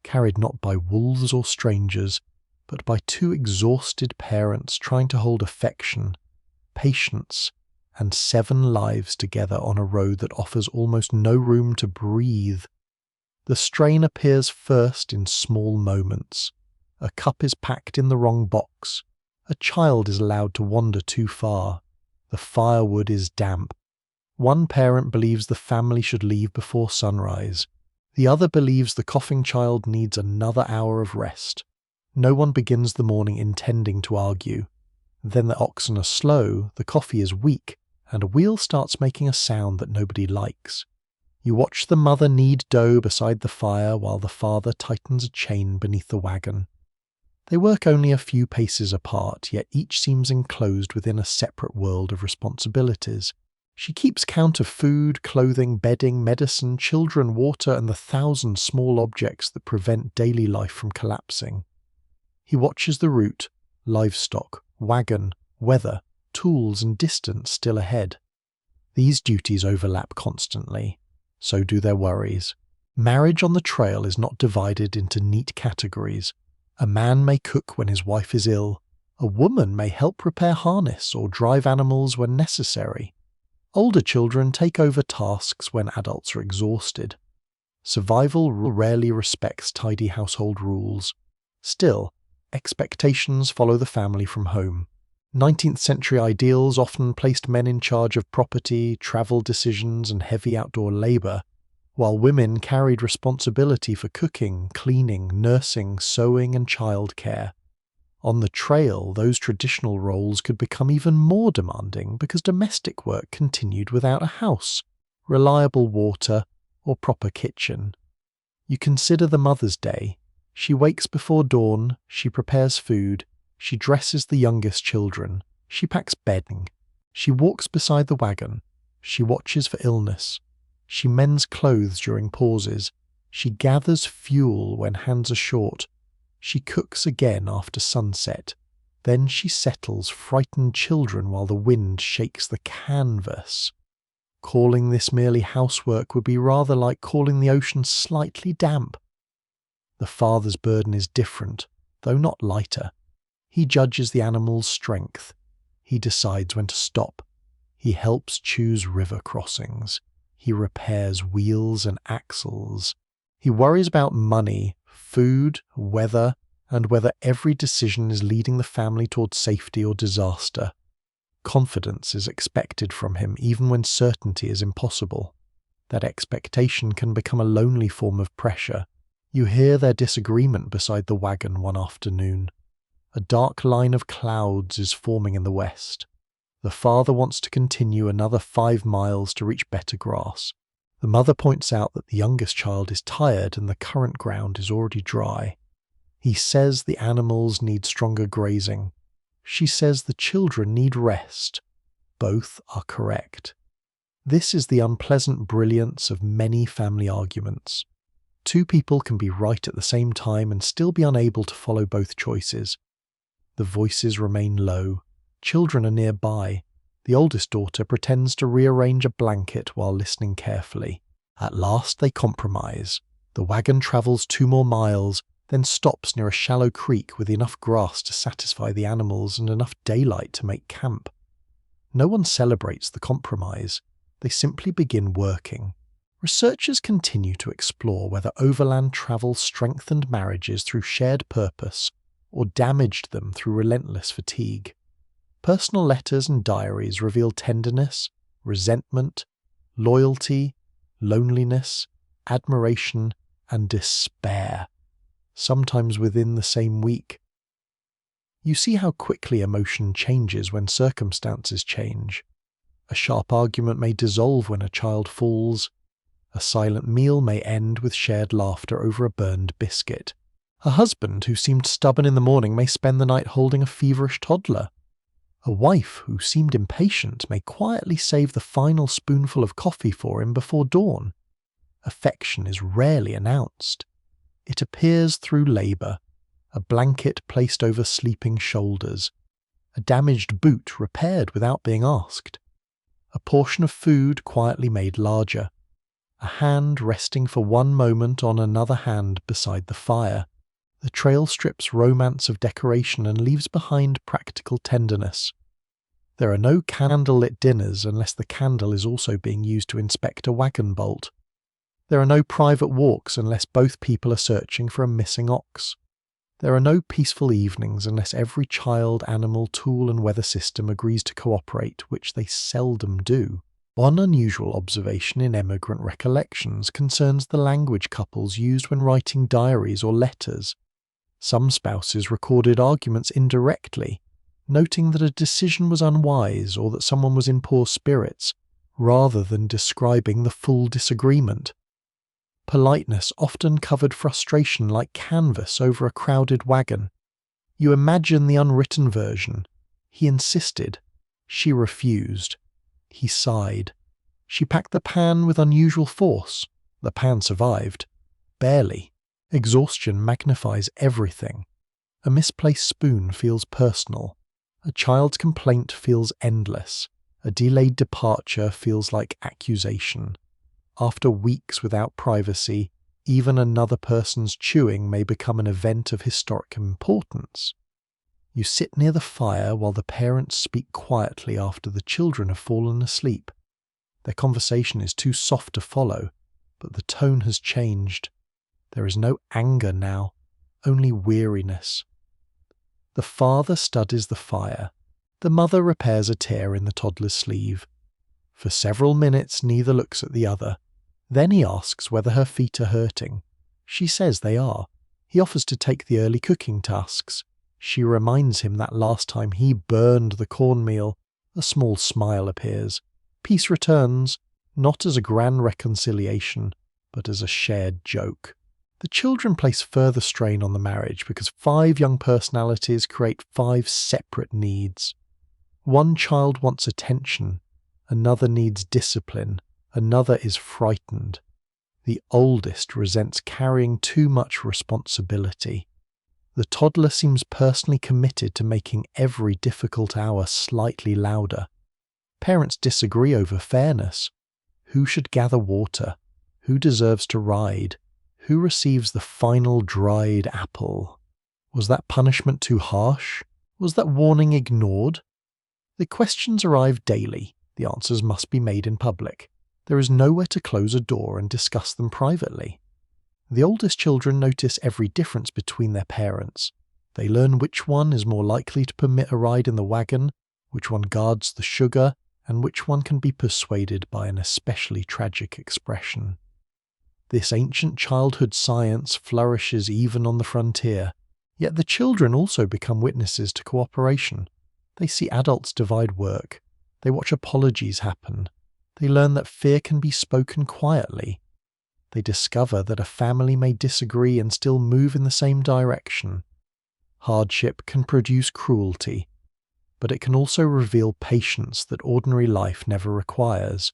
carried not by wolves or strangers, but by two exhausted parents trying to hold affection, patience, and 7 lives together on a road that offers almost no room to breathe. The strain appears first in small moments. A cup is packed in the wrong box. A child is allowed to wander too far. The firewood is damp. One parent believes the family should leave before sunrise. The other believes the coughing child needs another hour of rest. No one begins the morning intending to argue. Then the oxen are slow, the coffee is weak, and a wheel starts making a sound that nobody likes. You watch the mother knead dough beside the fire while the father tightens a chain beneath the wagon. They work only a few paces apart, yet each seems enclosed within a separate world of responsibilities. She keeps count of food, clothing, bedding, medicine, children, water, and the 1,000 small objects that prevent daily life from collapsing. He watches the route, livestock, wagon, weather, tools, and distance still ahead. These duties overlap constantly. So do their worries. Marriage on the trail is not divided into neat categories. A man may cook when his wife is ill. A woman may help repair harness or drive animals when necessary. Older children take over tasks when adults are exhausted. Survival rarely respects tidy household rules. Still, expectations follow the family from home. 19th century ideals often placed men in charge of property, travel decisions, and heavy outdoor labor, while women carried responsibility for cooking, cleaning, nursing, sewing, and childcare. On the trail, those traditional roles could become even more demanding because domestic work continued without a house, reliable water, or proper kitchen. You consider the Mother's Day. She wakes before dawn, she prepares food, she dresses the youngest children, she packs bedding, she walks beside the wagon, she watches for illness, she mends clothes during pauses, she gathers fuel when hands are short, she cooks again after sunset, then she settles frightened children while the wind shakes the canvas. Calling this merely housework would be rather like calling the ocean slightly damp. The father's burden is different, though not lighter. He judges the animal's strength. He decides when to stop. He helps choose river crossings. He repairs wheels and axles. He worries about money, food, weather, and whether every decision is leading the family toward safety or disaster. Confidence is expected from him even when certainty is impossible. That expectation can become a lonely form of pressure. You hear their disagreement beside the wagon one afternoon. A dark line of clouds is forming in the west. The father wants to continue another 5 miles to reach better grass. The mother points out that the youngest child is tired and the current ground is already dry. He says the animals need stronger grazing. She says the children need rest. Both are correct. This is the unpleasant brilliance of many family arguments. 2 people can be right at the same time and still be unable to follow both choices. The voices remain low. Children are nearby. The oldest daughter pretends to rearrange a blanket while listening carefully. At last they compromise. The wagon travels 2 more miles, then stops near a shallow creek with enough grass to satisfy the animals and enough daylight to make camp. No one celebrates the compromise. They simply begin working. Researchers continue to explore whether overland travel strengthened marriages through shared purpose or damaged them through relentless fatigue. Personal letters and diaries reveal tenderness, resentment, loyalty, loneliness, admiration, and despair, sometimes within the same week. You see how quickly emotion changes when circumstances change. A sharp argument may dissolve when a child falls. A silent meal may end with shared laughter over a burned biscuit. A husband who seemed stubborn in the morning may spend the night holding a feverish toddler. A wife who seemed impatient may quietly save the final spoonful of coffee for him before dawn. Affection is rarely announced. It appears through labour, a blanket placed over sleeping shoulders, a damaged boot repaired without being asked, a portion of food quietly made larger, a hand resting for one moment on another hand beside the fire. The trail strips romance of decoration and leaves behind practical tenderness. There are no candlelit dinners unless the candle is also being used to inspect a wagon bolt. There are no private walks unless both people are searching for a missing ox. There are no peaceful evenings unless every child, animal, tool and weather system agrees to cooperate, which they seldom do. One unusual observation in emigrant recollections concerns the language couples used when writing diaries or letters. Some spouses recorded arguments indirectly, noting that a decision was unwise or that someone was in poor spirits, rather than describing the full disagreement. Politeness often covered frustration like canvas over a crowded wagon. You imagine the unwritten version. He insisted. She refused. He sighed. She packed the pan with unusual force. The pan survived. Barely. Exhaustion magnifies everything. A misplaced spoon feels personal. A child's complaint feels endless. A delayed departure feels like accusation. After weeks without privacy, even another person's chewing may become an event of historic importance. You sit near the fire while the parents speak quietly after the children have fallen asleep. Their conversation is too soft to follow, but the tone has changed. There is no anger now, only weariness. The father studies the fire. The mother repairs a tear in the toddler's sleeve. For several minutes neither looks at the other. Then he asks whether her feet are hurting. She says they are. He offers to take the early cooking tasks. She reminds him that last time he burned the cornmeal. A small smile appears. Peace returns, not as a grand reconciliation, but as a shared joke. The children place further strain on the marriage because 5 young personalities create 5 separate needs. One child wants attention, another needs discipline, another is frightened. The oldest resents carrying too much responsibility. The toddler seems personally committed to making every difficult hour slightly louder. Parents disagree over fairness. Who should gather water? Who deserves to ride? Who receives the final dried apple? Was that punishment too harsh? Was that warning ignored? The questions arrive daily. The answers must be made in public. There is nowhere to close a door and discuss them privately. The oldest children notice every difference between their parents. They learn which one is more likely to permit a ride in the wagon, which one guards the sugar, and which one can be persuaded by an especially tragic expression. This ancient childhood science flourishes even on the frontier, yet the children also become witnesses to cooperation. They see adults divide work. They watch apologies happen. They learn that fear can be spoken quietly. They discover that a family may disagree and still move in the same direction. Hardship can produce cruelty, but it can also reveal patience that ordinary life never requires.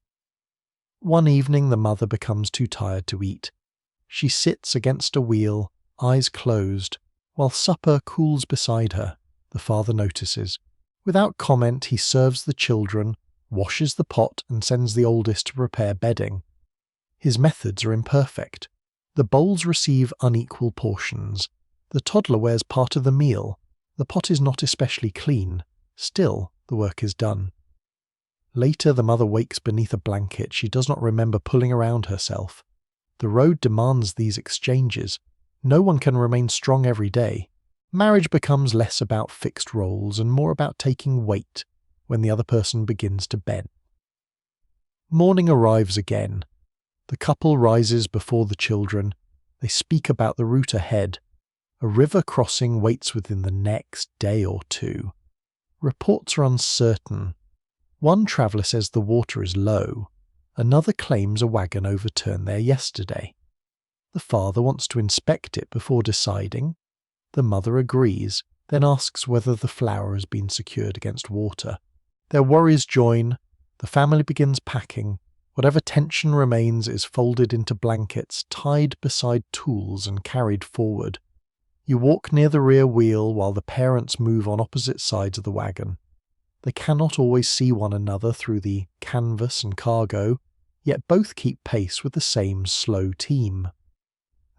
One evening the mother becomes too tired to eat. She sits against a wheel, eyes closed, while supper cools beside her. The father notices. Without comment he serves the children, washes the pot and sends the oldest to prepare bedding. His methods are imperfect. The bowls receive unequal portions. The toddler wears part of the meal. The pot is not especially clean. Still, the work is done. Later, the mother wakes beneath a blanket she does not remember pulling around herself. The road demands these exchanges. No one can remain strong every day. Marriage becomes less about fixed roles and more about taking weight when the other person begins to bend. Morning arrives again. The couple rises before the children. They speak about the route ahead. A river crossing waits within the next day or two. Reports are uncertain. One traveller says the water is low. Another claims a wagon overturned there yesterday. The father wants to inspect it before deciding. The mother agrees, then asks whether the flour has been secured against water. Their worries join. The family begins packing. Whatever tension remains is folded into blankets, tied beside tools and carried forward. You walk near the rear wheel while the parents move on opposite sides of the wagon. They cannot always see one another through the canvas and cargo, yet both keep pace with the same slow team.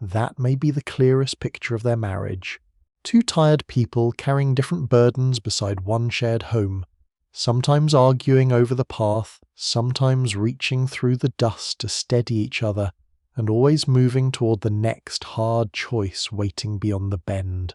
That may be the clearest picture of their marriage. Two tired people carrying different burdens beside one shared home, sometimes arguing over the path, sometimes reaching through the dust to steady each other, and always moving toward the next hard choice waiting beyond the bend.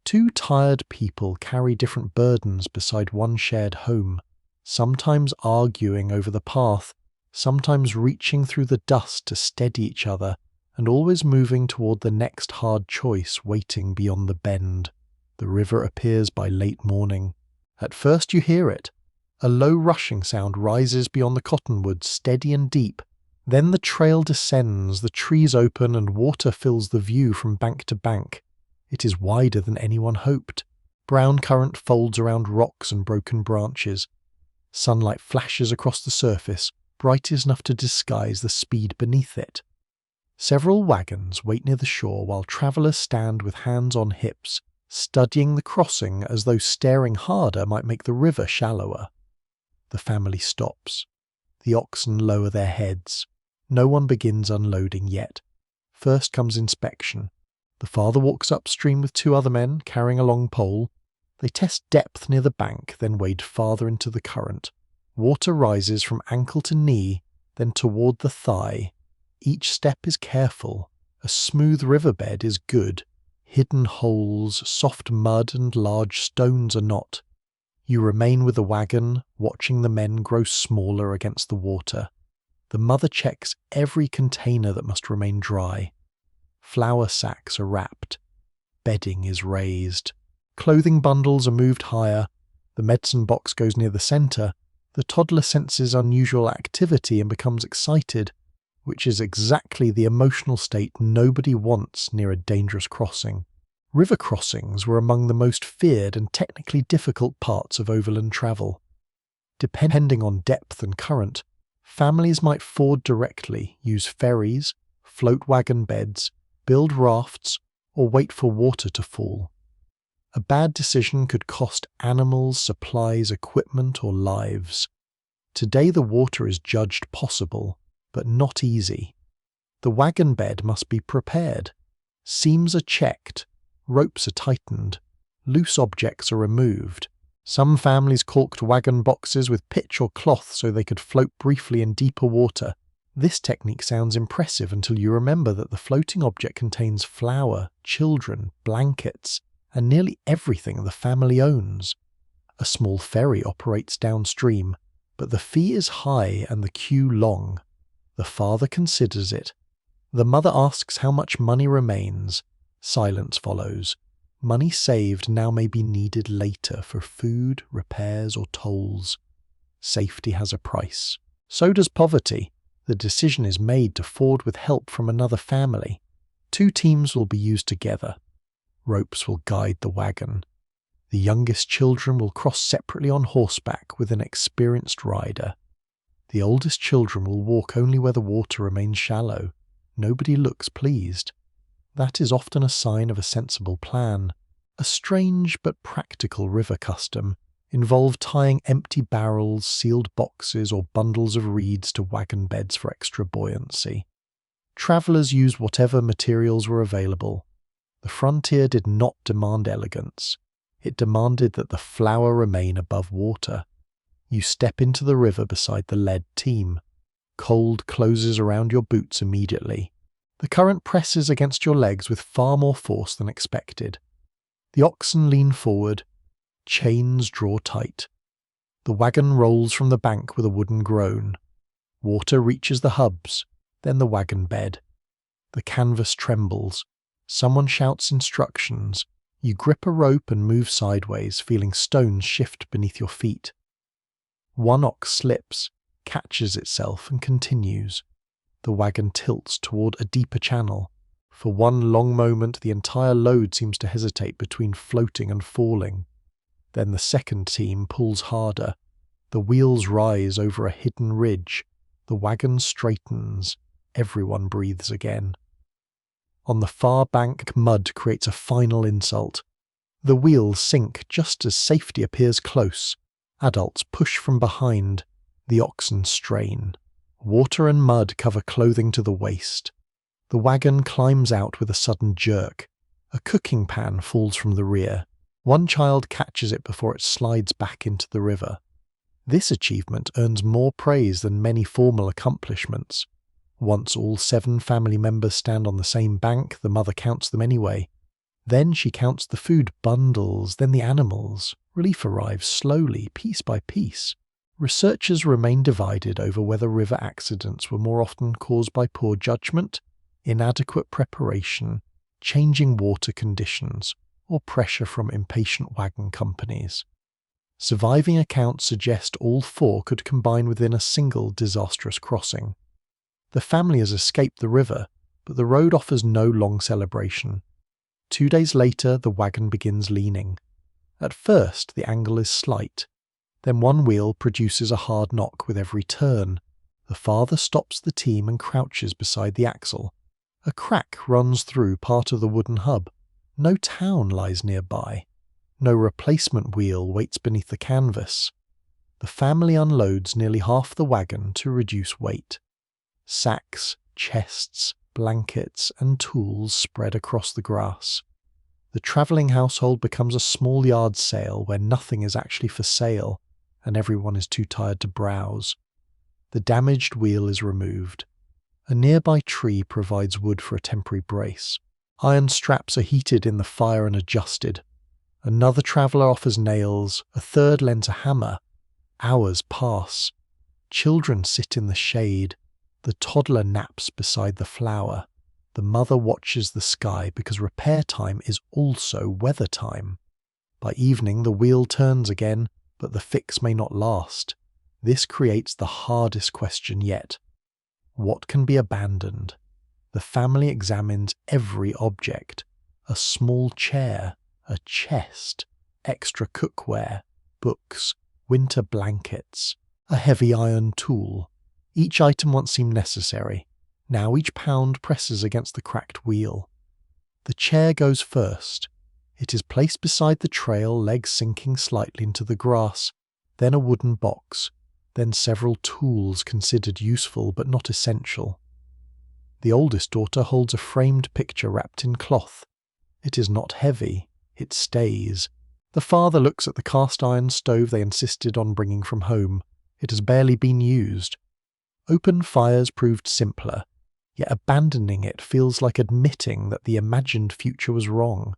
Two tired people carry different burdens beside one shared home, sometimes arguing over the path, sometimes reaching through the dust to steady each other, and always moving toward the next hard choice waiting beyond the bend. The river appears by late morning. At first you hear it. A low rushing sound rises beyond the cottonwoods, steady and deep. Then the trail descends, the trees open, and water fills the view from bank to bank. It is wider than anyone hoped. Brown current folds around rocks and broken branches. Sunlight flashes across the surface, bright enough to disguise the speed beneath it. Several wagons wait near the shore while travellers stand with hands on hips, studying the crossing as though staring harder might make the river shallower. The family stops. The oxen lower their heads. No one begins unloading yet. First comes inspection. The father walks upstream with two other men carrying a long pole. They test depth near the bank, then wade farther into the current. Water rises from ankle to knee, then toward the thigh. Each step is careful. A smooth riverbed is good. Hidden holes, soft mud, and large stones are not. You remain with the wagon, watching the men grow smaller against the water. The mother checks every container that must remain dry. Flour sacks are wrapped. Bedding is raised. Clothing bundles are moved higher. The medicine box goes near the center. The toddler senses unusual activity and becomes excited, which is exactly the emotional state nobody wants near a dangerous crossing. River crossings were among the most feared and technically difficult parts of overland travel. Depending on depth and current, families might ford directly, use ferries, float wagon beds, build rafts, or wait for water to fall. A bad decision could cost animals, supplies, equipment, or lives. Today the water is judged possible, but not easy. The wagon bed must be prepared. Seams are checked, ropes are tightened, loose objects are removed. Some families caulked wagon boxes with pitch or cloth so they could float briefly in deeper water. This technique sounds impressive until you remember that the floating object contains flour, children, blankets, and nearly everything the family owns. A small ferry operates downstream, but the fee is high and the queue long. The father considers it. The mother asks how much money remains. Silence follows. Money saved now may be needed later for food, repairs, or tolls. Safety has a price. So does poverty. The decision is made to ford with help from another family. Two teams will be used together. Ropes will guide the wagon. The youngest children will cross separately on horseback with an experienced rider. The oldest children will walk only where the water remains shallow. Nobody looks pleased. That is often a sign of a sensible plan. A strange but practical river custom involved tying empty barrels, sealed boxes, or bundles of reeds to wagon beds for extra buoyancy. Travellers used whatever materials were available. The frontier did not demand elegance. It demanded that the flour remain above water. You step into the river beside the led team. Cold closes around your boots immediately. The current presses against your legs with far more force than expected. The oxen lean forward. Chains draw tight. The wagon rolls from the bank with a wooden groan. Water reaches the hubs, then the wagon bed. The canvas trembles. Someone shouts instructions. You grip a rope and move sideways, feeling stones shift beneath your feet. One ox slips, catches itself, and continues. The wagon tilts toward a deeper channel. For one long moment, the entire load seems to hesitate between floating and falling. Then the second team pulls harder. The wheels rise over a hidden ridge. The wagon straightens. Everyone breathes again. On the far bank, mud creates a final insult. The wheels sink just as safety appears close. Adults push from behind. The oxen strain. Water and mud cover clothing to the waist. The wagon climbs out with a sudden jerk. A cooking pan falls from the rear. One child catches it before it slides back into the river. This achievement earns more praise than many formal accomplishments. Once all 7 family members stand on the same bank, the mother counts them anyway. Then she counts the food bundles, then the animals. Relief arrives slowly, piece by piece. Researchers remain divided over whether river accidents were more often caused by poor judgment, inadequate preparation, changing water conditions, or pressure from impatient wagon companies. Surviving accounts suggest all 4 could combine within a single disastrous crossing. The family has escaped the river, but the road offers no long celebration. 2 days later, the wagon begins leaning. At first, the angle is slight. Then one wheel produces a hard knock with every turn. The father stops the team and crouches beside the axle. A crack runs through part of the wooden hub. No town lies nearby. No replacement wheel waits beneath the canvas. The family unloads nearly half the wagon to reduce weight. Sacks, chests, blankets, and tools spread across the grass. The travelling household becomes a small yard sale where nothing is actually for sale, and everyone is too tired to browse. The damaged wheel is removed. A nearby tree provides wood for a temporary brace. Iron straps are heated in the fire and adjusted. Another traveller offers nails, a third lends a hammer. Hours pass. Children sit in the shade. The toddler naps beside the flower. The mother watches the sky because repair time is also weather time. By evening the wheel turns again, but the fix may not last. This creates the hardest question yet. What can be abandoned? The family examines every object. A small chair, a chest, extra cookware, books, winter blankets, a heavy iron tool. Each item once seemed necessary. Now each pound presses against the cracked wheel. The chair goes first. It is placed beside the trail, legs sinking slightly into the grass, then a wooden box, then several tools considered useful but not essential. The oldest daughter holds a framed picture wrapped in cloth. It is not heavy. It stays. The father looks at the cast-iron stove they insisted on bringing from home. It has barely been used. Open fires proved simpler, yet abandoning it feels like admitting that the imagined future was wrong.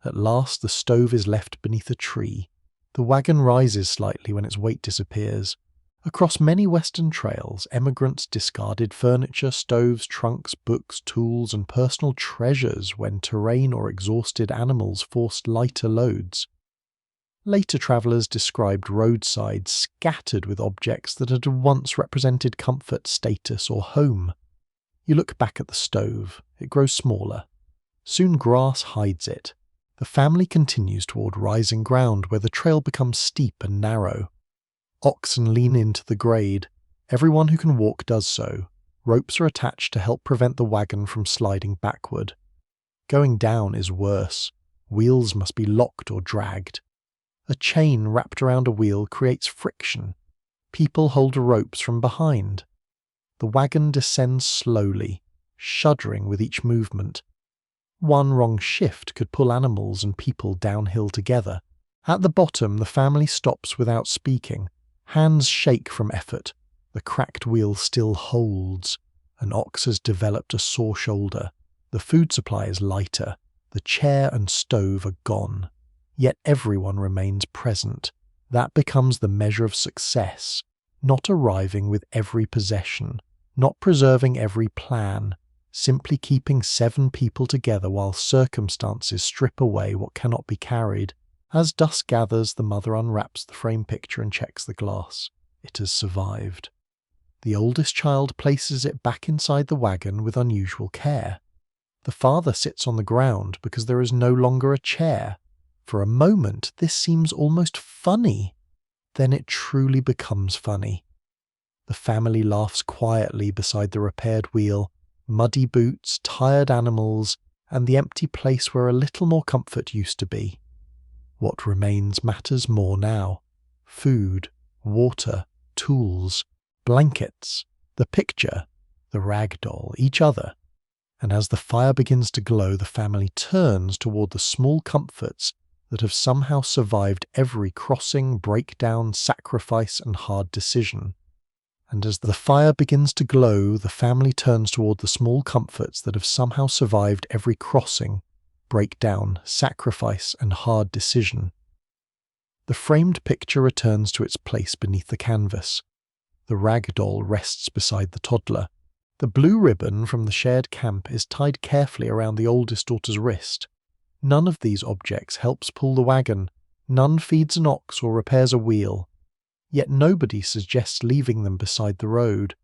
At last the stove is left beneath a tree. The wagon rises slightly when its weight disappears. Across many western trails, emigrants discarded furniture, stoves, trunks, books, tools, and personal treasures when terrain or exhausted animals forced lighter loads. Later travellers described roadsides scattered with objects that had once represented comfort, status, or home. You look back at the stove. It grows smaller. Soon grass hides it. The family continues toward rising ground where the trail becomes steep and narrow. Oxen lean into the grade. Everyone who can walk does so. Ropes are attached to help prevent the wagon from sliding backward. Going down is worse. Wheels must be locked or dragged. A chain wrapped around a wheel creates friction. People hold ropes from behind. The wagon descends slowly, shuddering with each movement. One wrong shift could pull animals and people downhill together. At the bottom, the family stops without speaking. Hands shake from effort. The cracked wheel still holds. An ox has developed a sore shoulder. The food supply is lighter. The chair and stove are gone. Yet everyone remains present. That becomes the measure of success. Not arriving with every possession. Not preserving every plan. Simply keeping 7 people together while circumstances strip away what cannot be carried. As dusk gathers, the mother unwraps the frame picture and checks the glass. It has survived. The oldest child places it back inside the wagon with unusual care. The father sits on the ground because there is no longer a chair. For a moment, this seems almost funny. Then it truly becomes funny. The family laughs quietly beside the repaired wheel, muddy boots, tired animals, and the empty place where a little more comfort used to be. What remains matters more now. Food, water, tools, blankets, the picture, the rag doll, each other. And as the fire begins to glow, the family turns toward the small comforts that have somehow survived every crossing, breakdown, sacrifice, and hard decision. And as the fire begins to glow, the family turns toward the small comforts that have somehow survived every crossing, breakdown, sacrifice, and hard decision. The framed picture returns to its place beneath the canvas. The rag doll rests beside the toddler. The blue ribbon from the shared camp is tied carefully around the oldest daughter's wrist. None of these objects helps pull the wagon. None feeds an ox or repairs a wheel. Yet nobody suggests leaving them beside the road.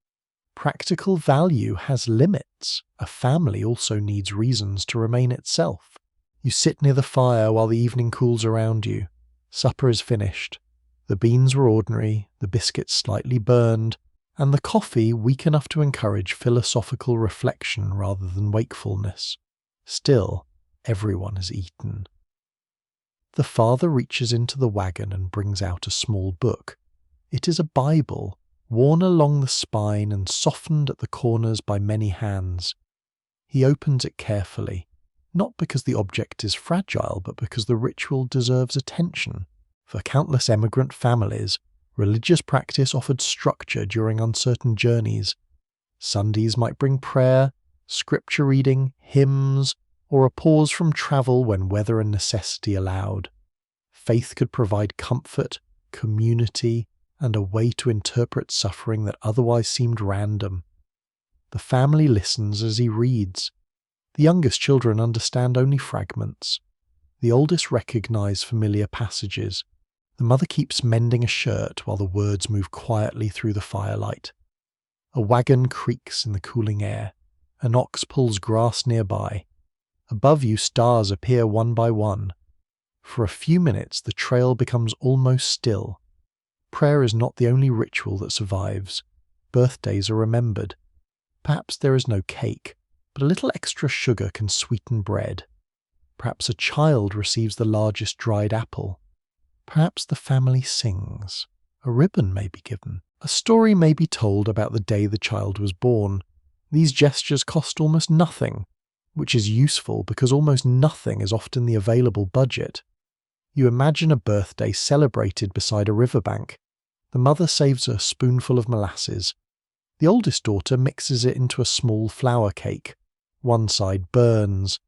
Practical value has limits. A family also needs reasons to remain itself. You sit near the fire while the evening cools around you. Supper is finished. The beans were ordinary, the biscuits slightly burned, and the coffee weak enough to encourage philosophical reflection rather than wakefulness. Still, everyone has eaten. The father reaches into the wagon and brings out a small book. It is a Bible, worn along the spine and softened at the corners by many hands. He opens it carefully, not because the object is fragile, but because the ritual deserves attention. For countless emigrant families, religious practice offered structure during uncertain journeys. Sundays might bring prayer, scripture reading, hymns, or a pause from travel when weather and necessity allowed. Faith could provide comfort, community, and a way to interpret suffering that otherwise seemed random. The family listens as he reads. The youngest children understand only fragments. The oldest recognize familiar passages. The mother keeps mending a shirt while the words move quietly through the firelight. A wagon creaks in the cooling air. An ox pulls grass nearby. Above you, stars appear one by one. For a few minutes, the trail becomes almost still. Prayer is not the only ritual that survives. Birthdays are remembered. Perhaps there is no cake, but a little extra sugar can sweeten bread. Perhaps a child receives the largest dried apple. Perhaps the family sings. A ribbon may be given. A story may be told about the day the child was born. These gestures cost almost nothing, which is useful because almost nothing is often the available budget. You imagine a birthday celebrated beside a riverbank. The mother saves a spoonful of molasses. The oldest daughter mixes it into a small flour cake. One side burns.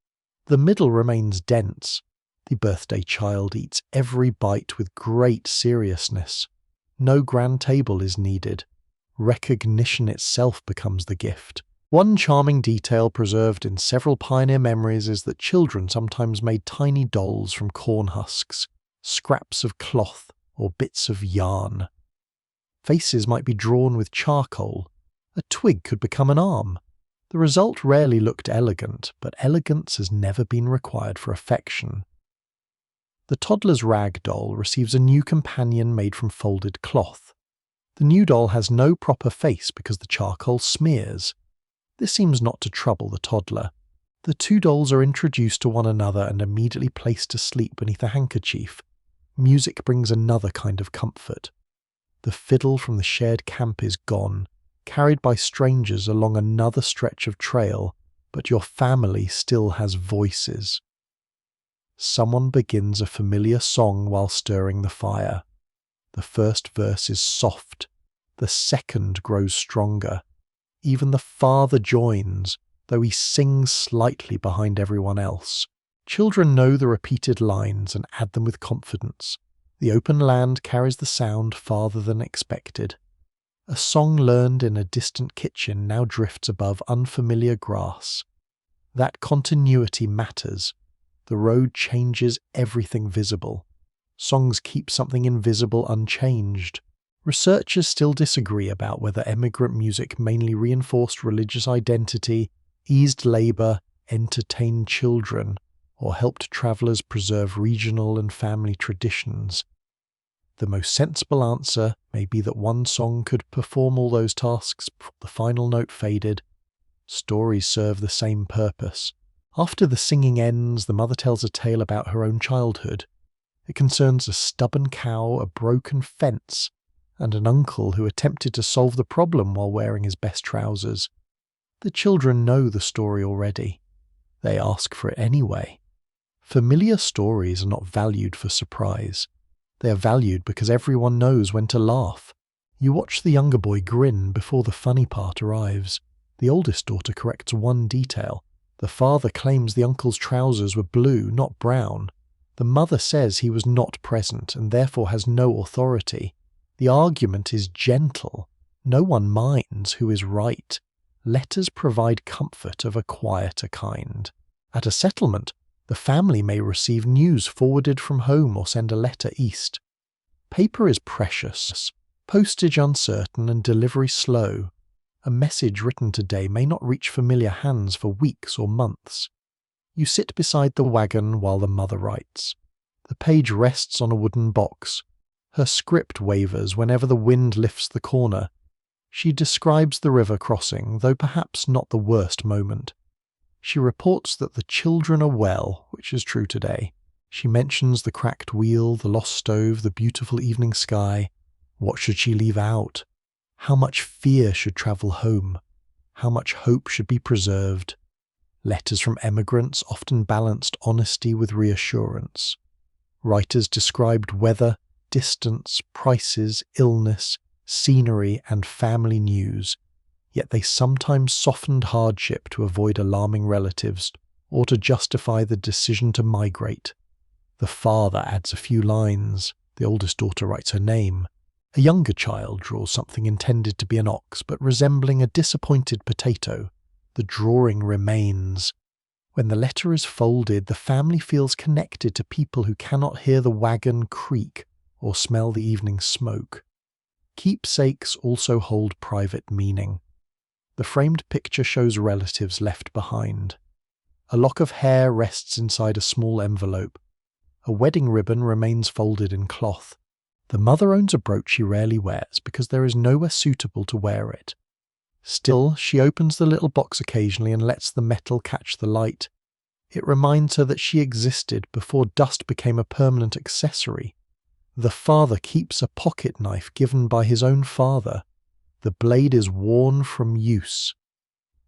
The middle remains dense. The birthday child eats every bite with great seriousness. No grand table is needed. Recognition itself becomes the gift. One charming detail preserved in several pioneer memories is that children sometimes made tiny dolls from corn husks, scraps of cloth, or bits of yarn. Faces might be drawn with charcoal. A twig could become an arm. The result rarely looked elegant, but elegance has never been required for affection. The toddler's rag doll receives a new companion made from folded cloth. The new doll has no proper face because the charcoal smears. This seems not to trouble the toddler. The two dolls are introduced to one another and immediately placed to sleep beneath a handkerchief. Music brings another kind of comfort. The fiddle from the shared camp is gone, carried by strangers along another stretch of trail, but your family still has voices. Someone begins a familiar song while stirring the fire. The first verse is soft, the second grows stronger. Even the father joins, though he sings slightly behind everyone else. Children know the repeated lines and add them with confidence. The open land carries the sound farther than expected. A song learned in a distant kitchen now drifts above unfamiliar grass. That continuity matters. The road changes everything visible. Songs keep something invisible unchanged. Researchers still disagree about whether emigrant music mainly reinforced religious identity, eased labour, entertained children, or helped travellers preserve regional and family traditions. The most sensible answer may be that one song could perform all those tasks before the final note faded. Stories serve the same purpose. After the singing ends, the mother tells a tale about her own childhood. It concerns a stubborn cow, a broken fence, and an uncle who attempted to solve the problem while wearing his best trousers. The children know the story already. They ask for it anyway. Familiar stories are not valued for surprise. They are valued because everyone knows when to laugh. You watch the younger boy grin before the funny part arrives. The oldest daughter corrects one detail. The father claims the uncle's trousers were blue, not brown. The mother says he was not present and therefore has no authority. The argument is gentle. No one minds who is right. Letters provide comfort of a quieter kind. At a settlement, the family may receive news forwarded from home or send a letter east. Paper is precious, postage uncertain and delivery slow. A message written today may not reach familiar hands for weeks or months. You sit beside the wagon while the mother writes. The page rests on a wooden box. Her script wavers whenever the wind lifts the corner. She describes the river crossing, though perhaps not the worst moment. She reports that the children are well, which is true today. She mentions the cracked wheel, the lost stove, the beautiful evening sky. What should she leave out? How much fear should travel home? How much hope should be preserved? Letters from emigrants often balanced honesty with reassurance. Writers described weather, distance, prices, illness, scenery, and family news, yet they sometimes softened hardship to avoid alarming relatives or to justify the decision to migrate. The father adds a few lines. The oldest daughter writes her name. A younger child draws something intended to be an ox, but resembling a disappointed potato. The drawing remains. When the letter is folded, the family feels connected to people who cannot hear the wagon creak or smell the evening smoke. Keepsakes also hold private meaning. The framed picture shows relatives left behind. A lock of hair rests inside a small envelope. A wedding ribbon remains folded in cloth. The mother owns a brooch she rarely wears because there is nowhere suitable to wear it. Still, she opens the little box occasionally and lets the metal catch the light. It reminds her that she existed before dust became a permanent accessory. The father keeps a pocket knife given by his own father. The blade is worn from use.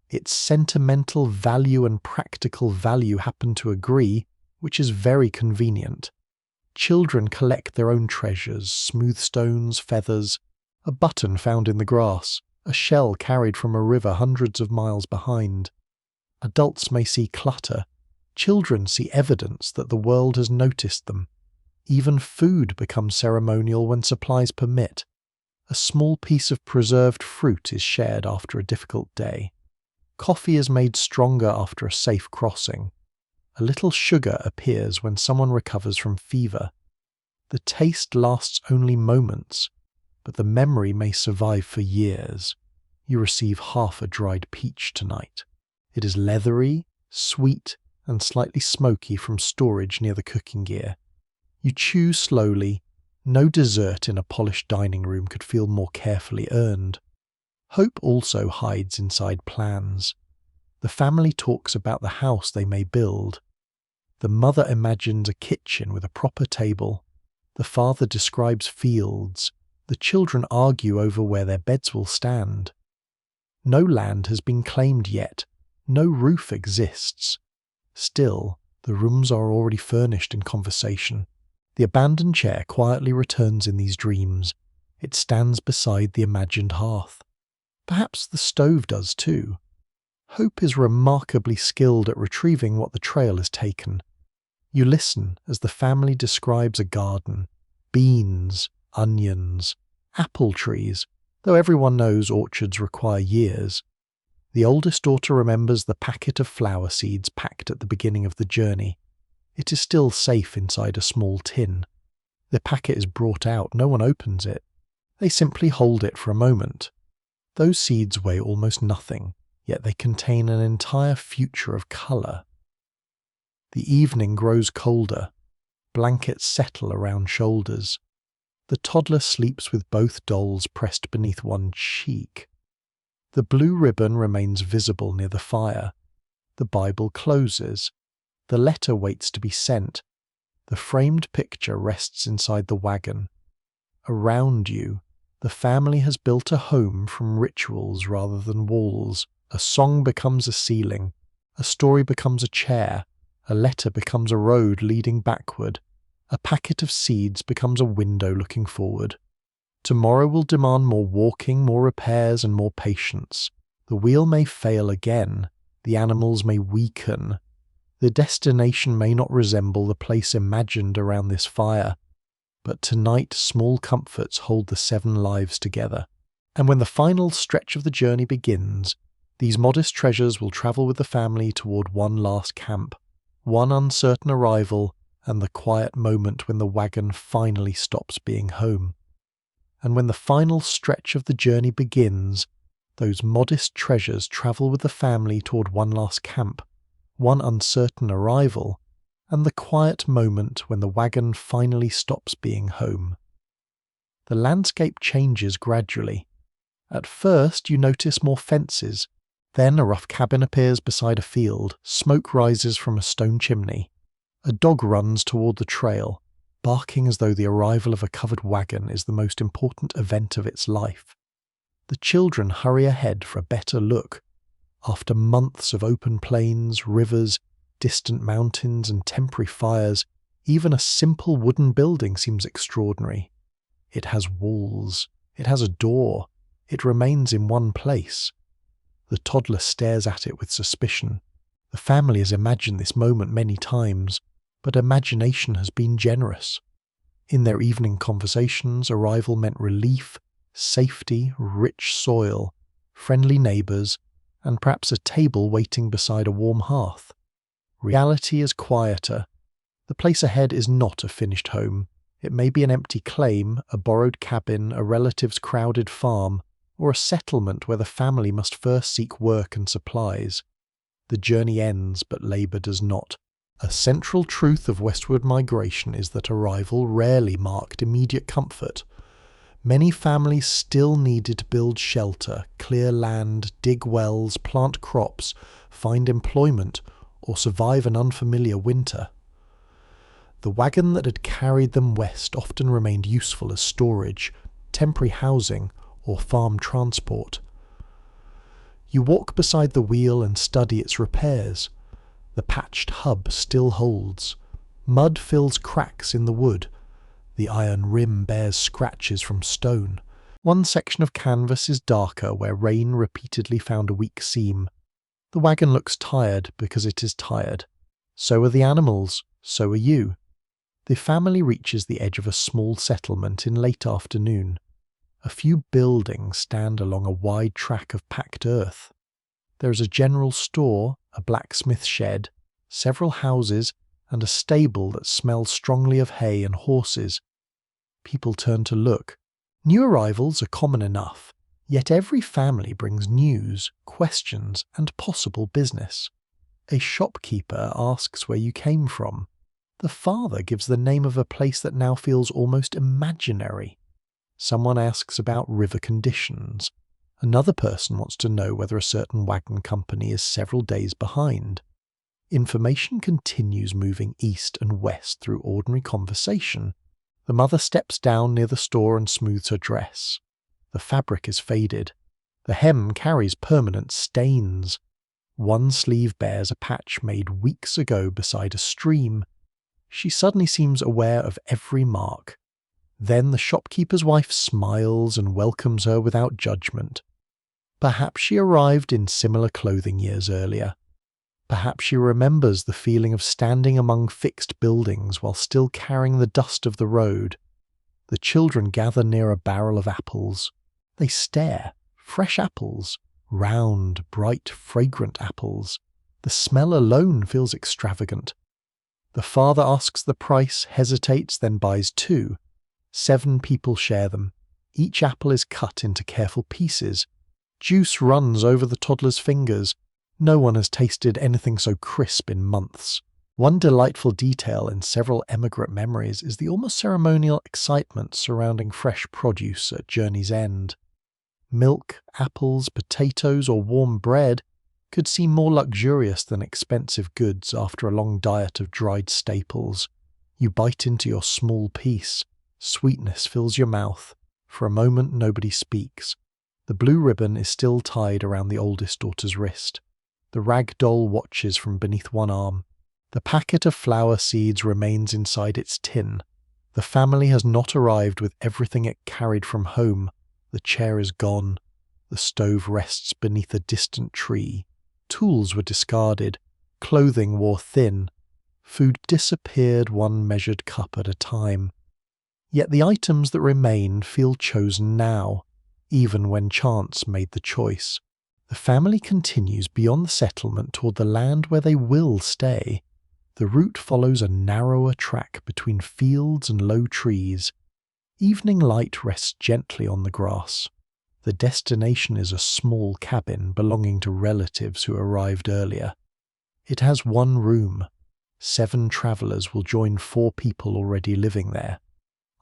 Its sentimental value and practical value happen to agree, which is very convenient. Children collect their own treasures, smooth stones, feathers, a button found in the grass, a shell carried from a river hundreds of miles behind. Adults may see clutter. Children see evidence that the world has noticed them. Even food becomes ceremonial when supplies permit. A small piece of preserved fruit is shared after a difficult day. Coffee is made stronger after a safe crossing. A little sugar appears when someone recovers from fever. The taste lasts only moments, but the memory may survive for years. You receive half a dried peach tonight. It is leathery, sweet, and slightly smoky from storage near the cooking gear. You chew slowly. No dessert in a polished dining room could feel more carefully earned. Hope also hides inside plans. The family talks about the house they may build. The mother imagines a kitchen with a proper table. The father describes fields. The children argue over where their beds will stand. No land has been claimed yet. No roof exists. Still, the rooms are already furnished in conversation. The abandoned chair quietly returns in these dreams. It stands beside the imagined hearth. Perhaps the stove does too. Hope is remarkably skilled at retrieving what the trail has taken. You listen as the family describes a garden, beans, onions, apple trees, though everyone knows orchards require years. The oldest daughter remembers the packet of flower seeds packed at the beginning of the journey. It is still safe inside a small tin. The packet is brought out, no one opens it. They simply hold it for a moment. Those seeds weigh almost nothing, yet they contain an entire future of colour. The evening grows colder. Blankets settle around shoulders. The toddler sleeps with both dolls pressed beneath one cheek. The blue ribbon remains visible near the fire. The Bible closes. The letter waits to be sent. The framed picture rests inside the wagon. Around you, the family has built a home from rituals rather than walls. A song becomes a ceiling. A story becomes a chair. A letter becomes a road leading backward. A packet of seeds becomes a window looking forward. Tomorrow will demand more walking, more repairs, and more patience. The wheel may fail again. The animals may weaken. The destination may not resemble the place imagined around this fire. But tonight small comforts hold the 7 lives together. And when the final stretch of the journey begins, these modest treasures will travel with the family toward one last camp, one uncertain arrival, and the quiet moment when the wagon finally stops being home. And when the final stretch of the journey begins, those modest treasures travel with the family toward one last camp, one uncertain arrival, and the quiet moment when the wagon finally stops being home. The landscape changes gradually. At first you notice more fences, then a rough cabin appears beside a field, smoke rises from a stone chimney. A dog runs toward the trail, barking as though the arrival of a covered wagon is the most important event of its life. The children hurry ahead for a better look. After months of open plains, rivers, distant mountains and temporary fires, even a simple wooden building seems extraordinary. It has walls. It has a door. It remains in one place. The toddler stares at it with suspicion. The family has imagined this moment many times, but imagination has been generous. In their evening conversations, arrival meant relief, safety, rich soil, friendly neighbours, and perhaps a table waiting beside a warm hearth. Reality is quieter. The place ahead is not a finished home. It may be an empty claim, a borrowed cabin, a relative's crowded farm, or a settlement where the family must first seek work and supplies. The journey ends, but labour does not. A central truth of westward migration is that arrival rarely marked immediate comfort. Many families still needed to build shelter, clear land, dig wells, plant crops, find employment, or survive an unfamiliar winter. The wagon that had carried them west often remained useful as storage, temporary housing, or farm transport. You walk beside the wheel and study its repairs. The patched hub still holds. Mud fills cracks in the wood. The iron rim bears scratches from stone. One section of canvas is darker where rain repeatedly found a weak seam. The wagon looks tired because it is tired. So are the animals. So are you. The family reaches the edge of a small settlement in late afternoon. A few buildings stand along a wide track of packed earth. There is a general store, a blacksmith shed, several houses, and a stable that smells strongly of hay and horses. People turn to look. New arrivals are common enough, yet every family brings news, questions, and possible business. A shopkeeper asks where you came from. The father gives the name of a place that now feels almost imaginary. Someone asks about river conditions. Another person wants to know whether a certain wagon company is several days behind. Information continues moving east and west through ordinary conversation. The mother steps down near the store and smooths her dress. The fabric is faded. The hem carries permanent stains. One sleeve bears a patch made weeks ago beside a stream. She suddenly seems aware of every mark. Then the shopkeeper's wife smiles and welcomes her without judgment. Perhaps she arrived in similar clothing years earlier. Perhaps she remembers the feeling of standing among fixed buildings while still carrying the dust of the road. The children gather near a barrel of apples. They stare. Fresh apples. Round, bright, fragrant apples. The smell alone feels extravagant. The father asks the price, hesitates, then buys 2. 7 people share them. Each apple is cut into careful pieces. Juice runs over the toddler's fingers. No one has tasted anything so crisp in months. One delightful detail in several emigrant memories is the almost ceremonial excitement surrounding fresh produce at journey's end. Milk, apples, potatoes, or warm bread could seem more luxurious than expensive goods after a long diet of dried staples. You bite into your small piece. Sweetness fills your mouth. For a moment nobody speaks. The blue ribbon is still tied around the oldest daughter's wrist. The rag doll watches from beneath one arm. The packet of flower seeds remains inside its tin. The family has not arrived with everything it carried from home. The chair is gone. The stove rests beneath a distant tree. Tools were discarded. Clothing wore thin. Food disappeared one measured cup at a time. Yet the items that remain feel chosen now, even when chance made the choice. The family continues beyond the settlement toward the land where they will stay. The route follows a narrower track between fields and low trees. Evening light rests gently on the grass. The destination is a small cabin belonging to relatives who arrived earlier. It has 1 room. 7 travelers will join 4 people already living there.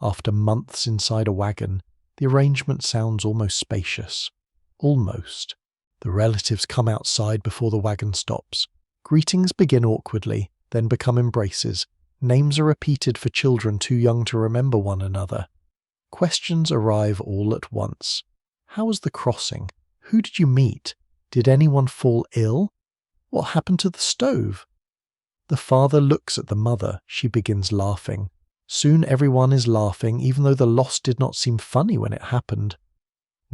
After months inside a wagon, the arrangement sounds almost spacious. Almost. The relatives come outside before the wagon stops. Greetings begin awkwardly, then become embraces. Names are repeated for children too young to remember one another. Questions arrive all at once. How was the crossing? Who did you meet? Did anyone fall ill? What happened to the stove? The father looks at the mother. She begins laughing. Soon everyone is laughing, even though the loss did not seem funny when it happened.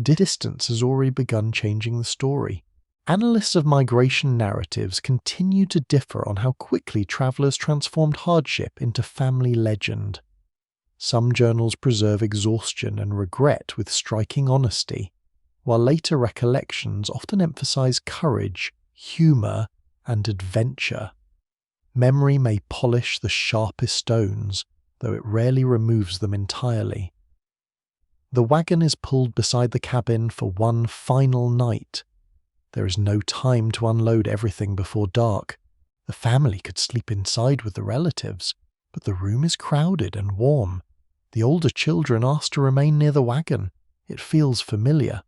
Distance has already begun changing the story. Analysts of migration narratives continue to differ on how quickly travelers transformed hardship into family legend. Some journals preserve exhaustion and regret with striking honesty, while later recollections often emphasize courage, humor, and adventure. Memory may polish the sharpest stones, though it rarely removes them entirely. The wagon is pulled beside the cabin for one final night. There is no time to unload everything before dark. The family could sleep inside with the relatives, but the room is crowded and warm. The older children ask to remain near the wagon. It feels familiar.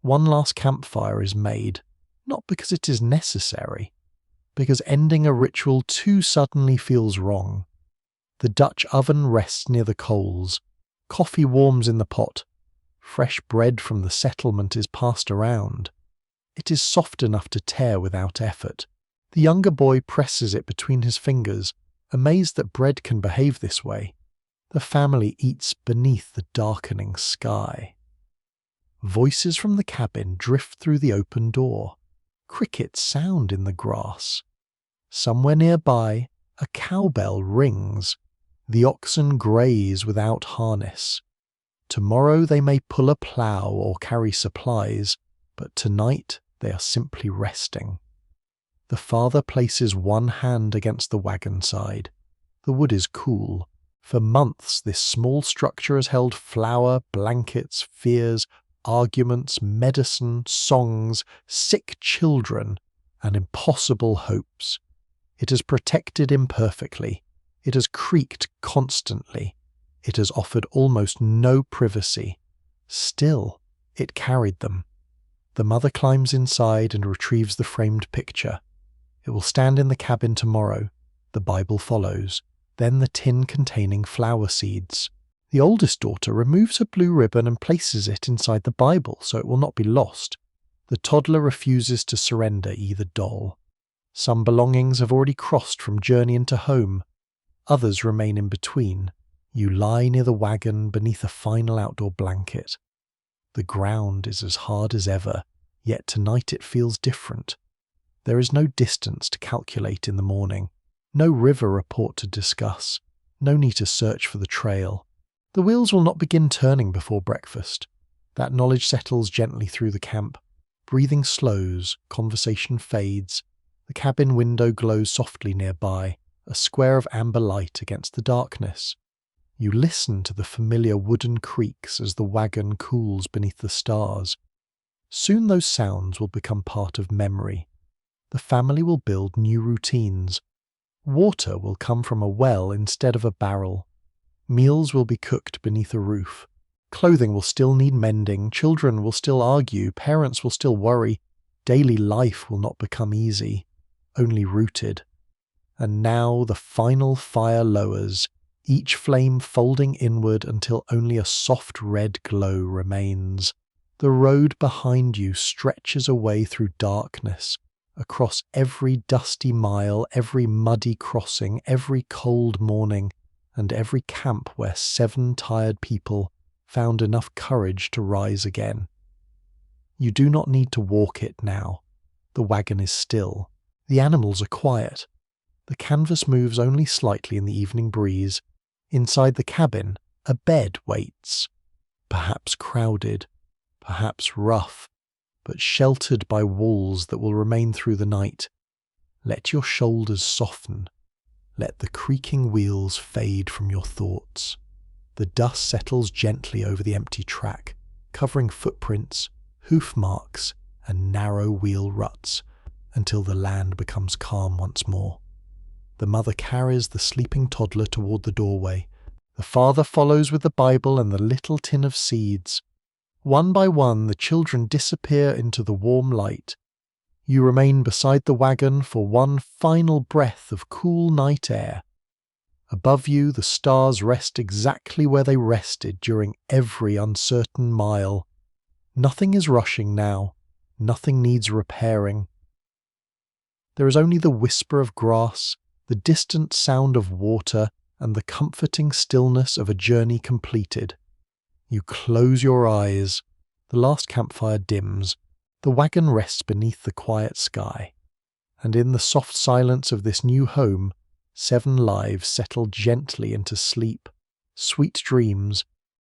One last campfire is made, not because it is necessary, because ending a ritual too suddenly feels wrong. The Dutch oven rests near the coals. Coffee warms in the pot. Fresh bread from the settlement is passed around. It is soft enough to tear without effort. The younger boy presses it between his fingers, amazed that bread can behave this way. The family eats beneath the darkening sky. Voices from the cabin drift through the open door. Crickets sound in the grass. Somewhere nearby, a cowbell rings. The oxen graze without harness. Tomorrow they may pull a plough or carry supplies, but tonight they are simply resting. The father places one hand against the wagon side. The wood is cool. For months this small structure has held flour, blankets, fears, arguments, medicine, songs, sick children, and impossible hopes. It has protected imperfectly. It has creaked constantly. It has offered almost no privacy. Still, it carried them. The mother climbs inside and retrieves the framed picture. It will stand in the cabin tomorrow. The Bible follows. Then the tin containing flower seeds. The oldest daughter removes her blue ribbon and places it inside the Bible so it will not be lost. The toddler refuses to surrender either doll. Some belongings have already crossed from journey into home. Others remain in between. You lie near the wagon beneath a final outdoor blanket. The ground is as hard as ever, yet tonight it feels different. There is no distance to calculate in the morning, no river report to discuss, no need to search for the trail. The wheels will not begin turning before breakfast. That knowledge settles gently through the camp. Breathing slows, conversation fades. The cabin window glows softly nearby, a square of amber light against the darkness. You listen to the familiar wooden creaks as the wagon cools beneath the stars. Soon those sounds will become part of memory. The family will build new routines. Water will come from a well instead of a barrel. Meals will be cooked beneath a roof. Clothing will still need mending, children will still argue, parents will still worry. Daily life will not become easy, only rooted. And now the final fire lowers, each flame folding inward until only a soft red glow remains. The road behind you stretches away through darkness, across every dusty mile, every muddy crossing, every cold morning, and every camp where 7 tired people found enough courage to rise again. You do not need to walk it now. The wagon is still. The animals are quiet. The canvas moves only slightly in the evening breeze. Inside the cabin, a bed waits. Perhaps crowded, perhaps rough, but sheltered by walls that will remain through the night. Let your shoulders soften. Let the creaking wheels fade from your thoughts. The dust settles gently over the empty track, covering footprints, hoof marks, and narrow wheel ruts, until the land becomes calm once more. The mother carries the sleeping toddler toward the doorway. The father follows with the Bible and the little tin of seeds. One by one, the children disappear into the warm light. You remain beside the wagon for one final breath of cool night air. Above you, the stars rest exactly where they rested during every uncertain mile. Nothing is rushing now. Nothing needs repairing. There is only the whisper of grass, the distant sound of water, and the comforting stillness of a journey completed. You close your eyes. The last campfire dims. The wagon rests beneath the quiet sky. And in the soft silence of this new home, 7 lives settle gently into sleep, sweet dreams